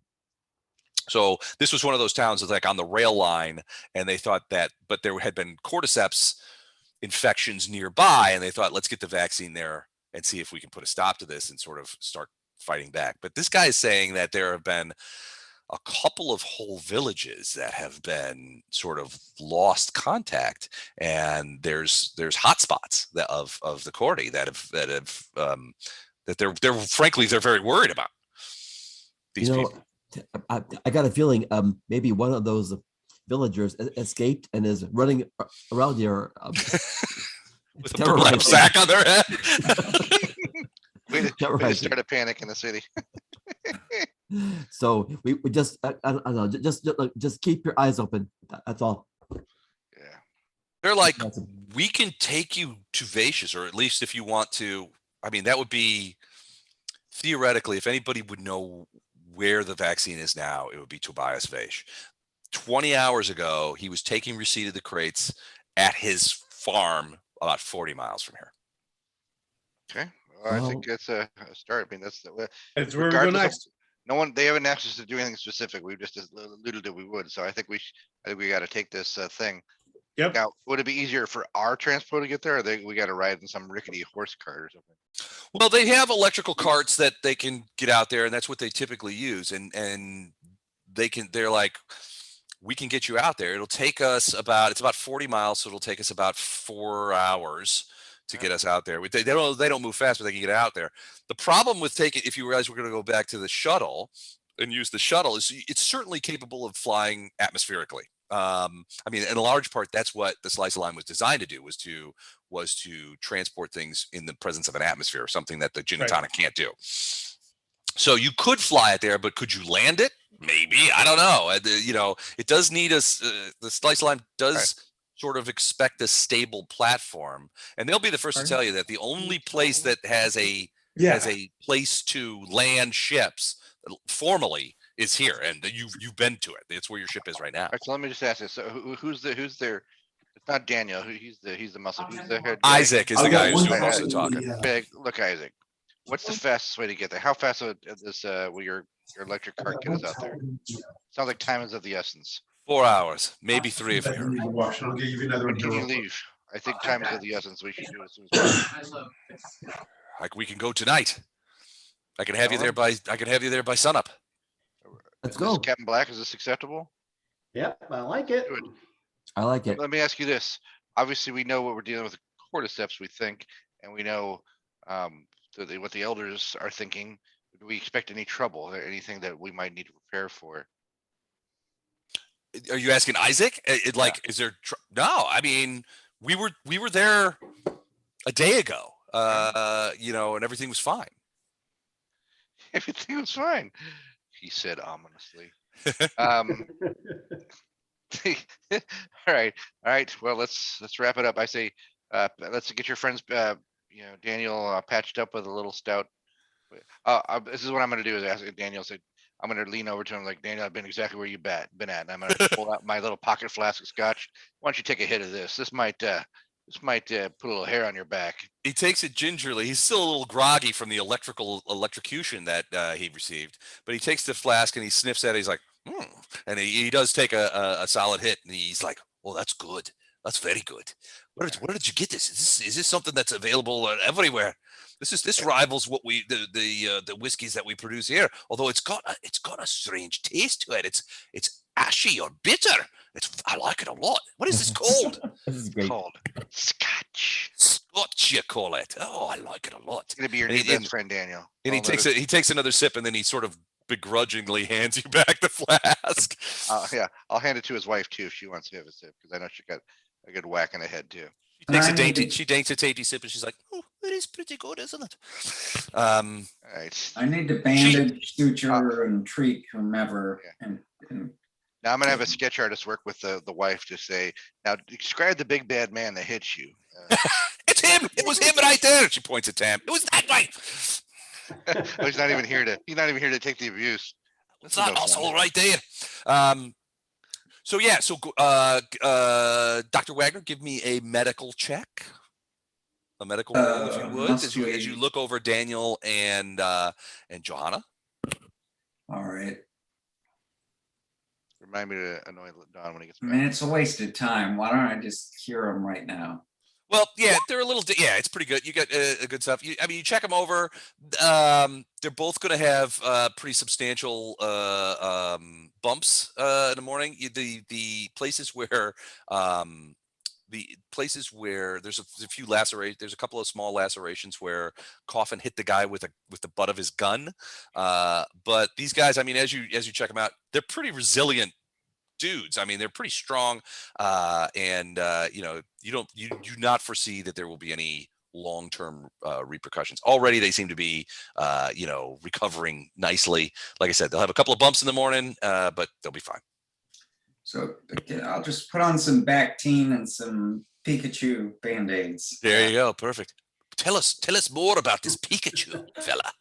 So this was one of those towns that's like on the rail line, and they thought that, but there had been cordyceps infections nearby, and they thought, let's get the vaccine there and see if we can put a stop to this and sort of start fighting back. But this guy is saying that there have been a couple of whole villages that have been sort of lost contact, and there's hotspots that of the Cordy that they're frankly they're very worried about these people. I got a feeling maybe one of those villagers escaped and is running around here. With a burlap sack on their head. We start a panic in the city. So we just I don't know, just keep your eyes open. That's all. Yeah. They're like, we can take you to Vacious, or at least if you want to. I mean, that would be theoretically, if anybody would know where the vaccine is now, it would be Tobias Vash. 20 hours ago, he was taking receipt of the crates at his farm about 40 miles from here. Okay. Well, I think that's a start. I mean, that's where we go next. No one, they haven't asked us to do anything specific. We've just alluded that we would. So I think we got to take this thing. Yep. Now, would it be easier for our transport to get there, or we got to ride in some rickety horse cart or something? Well, they have electrical carts that they can get out there, and that's what they typically use. And they're like, we can get you out there. It'll take us it's about 40 miles, so it'll take us about 4 hours to get us out there. They don't move fast, but they can get out there. The problem with if you guys were going to go back to the shuttle and use the shuttle, is it's certainly capable of flying atmospherically. I mean, in a large part, that's what the Slice line was designed to do, was to transport things in the presence of an atmosphere, something that the gin and tonic can't do. So you could fly it there, but could you land it? Maybe. I don't know. It does need the Slice line does sort of expect a stable platform, and they'll be the first to tell you that the only place that has a place to land ships formally is here, and you've been to it. It's where your ship is right now. All right, so let me just ask this: so who's their? It's not Daniel. He's the muscle. Who's the head guy? Isaac is the guy who's doing most of the talking. Look, Isaac. What's the fastest way to get there? How fast will your electric cart get us out there? Sounds like time is of the essence. 4 hours, maybe 3 if you're. I'll give you another When one. can you leave? I think time is of the essence. We should do it as soon as possible. Like, we can go tonight. I can have you there by sunup. Let's go. Captain Black, is this acceptable? Yep, I like it. Good. I like it. Let me ask you this. Obviously, we know what we're dealing with cordyceps, we think, and we know what the elders are thinking. Do we expect any trouble or anything that we might need to prepare for? Are you asking Isaac? Is there? No, I mean, we were there a day ago, and everything was fine. Everything was fine, he said ominously. All right. Well, let's wrap it up. I say, let's get your friends, Daniel, patched up with a little stout. This is what I'm going to do: is ask Daniel. Said I'm going to lean over to him like, Daniel, I've been exactly where you've been at, and I'm going to pull out my little pocket flask of scotch. Why don't you take a hit of this? This might put a little hair on your back. He takes it gingerly. He's still a little groggy from the electrocution that he received, but he takes the flask and he sniffs at it. He's like, and he does take a solid hit, and he's like, oh, that's good. That's very good. Where did you get this? Is this something that's available everywhere? This rivals what the whiskeys that we produce here. Although it's got a strange taste to it. It's ashy or bitter. I like it a lot. What is this called? This is great. Called Scotch. Scotch, you call it? Oh, I like it a lot. It's gonna be your new best friend, Daniel. And he takes another sip, and then he sort of begrudgingly hands you back the flask. Yeah, I'll hand it to his wife too if she wants to have a sip, because I know she got a good whack in the head too. She takes a dainty sip, and she's like, "Oh, it is pretty good, isn't it?" All right. I need to bandage, suture, and treat whomever. And now I'm gonna have a sketch artist work with the wife to say, now describe the big bad man that hits you. It's him. It was him right there. She points at Tam. It was that way. He's not even here to take the abuse. It's that asshole right there. So Dr. Wagner, give me a medical check. A medical roll, if you would, as you look over Daniel and Johanna. All right. Remind me to annoy Don when he gets I back. mean, it's a waste of time. Why don't I just cure him right now? Well, yeah, they're a little. Yeah, it's pretty good. You got good stuff. I mean, you check them over. They're both going to have pretty substantial bumps in the morning. The places where there's a few lacerations. There's a couple of small lacerations where Coffin hit the guy with the butt of his gun. But these guys, I mean, as you check them out, they're pretty resilient dudes. I mean, they're pretty strong, and you do not foresee that there will be any long-term repercussions. Already, they seem to be, recovering nicely. Like I said, they'll have a couple of bumps in the morning, but they'll be fine. So again, I'll just put on some Bactine and some Pikachu Band-Aids. There you go. Perfect. Tell us more about this Pikachu fella.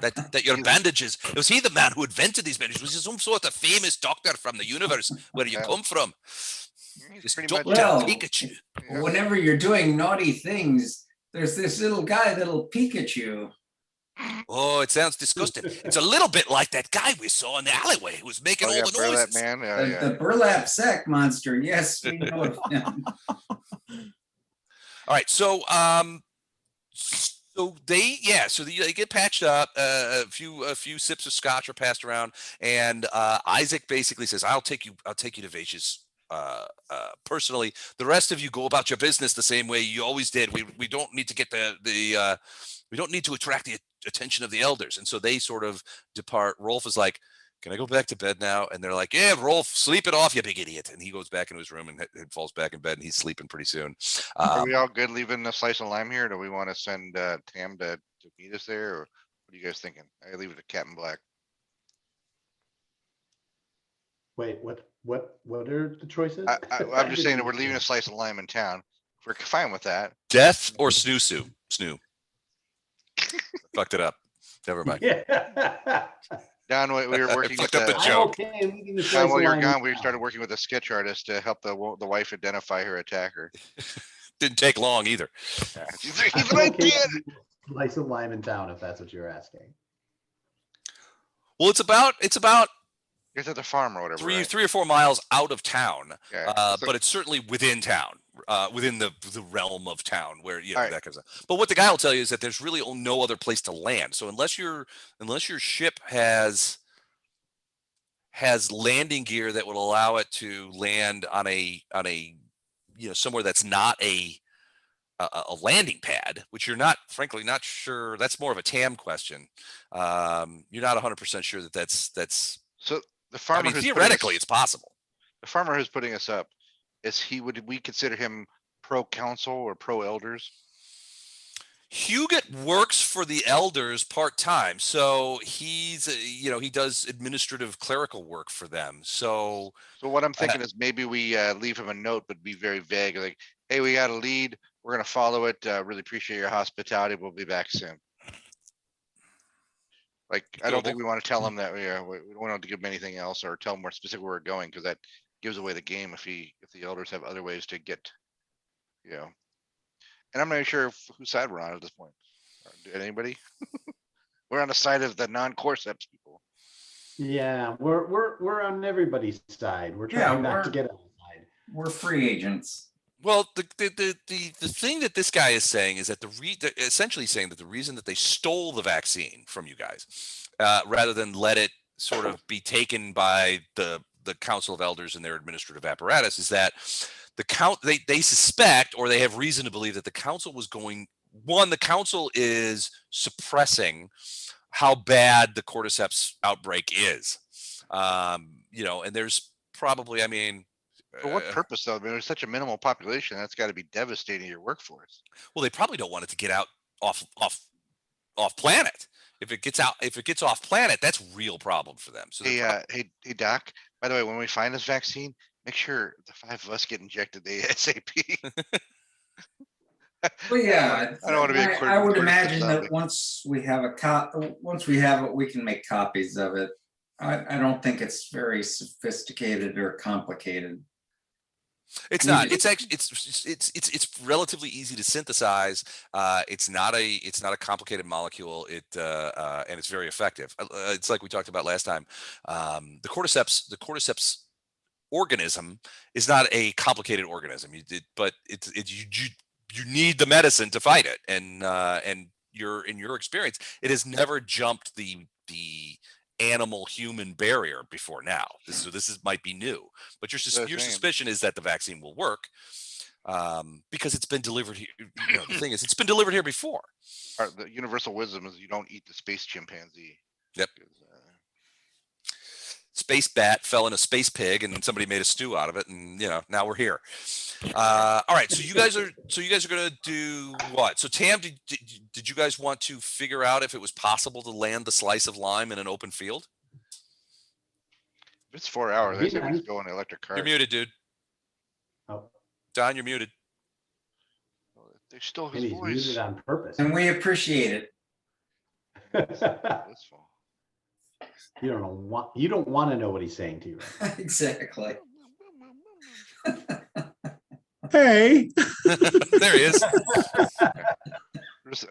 That your bandages. Was he the man who invented these bandages? Was he some sort of famous doctor from the universe where you come from? This pretty Dr. much- Well, Pikachu. Whenever you're doing naughty things, there's this little guy, little Pikachu. Oh, it sounds disgusting. It's a little bit like that guy we saw in the alleyway who was making Oh, all yeah, the Burlap noises. Man. The burlap sack monster. Yes, we know of him. All right, so they get patched up. A few sips of scotch are passed around, and Isaac basically says, "I'll take you to Vacious personally. The rest of you go about your business the same way you always did. We don't need to get we don't need to attract the attention of the elders." And so they sort of depart. Rolf is like, "Can I go back to bed now?" And they're like, "Yeah, Rolf, sleep it off, you big idiot." And he goes back into his room and falls back in bed, and he's sleeping pretty soon. Are we all good leaving the slice of lime here? Or do we want to send Tam to meet us there? Or what are you guys thinking? I leave it to Captain Black. Wait, what are the choices? I'm just saying that we're leaving a slice of lime in town. We're fine with that. Death or snoo. Fucked it up. Never mind. Yeah. Don, we were working with fucked up the the, I'm joke. okay leaving the Don, slice while of you were lime gone, in we town. started working with a sketch artist to help the wife identify her attacker. Didn't take long either. Yeah. He's I'm an okay idea. leaving the slice of lime in town, if that's what you're asking. Well, it's about You're at the farm or whatever. right? 3 or 4 miles out of town, Yeah. So- but it's certainly within town, within the realm of town where Alright. that kind of stuff. But what the guy will tell you is that there's really no other place to land. So unless your ship has landing gear that would allow it to land on a somewhere that's not a landing pad, which you're not, frankly, not sure. That's more of a TAM question. You're not 100% sure that's. So the I farmer mean, who's theoretically, it's possible. the farmer who's putting us up, would we consider him pro council or pro elders? Huget works for the elders part-time, so he's he does administrative clerical work for them. So So what I'm thinking is maybe we leave him a note, but be very vague, like, "Hey, we got a lead. We're gonna follow it. Really appreciate your hospitality. We'll be back soon." Like, I don't think we want to tell him that we don't want to give him anything else or tell him more specific where we're going, because that gives away the game if the elders have other ways to get, And I'm not sure whose side we're on at this point. Anybody? We're on the side of the non-corseps people. Yeah, we're on everybody's side. We're Yeah, trying not to we're- get outside. We're free agents. well, the thing that this guy is saying is that essentially saying that the reason that they stole the vaccine from you guys, rather than let it sort of be taken by the Council of Elders and their administrative apparatus, is that they suspect, or they have reason to believe, that the council the council is suppressing how bad the cordyceps outbreak is. And there's probably, For what purpose though? I mean, there's such a minimal population. That's got to be devastating to your workforce. well, they probably don't want it to get out off planet. If it gets off planet, that's a real problem for them. So Hey, Doc, by the way, when we find this vaccine, make sure the 5 of us get injected ASAP. Well, yeah, I don't wanna be a I would cordyceps imagine zombie. that once we have it, we can make copies of it. I don't think it's very sophisticated or complicated. it's we not. do- It's actually it's relatively easy to synthesize. It's not a complicated molecule. And it's very effective. It's like we talked about last time. The cordyceps organism is not a complicated organism. But you you need the medicine to fight it. And in your experience, it has never jumped the animal human barrier before now. So this might be new, but your suspicion is that the vaccine will work because it's been delivered here. The thing is, it's been delivered here before. The universal wisdom is you don't eat the space chimpanzee. Yep. Space bat fell in a space pig, and somebody made a stew out of it, and now we're here. All right, so you guys are gonna do what? So Tam, did you guys want to figure out if it was possible to land the slice of lime in an open field? If it's 4 hours, I say we just go in an electric car. You're muted, dude. Oh, Don, you're muted. There's still and his he's voice. muted on purpose. And we appreciate it. Blissful. You don't want to know what he's saying to you. Right? Exactly. Hey, There he is.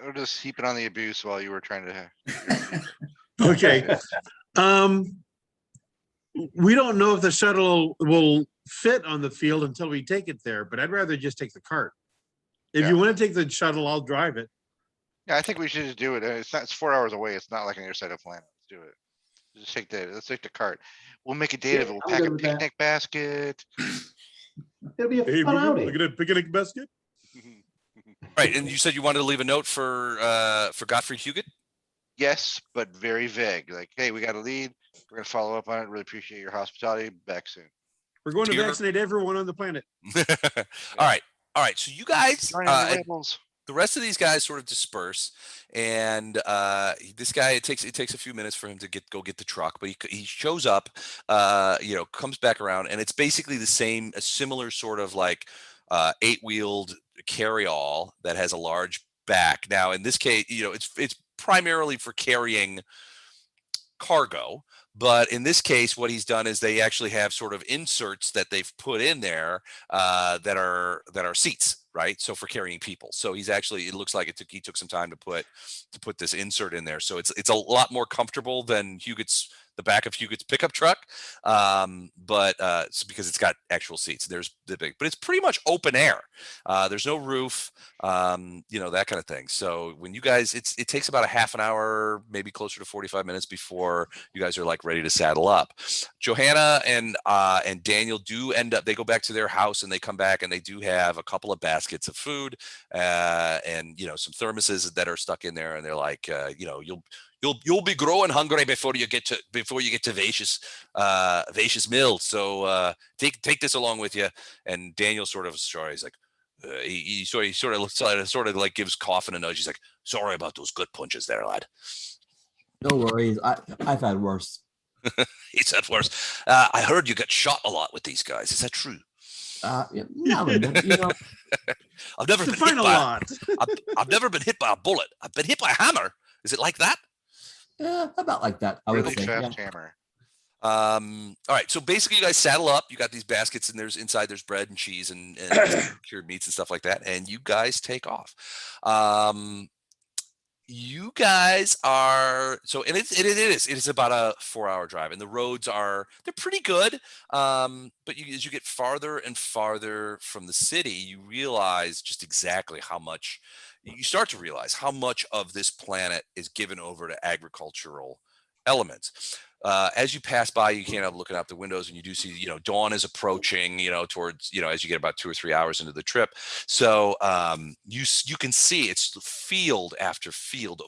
We're just heaping on the abuse while you were trying to. okay. We don't know if the shuttle will fit on the field until we take it there, but I'd rather just take the cart. If you want to take the shuttle, I'll drive it. Yeah, I think we should just do it. It's 4 hours away. It's not like on your side of the planet. Let's do it. Let's take the cart. We'll make a date of it. We'll pack a picnic basket. It'll be a fun outing. Look at a picnic basket. Right, and you said you wanted to leave a note for Gottfried Huget? Yes, but very vague. Like, hey, we got a lead. We're gonna follow up on it. Really appreciate your hospitality. Back soon. We're going to vaccinate everyone on the planet. All right. So you guys, Join the labels. the rest of these guys sort of disperse, and this guy, it takes a few minutes for him to go get the truck, but he shows up, comes back around, and it's basically a similar sort of like 8-wheeled carry-all that has a large back. Now, in this case, it's primarily for carrying cargo, but in this case, what he's done is they actually have sort of inserts that they've put in there that are seats, right? So for carrying people. So he's actually, it looks like he took some time to put this insert in there. So it's a lot more comfortable than the back of Huget's pickup truck, but because it's got actual seats. There's the big, but it's pretty much open air. There's no roof, that kind of thing. So when you guys, it takes about a half an hour, maybe closer to 45 minutes before you guys are like ready to saddle up. Johanna and Daniel do end up, they go back to their house and they come back and they do have a couple of baskets of food and some thermoses that are stuck in there, and they're like, You'll be growing hungry before you get to Vacious Mill. So take this along with you. And Daniel sort of sorry, he's like he sort of like gives Coffin a nudge. He's like, sorry about those gut punches there, lad. No worries. I've had worse. He's had worse. I heard you get shot a lot with these guys. Is that true? Now and then, I've never been hit by a lot. I've never been hit by a bullet. I've been hit by a hammer. Is it like that? About like that, I would Really say. fast Yeah. hammer. All right, so basically you guys saddle up. You got these baskets, and there's bread and cheese and cured meats and stuff like that, and you guys take off. You guys are and it is about a 4-hour drive, and the roads they're pretty good, but as you get farther and farther from the city, you realize just exactly you start to realize how much of this planet is given over to agricultural elements. As you pass by, you can't help looking out the windows, and you do see, dawn is approaching, towards, as you get about 2 or 3 hours into the trip. So you can see it's field after field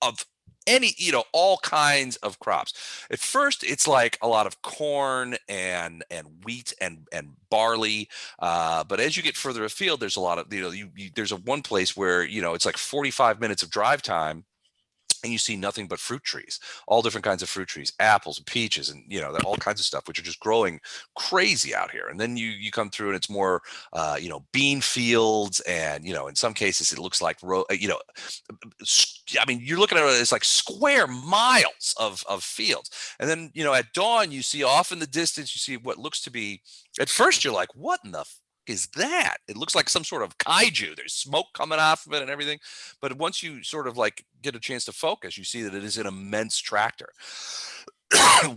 of any, all kinds of crops. At first, it's like a lot of corn and wheat and barley. But as you get further afield, there's a lot of, there's one place where, it's like 45 minutes of drive time, and you see nothing but fruit trees, all different kinds of fruit trees, apples, peaches, and all kinds of stuff, which are just growing crazy out here. And then you come through, and it's more, bean fields, and in some cases it looks like you're looking at it as like square miles of fields. And then at dawn, you see off in the distance, you see what looks to be, at first you're like, what in the is that? It looks like some sort of kaiju. There's smoke coming off of it and everything. But once you sort of like get a chance to focus, you see that it is an immense tractor.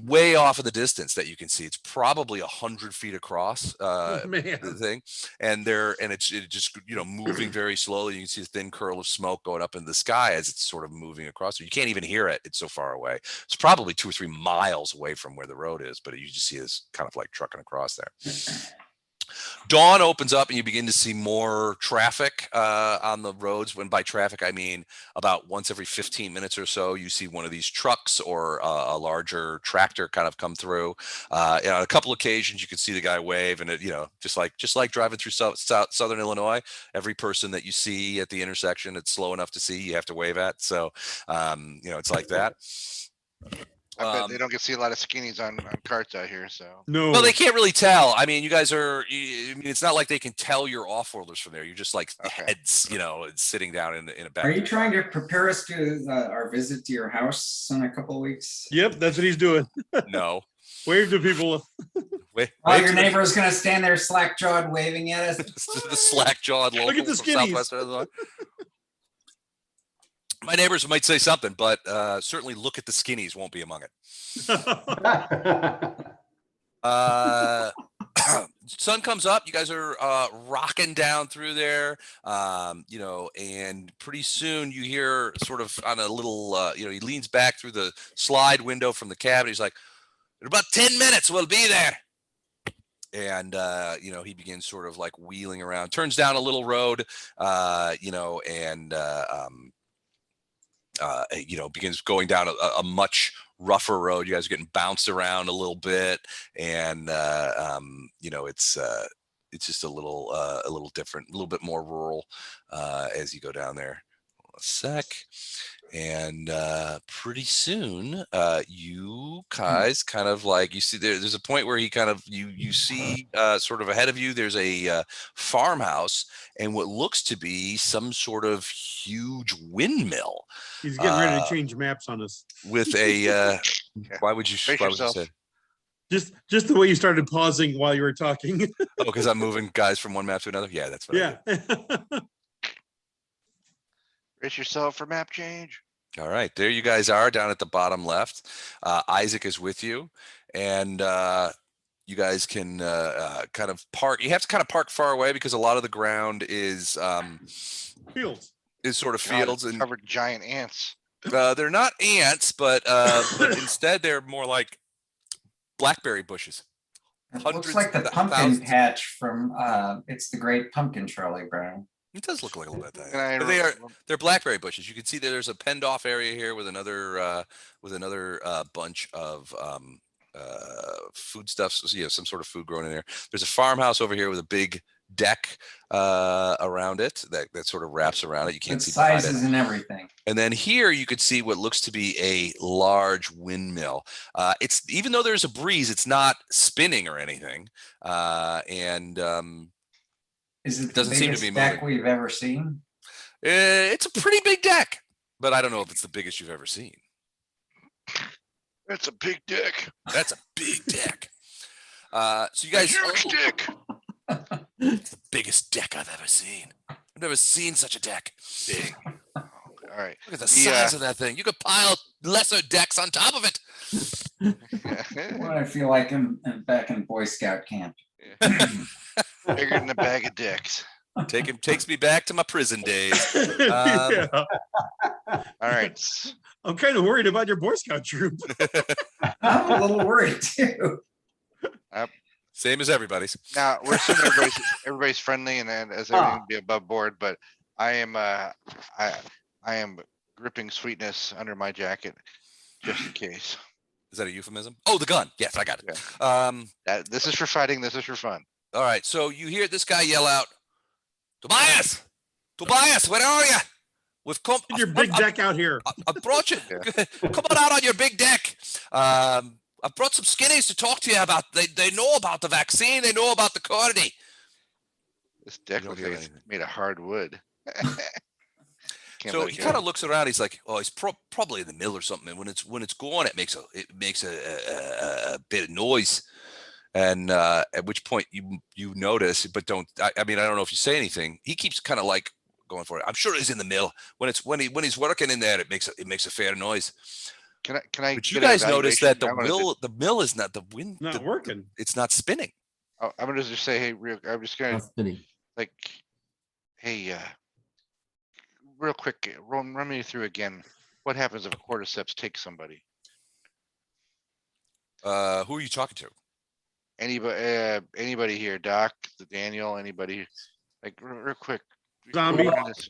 way off in the distance that you can see. It's probably 100 feet across Man. the thing, and it's just moving very slowly. You can see a thin curl of smoke going up in the sky as it's sort of moving across. You can't even hear it. It's so far away. It's probably 2 or 3 miles away from where the road is, but you just see this kind of like trucking across there. Dawn opens up and you begin to see more traffic on the roads. When by traffic, I mean about once every 15 minutes or so, you see one of these trucks or a larger tractor kind of come through. On a couple occasions, you can see the guy wave, and it, just like driving through Southern Illinois, every person that you see at the intersection, it's slow enough to see, you have to wave at. So, it's like that. I bet they don't get to see a lot of skinnies on carts out here. So No. Well, they can't really tell. I mean, you guys are. I mean, it's not like they can tell you're off-worlders from there. You're just like heads, sitting down in a back. Are you trying to prepare us to our visit to your house in a couple of weeks? Yep, that's what he's doing. No. Wave to people. Wait, Your neighbor is going to stand there slack-jawed waving at us. the slack-jawed local Look at the from skinnies. Southwest Illinois. My neighbors might say something, but certainly look at the skinnies won't be among it. Sun comes up. You guys are rocking down through there, and pretty soon you hear sort of on a little, he leans back through the slide window from the cabin. He's like, in about 10 minutes, we'll be there. And, he begins sort of like wheeling around, turns down a little road, begins going down a much rougher road. You guys are getting bounced around a little bit, and it's just a little different, a little bit more rural as you go down there. A sec. And pretty soon you guys kind of like, you see there's a point where he kind of you see sort of ahead of you there's a farmhouse and what looks to be some sort of huge windmill. He's getting ready to change maps on us. With a why would you say just the way you started pausing while you were talking. Oh, because I'm moving guys from one map to another. Yeah, that's what I do. Brace yourself for map change. All right, there you guys are down at the bottom left. Isaac is with you, and you guys can kind of park. You have to kind of park far away because a lot of the ground is Fields. Is sort of fields and covered giant ants. They're not ants, but instead they're more like blackberry bushes. It looks like the pumpkin patch from It's the Great Pumpkin, Charlie Brown. It does look like a little bit that. They're blackberry bushes. You can see that there's a penned off area here with another bunch of foodstuffs. So, some sort of food growing in there. There's a farmhouse over here with a big deck around it that sort of wraps around it. You can't see sizes and everything. And then here you could see what looks to be a large windmill. It's even though there's a breeze, it's not spinning or anything. Is it doesn't the seem to biggest be deck moving. we've ever seen? It's a pretty big deck, but I don't know if it's the biggest you've ever seen. That's a big dick. That's a big deck. So you guys, huge dick. It's the biggest deck I've ever seen. I've never seen such a deck. Big. All right. Look at the size of that thing. You could pile lesser decks on top of it. Well, I feel like I'm back in Boy Scout camp. Bigger than a bag of dicks. Takes me back to my prison days. Yeah. All right. I'm kind of worried about your Boy Scout troop. I'm a little worried too. Same as everybody's. Now we're assuming everybody's friendly and then as everything be above board, but I am gripping sweetness under my jacket just in case. Is that a euphemism? Oh, the gun. Yes, I got it. Yeah. This is for fighting. This is for fun. All right. So you hear this guy yell out, Tobias, where are you? We've come. Get your big deck out here. I brought you. Yeah. Come on your big deck. I brought some skinnies to talk to you about. They know about the vaccine. They know about the quantity. This deck looks like it's made of hard wood. So he kind of looks around. He's like, "Oh, he's probably in the mill or something." And when it's going, it makes a bit of noise. And at which point you notice, but don't. I mean, I don't know if you say anything. He keeps kind of like going for it. I'm sure he's in the mill. When he's working in there, it makes a fair noise. can I? But you get an guys notice that evaluation? the mill is not the wind. Not working. It's not spinning. I'm gonna just say, hey, I'm just gonna Not spinning. like, hey, real quick, run me through again. What happens if a cordyceps takes somebody? Who are you talking to? Anybody here, Doc, Daniel, anybody? Like real quick. Zombie. Run this-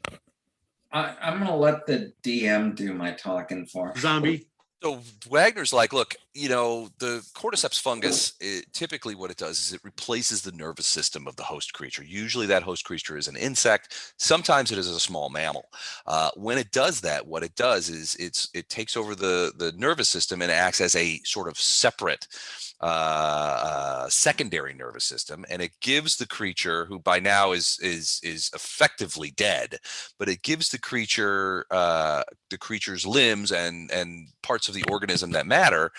I'm gonna let the DM do my talking for. Zombie. So Wagner's like, look, you know, the cordyceps fungus, typically what it does is it replaces the nervous system of the host creature. Usually that host creature is an insect. Sometimes it is a small mammal. When it does that, what it does is it takes over the nervous system and acts as a sort of separate secondary nervous system, and it gives the creature, who by now is effectively dead, but it gives the creature's limbs and parts of the organism that matter.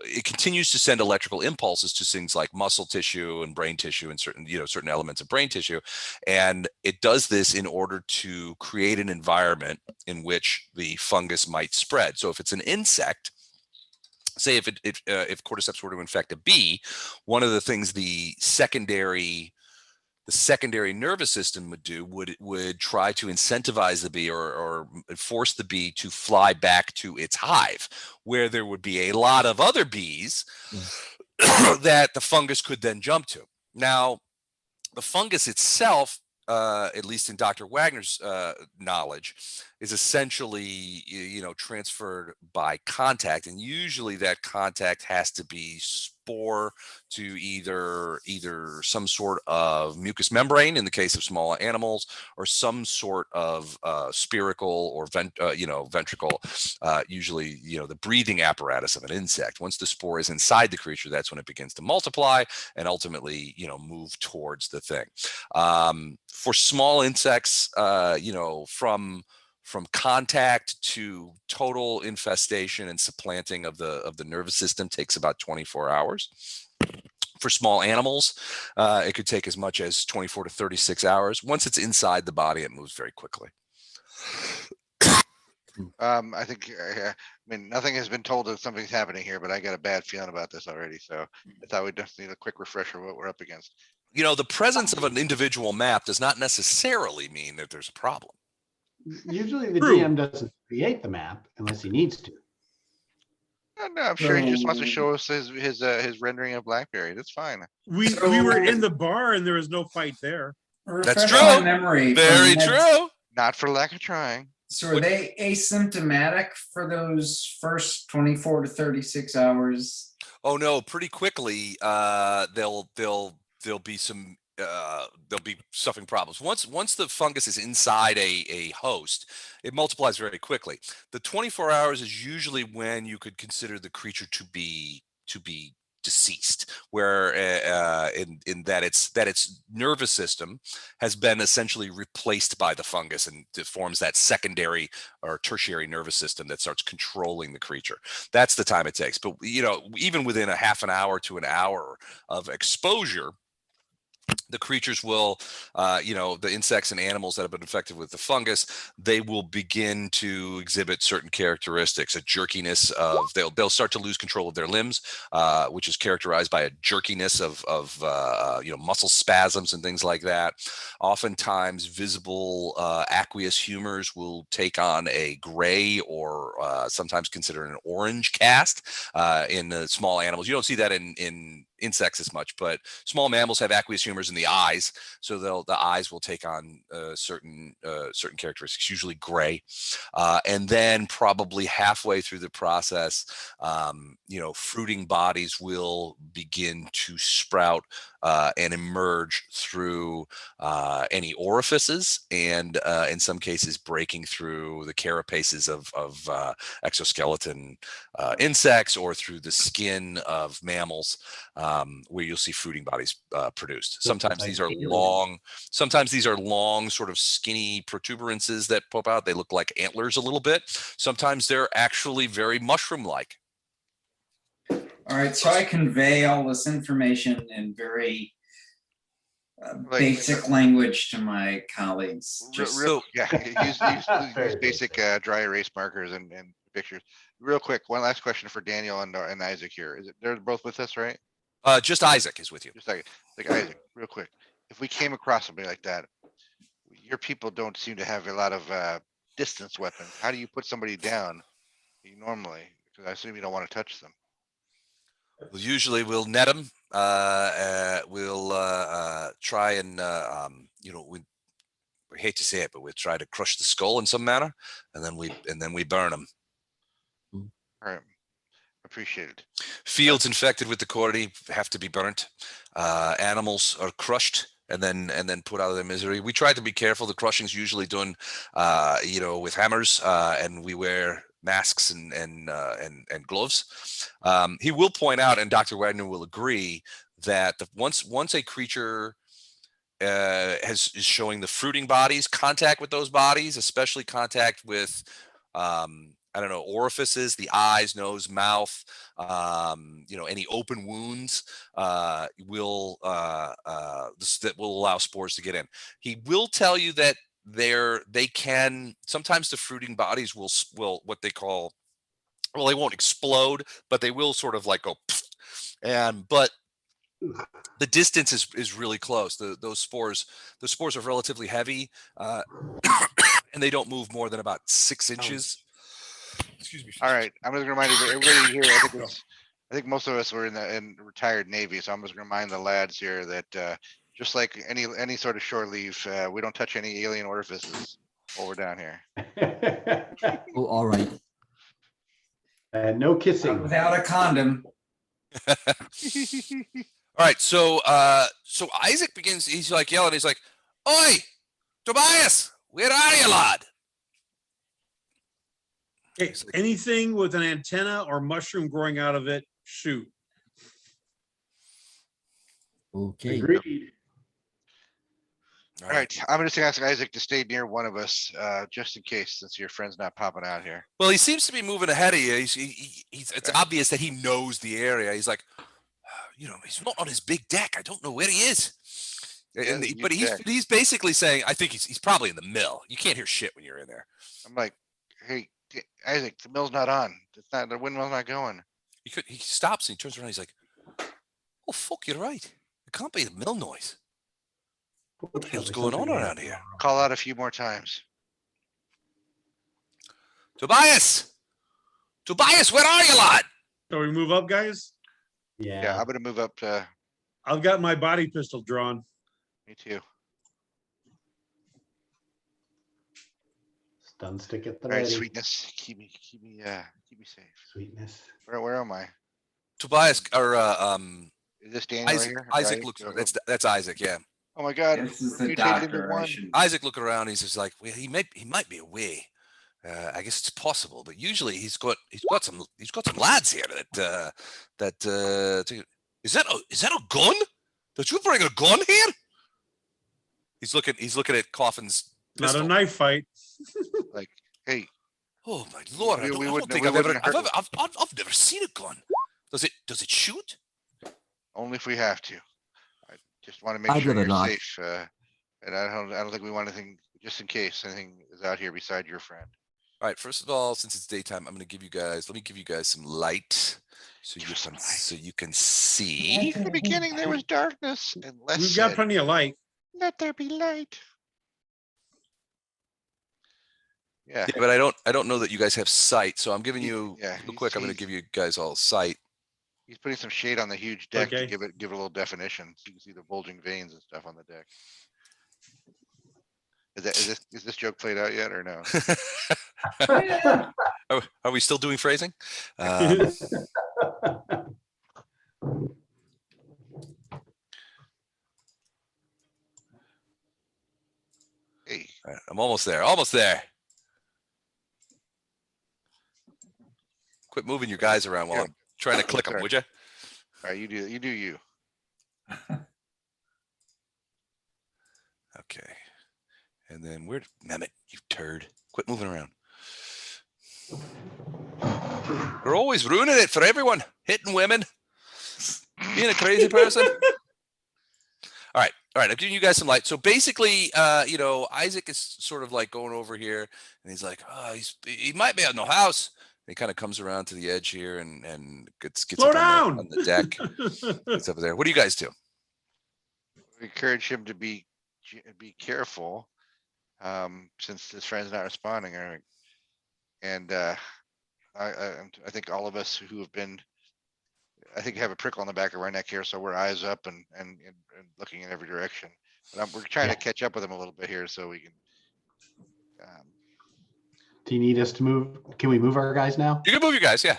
It continues to send electrical impulses to things like muscle tissue and brain tissue and certain elements of brain tissue, and it does this in order to create an environment in which the fungus might spread. So if it's an insect, say if cordyceps were to infect a bee, one of the things the secondary nervous system would do would try to incentivize the bee or force the bee to fly back to its hive, where there would be a lot of other bees that the fungus could then jump to. Now, the fungus itself, at least in Dr. Wagner's knowledge, is essentially, transferred by contact, and usually that contact has to be spore to either some sort of mucous membrane in the case of small animals, or some sort of spiracle or ventricle, usually the breathing apparatus of an insect. Once the spore is inside the creature, that's when it begins to multiply and ultimately move towards the thing. For small insects, from contact to total infestation and supplanting of the nervous system takes about 24 hours. For small animals, it could take as much as 24 to 36 hours. Once it's inside the body, it moves very quickly. I think, nothing has been told that something's happening here, but I got a bad feeling about this already. So I thought we'd just need a quick refresher of what we're up against. The presence of an individual map does not necessarily mean that there's a problem. Usually the True. DM doesn't create the map unless he needs to. No, I'm sure he just wants to show us his rendering of Blackberry. That's fine. We were in the bar and there was no fight there. That's Refresh my true. memory. Very from true. Not for lack of trying. So are they asymptomatic for those first 24 to 36 hours? Oh no, pretty quickly there'll be some they'll be suffering problems. Once the fungus is inside a host, it multiplies very quickly. The 24 hours is usually when you could consider the creature to be deceased, where in that its nervous system has been essentially replaced by the fungus, and it forms that secondary or tertiary nervous system that starts controlling the creature. That's the time it takes. But even within a half an hour to an hour of exposure, the creatures will, the insects and animals that have been infected with the fungus, they will begin to exhibit certain characteristics, a jerkiness of, they'll start to lose control of their limbs, which is characterized by a jerkiness of muscle spasms and things like that. Oftentimes visible aqueous humors will take on a gray or sometimes considered an orange cast in the small animals. You don't see that in insects as much, but small mammals have aqueous humors in the eyes, so the eyes will take on certain characteristics, usually gray, and then probably halfway through the process, fruiting bodies will begin to sprout and emerge through any orifices, and in some cases breaking through the carapaces of exoskeleton insects, or through the skin of mammals, where you'll see fruiting bodies produced. Sometimes these are long, sort of skinny protuberances that pop out. They look like antlers a little bit. Sometimes they're actually very mushroom-like. All right, so I convey all this information in very basic language to my colleagues. Use basic dry erase markers and pictures. Real quick, one last question for Daniel and Isaac here. Is it, they're both with us, right? Just Isaac is with you. Just like Isaac, real quick. If we came across somebody like that, your people don't seem to have a lot of distance weapons. How do you put somebody down normally? Because I assume you don't want to touch them. Well, usually we'll net them. We'll try and you know, we hate to say it, but we try to crush the skull in some manner, and then we burn them. All right, appreciate it. Fields infected with the cordy have to be burnt. Animals are crushed and then put out of their misery. We try to be careful. The crushing's usually done, you know, with hammers, and we wear masks and gloves. He will point out, and Dr. Wagner will agree, that once a creature is showing the fruiting bodies, contact with those bodies, especially contact with I don't know, orifices, the eyes, nose, mouth, you know, any open wounds that will allow spores to get in. He will tell you that they can sometimes, the fruiting bodies will what they call, well, they won't explode, but they will sort of like go but the distance is really close. Those spores are relatively heavy, and they don't move more than about 6 inches. Excuse me. All right, I'm just gonna remind everybody here. I think most of us were in retired Navy, so I'm just gonna remind the lads here that just like any sort of shore leave, we don't touch any alien orifices while we're down here. Oh, all right. And no kissing. Without a condom. All right, so Isaac begins. He's like yelling. He's like, "Oi, Tobias, where are you, lad?" Okay, anything with an antenna or mushroom growing out of it, shoot. Okay. Agreed. All right, I'm just gonna ask Isaac to stay near one of us, just in case, since your friend's not popping out here. Well, he seems to be moving ahead of you. It's obvious that he knows the area. He's like, you know, he's not on his big deck. I don't know where he is. Yeah, And the but huge deck. he's basically saying, I think he's probably in the mill. You can't hear shit when you're in there. I'm like, hey, Isaac, the mill's not on. It's not, the windmill's not going. He stops and he turns around. He's like, oh fuck, you're right. It can't be the mill noise. What the hell's going on around here? Call out a few more times. Tobias, where are you, lad? So we move up, guys? Yeah, Yeah. I'm gonna move up to, I've got my body pistol drawn. me too. Stun stick at the All right, ready. sweetness, keep me safe. Sweetness. Where am I? Tobias or Is this Daniel right here? Isaac Right? looks. That's Isaac. Yeah. Oh my God. This is we the turned into doctor. I one. should- Isaac looking around. He's just like, well, he might be away. I guess it's possible, but usually he's got some lads here that is that a gun? Did you bring a gun here? He's looking at Coffin's Not pistol. a knife fight. Like, hey, Oh my lord! I We don't wouldn't- think we I've wouldn't hurt- I've never seen a gun. Does it shoot? only if we have to. I just want to make I'd sure rather you're not. safe. And I don't think we want anything, just in case anything is out here beside your friend. All right. First of all, since it's daytime, let me give you guys some light, so Give you us some light. so you can see. In the beginning, there was darkness, and less We've got said, plenty of light. let there be light. Yeah, Yeah, but I don't know that you guys have sight, so I'm giving you yeah, real quick. I'm going to he's- give you guys all sight. he's putting some shade on the huge deck to Okay. give it a little definition. So you can see the bulging veins and stuff on the deck. Is this joke played out yet or no? Are we still doing phrasing? Hey, All right, I'm almost there. Almost there. Quit moving your guys around while Yeah. I'm trying to click them, Sorry. would you? all right, you do you. Okay. And then where, Mehmet, you turd. Quit moving around. You're always ruining it for everyone. Hitting women. Being a crazy person. All right. I'm giving you guys some light. So basically, you know, Isaac is sort of like going over here and he's like, oh, he might be in the house. He kind of comes around to the edge here and gets Slow up down. on the deck. Gets up there. What do you guys do? Encourage him to be careful, since his friend's not responding. And I think all of us who have been, I think have a prickle on the back of our neck here, so we're eyes up and looking in every direction. But we're trying to catch up with him a little bit here, so we can. Do you need us to move? Can we move our guys now? You can move your guys, yeah.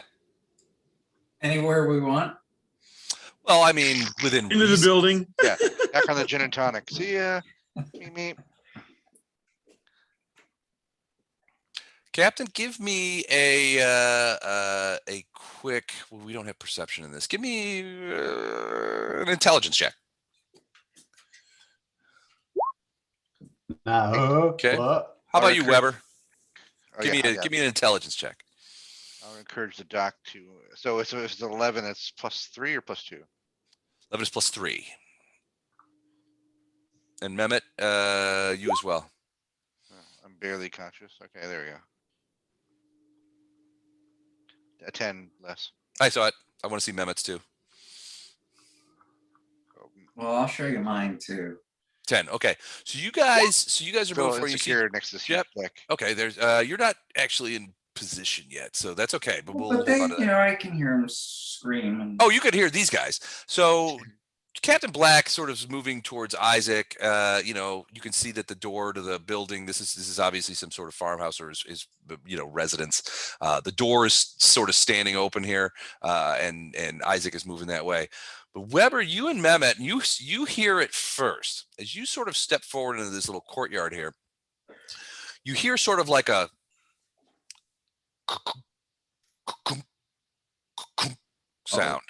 Anywhere we want. Well, I mean, within Into the reason. building. Yeah, back on the gin and tonic. See ya. Meep. Captain, give me a quick. Well, we don't have perception in this. Give me an intelligence check. Okay. What? How about you, Weber? Oh, Give yeah, me an intelligence check. I'll encourage the doc to. So if it's 11, it's +3 or +2. 11 is +3. And Mehmet, you as well. I'm barely conscious. Okay, there we go. A 10 less. I saw it. I want to see Mehmet's too. Well, I'll show you mine too. 10. Okay. So you guys are Still moving for you. insecure next to the Yep. deck. Okay. There's you're not actually in position yet, so that's okay. But we'll But hold they, on to that. I can hear them scream. And Oh, you could hear these guys. So Captain Black sort of is moving towards Isaac. You can see that the door to the building, this is obviously some sort of farmhouse or is residence. The door is sort of standing open here, and Isaac is moving that way. But Weber, you and Mehmet, you hear it first as you sort of step forward into this little courtyard here. You hear sort of like a sound,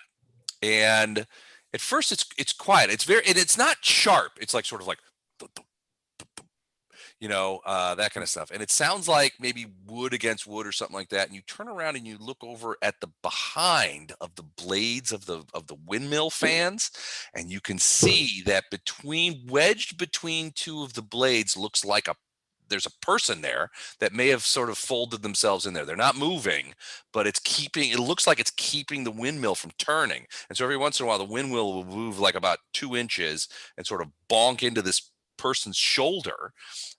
and at first it's quiet. It's not sharp. It's like sort of like that kind of stuff. And it sounds like maybe wood against wood or something like that. And you turn around and you look over at the behind of the blades of the windmill fans, and you can see that wedged between two of the blades looks like there's a person there that may have sort of folded themselves in there. They're not moving, but it looks like it's keeping the windmill from turning. And so every once in a while, the windmill will move like about 2 inches and sort of bonk into this person's shoulder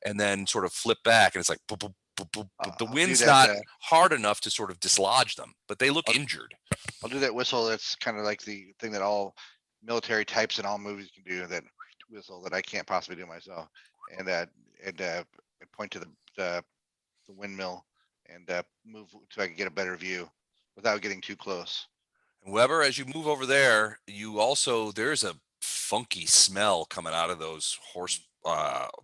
and then sort of flip back. And it's like, boop, boop, boop, boop, boop. The wind's not hard enough to sort of dislodge them, but they look injured. I'll do that whistle. That's kind of like the thing that all military types in all movies can do, that whistle that I can't possibly do myself. And point to the windmill and move so I can get a better view without getting too close. And Weber, as you move over there, there's a funky smell coming out of those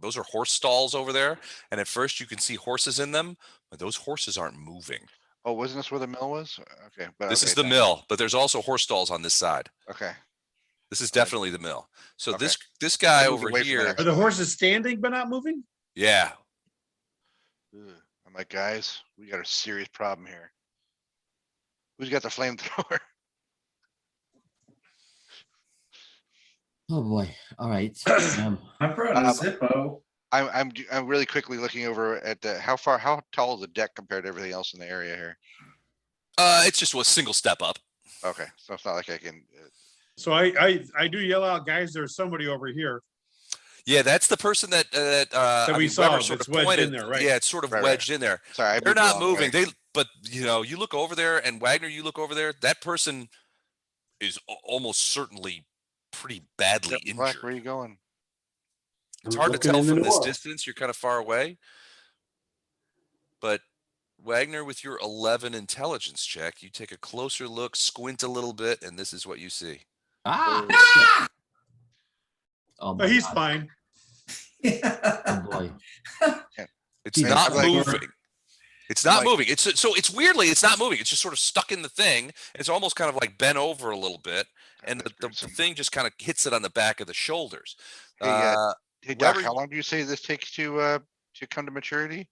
those are horse stalls over there. And at first you can see horses in them, but those horses aren't moving. Oh, wasn't this where the mill was? Okay. This is the mill, but there's also horse stalls on this side. Okay. This is definitely the mill. So Okay. this guy I moved over away from here. that. Are the horses standing but not moving? Yeah. Ugh. I'm like, guys, we got a serious problem here. Who's got the flamethrower? Oh boy. All right. I brought a Zippo. I'm really quickly looking over at how tall is the deck compared to everything else in the area here? It's just a single step up. Okay, so it's not like I can. So I do yell out, guys, there's somebody over here. Yeah, that's the person that we saw Weber sort that's of wedged pointed. in there, right? Yeah, it's sort of Right, wedged in there. Sorry, They're not moving. But you look over there, and Wagner, you look over there. That person is almost certainly pretty badly injured. Black, where are you going? It's hard to tell from this distance. You're kind of far away. But Wagner, with your 11 intelligence check, you take a closer look, squint a little bit, and this is what you see. Oh, my But he's God. fine. Oh boy. It's Jesus not Christ. moving. It's not moving. It's weirdly, it's not moving. It's just sort of stuck in the thing. It's almost kind of like bent over a little bit, and the thing just kind of hits it on the back of the shoulders. Hey, Doc, Weber, how long do you say this takes to come to maturity?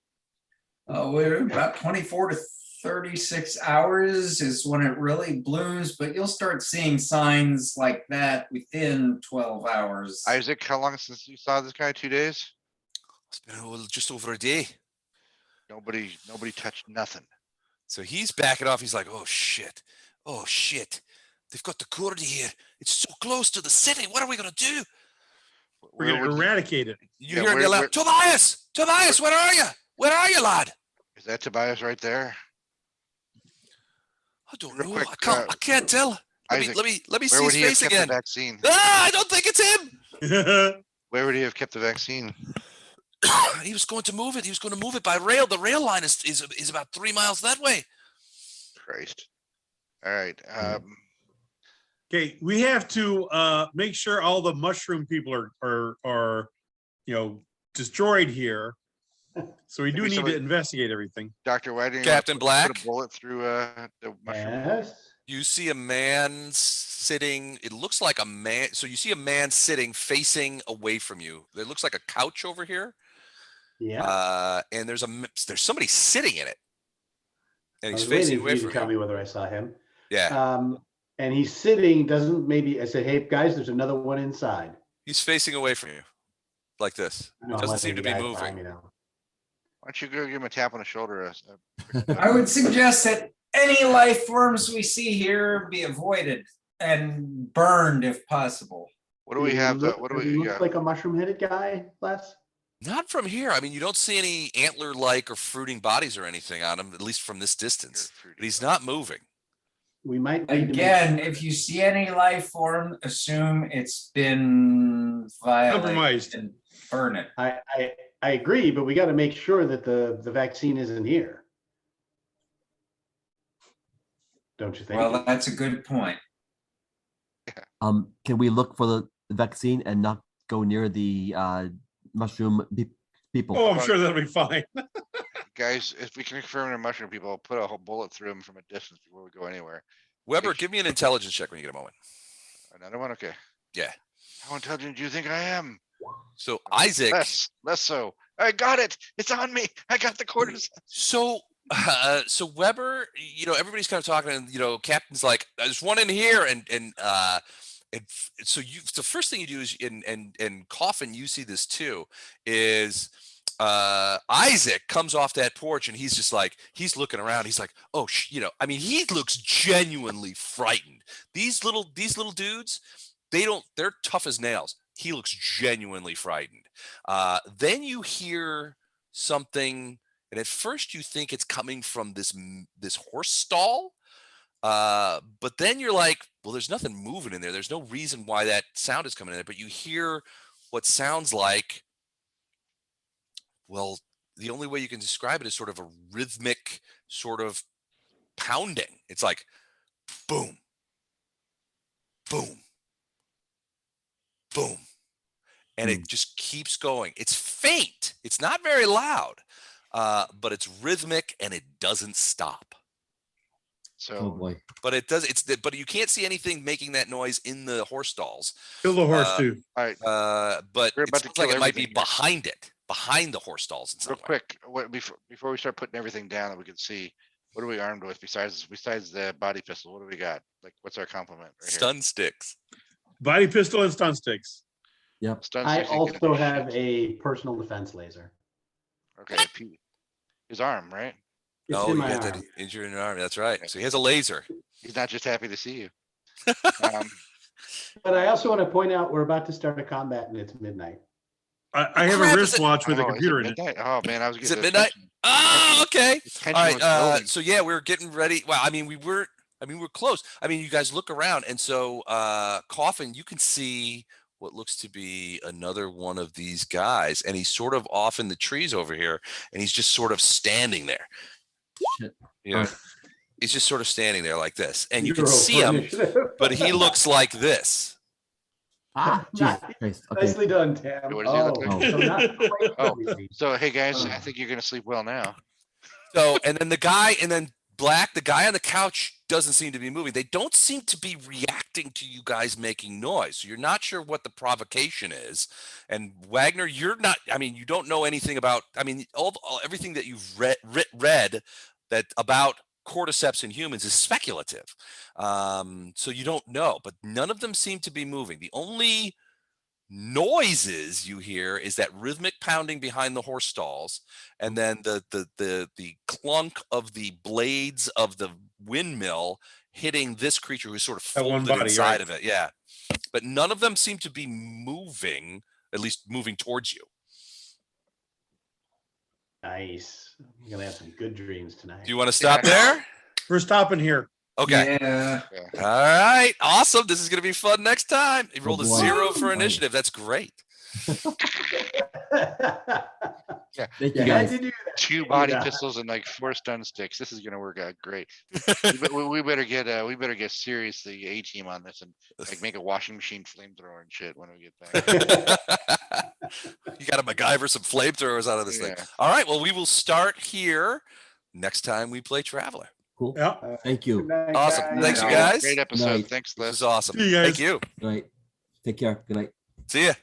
We're about 24 to 36 hours is when it really blooms, but you'll start seeing signs like that within 12 hours. Isaac, how long since you saw this guy? 2 days? it's been just over a day. Nobody touched nothing. So he's backing off. He's like, oh shit. Oh shit. They've got the Kurdi here. It's so close to the city. What are we gonna do? We're Where gonna would you- eradicate it. You Yeah, hear him yell where- out, Tobias! Tobias, where are you? Where are you, lad? Is that Tobias right there? I don't Real know. quick, I can't tell. Isaac, Let me Where see would his he have face kept again. the vaccine? Ah, I don't think it's him. Where would he have kept the vaccine? He was going to move it. He was going to move it by rail. The rail line is about 3 miles that way. Christ. All right. Okay, we have to make sure all the mushroom people are destroyed here. So we do Maybe need somebody- to investigate everything. Doctor, why didn't you Captain put Black? a bullet through the mushroom? Yes. You see a man sitting. It looks like a man. So you see a man sitting facing away from you. It looks like a couch over here. Yeah. And there's somebody sitting in it. And I he's was waiting facing for away you to from tell you. me whether I saw him. Yeah. And he's sitting, I said, hey, guys, there's another one inside. He's facing away from you. Like this. I know, I'm Doesn't letting seem to the be guys behind moving. me now. Why don't you go give him a tap on the shoulder? I would suggest that any life forms we see here be avoided and burned if possible. What do we have? What do Does he we look got? like a mushroom-headed guy, Les? Not from here. I mean, you don't see any antler-like or fruiting bodies or anything on him, at least from this distance. But he's not moving. We might need to make Again, sure. if you see any life form, assume it's been violated Compromised. and burn it. I agree, but we got to make sure that the vaccine isn't here. Don't you think? Well, that's a good point. Can we look for the vaccine and not go near the mushroom people? Oh, I'm sure that'll be fine. Guys, if we can confirm they're mushroom people, I'll put a whole bullet through them from a distance before we go anywhere. Weber, Make give me an intelligence check when you get a moment. Another one? Okay. Yeah. How intelligent do you think I am? So Isaac. Less so. I got it. It's on me. I got the quarters. So Weber, everybody's kind of talking, and Captain's like, "There's one in here," and so the first thing you do is and Coffin, you see this too, is Isaac comes off that porch and he's just like, he's looking around. He's like, oh, I mean, he looks genuinely frightened. These little dudes, they're tough as nails. He looks genuinely frightened. Then you hear something, and at first you think it's coming from this horse stall. But then you're like, well, there's nothing moving in there. There's no reason why that sound is coming in there. But you hear what sounds like, well, the only way you can describe it is sort of a rhythmic sort of pounding. It's like boom, boom, boom. And it just keeps going. It's faint. It's not very loud, but it's rhythmic and it doesn't stop. Oh So boy. But it does. But you can't see anything making that noise in the horse stalls. Kill the horse too. all right, But We're it about to sounds like kill it might be everything here. behind the horse stalls in some real way. quick, before we start putting everything down that we can see, what are we armed with besides the body pistol? What do we got? Like, what's our complement? Right here? Stun sticks. Body pistol and stun sticks. Yep. Stun I sticks ain't gonna also do have shit. a personal defense laser. Okay, his arm, right? It's Oh, in you my got arm. that injury in your arm. That's right. So he has a laser. He's not just happy to see you. But I also want to point out we're about to start a combat and it's midnight. I have crap, a is it- wristwatch with a Oh, is computer in it. midnight? Oh man, I was Is getting it midnight? Oh, okay. The All tension right. was building. So yeah, we were getting ready. Well, I mean, we're close. I mean, you guys look around, and so Coffin, you can see what looks to be another one of these guys, and he's sort of off in the trees over here, and he's just sort of standing there. Shit. He's just sort of standing there like this, and you Zero can see for him, initiative. but he looks like this. Ah, Jesus Christ. Okay. Nicely done, Tam. What does he look like? So not quite Oh. completely. So hey guys, I think you're gonna sleep well now. So, and then Black, the guy on the couch doesn't seem to be moving. They don't seem to be reacting to you guys making noise. So you're not sure what the provocation is. And Wagner, you're not, I mean, you don't know anything about, I mean, everything that you've read that about cordyceps in humans is speculative. So you don't know, but none of them seem to be moving. The only noises you hear is that rhythmic pounding behind the horse stalls, and then the clunk of the blades of the windmill hitting this creature who's sort of That one folded body, inside right. of it. Yeah, but none of them seem to be moving, at least moving towards you. Nice. I'm gonna have some good dreams tonight. Do you want to stop Yeah. there? We're stopping here. Okay. Yeah. All right. Awesome. This is going to be fun next time. You rolled a boy. 0 for Right. initiative. That's great. Thank you You had guys. to do that. 2 body Yeah. pistols and like 4 stun sticks. This is gonna work out great. We better get seriously A-team on this and like make a washing machine flamethrower and shit when we get back. You got to MacGyver some flamethrowers out of this thing. Yeah. All right. Well, we will start here next time we play Traveler. Cool. Yeah. Thank Good you. night, Awesome. guys. Thanks, you Great- guys. Great episode. Night. Thanks, This Les. is awesome. See you guys. Thank you. All right. Take care. Good night. See ya.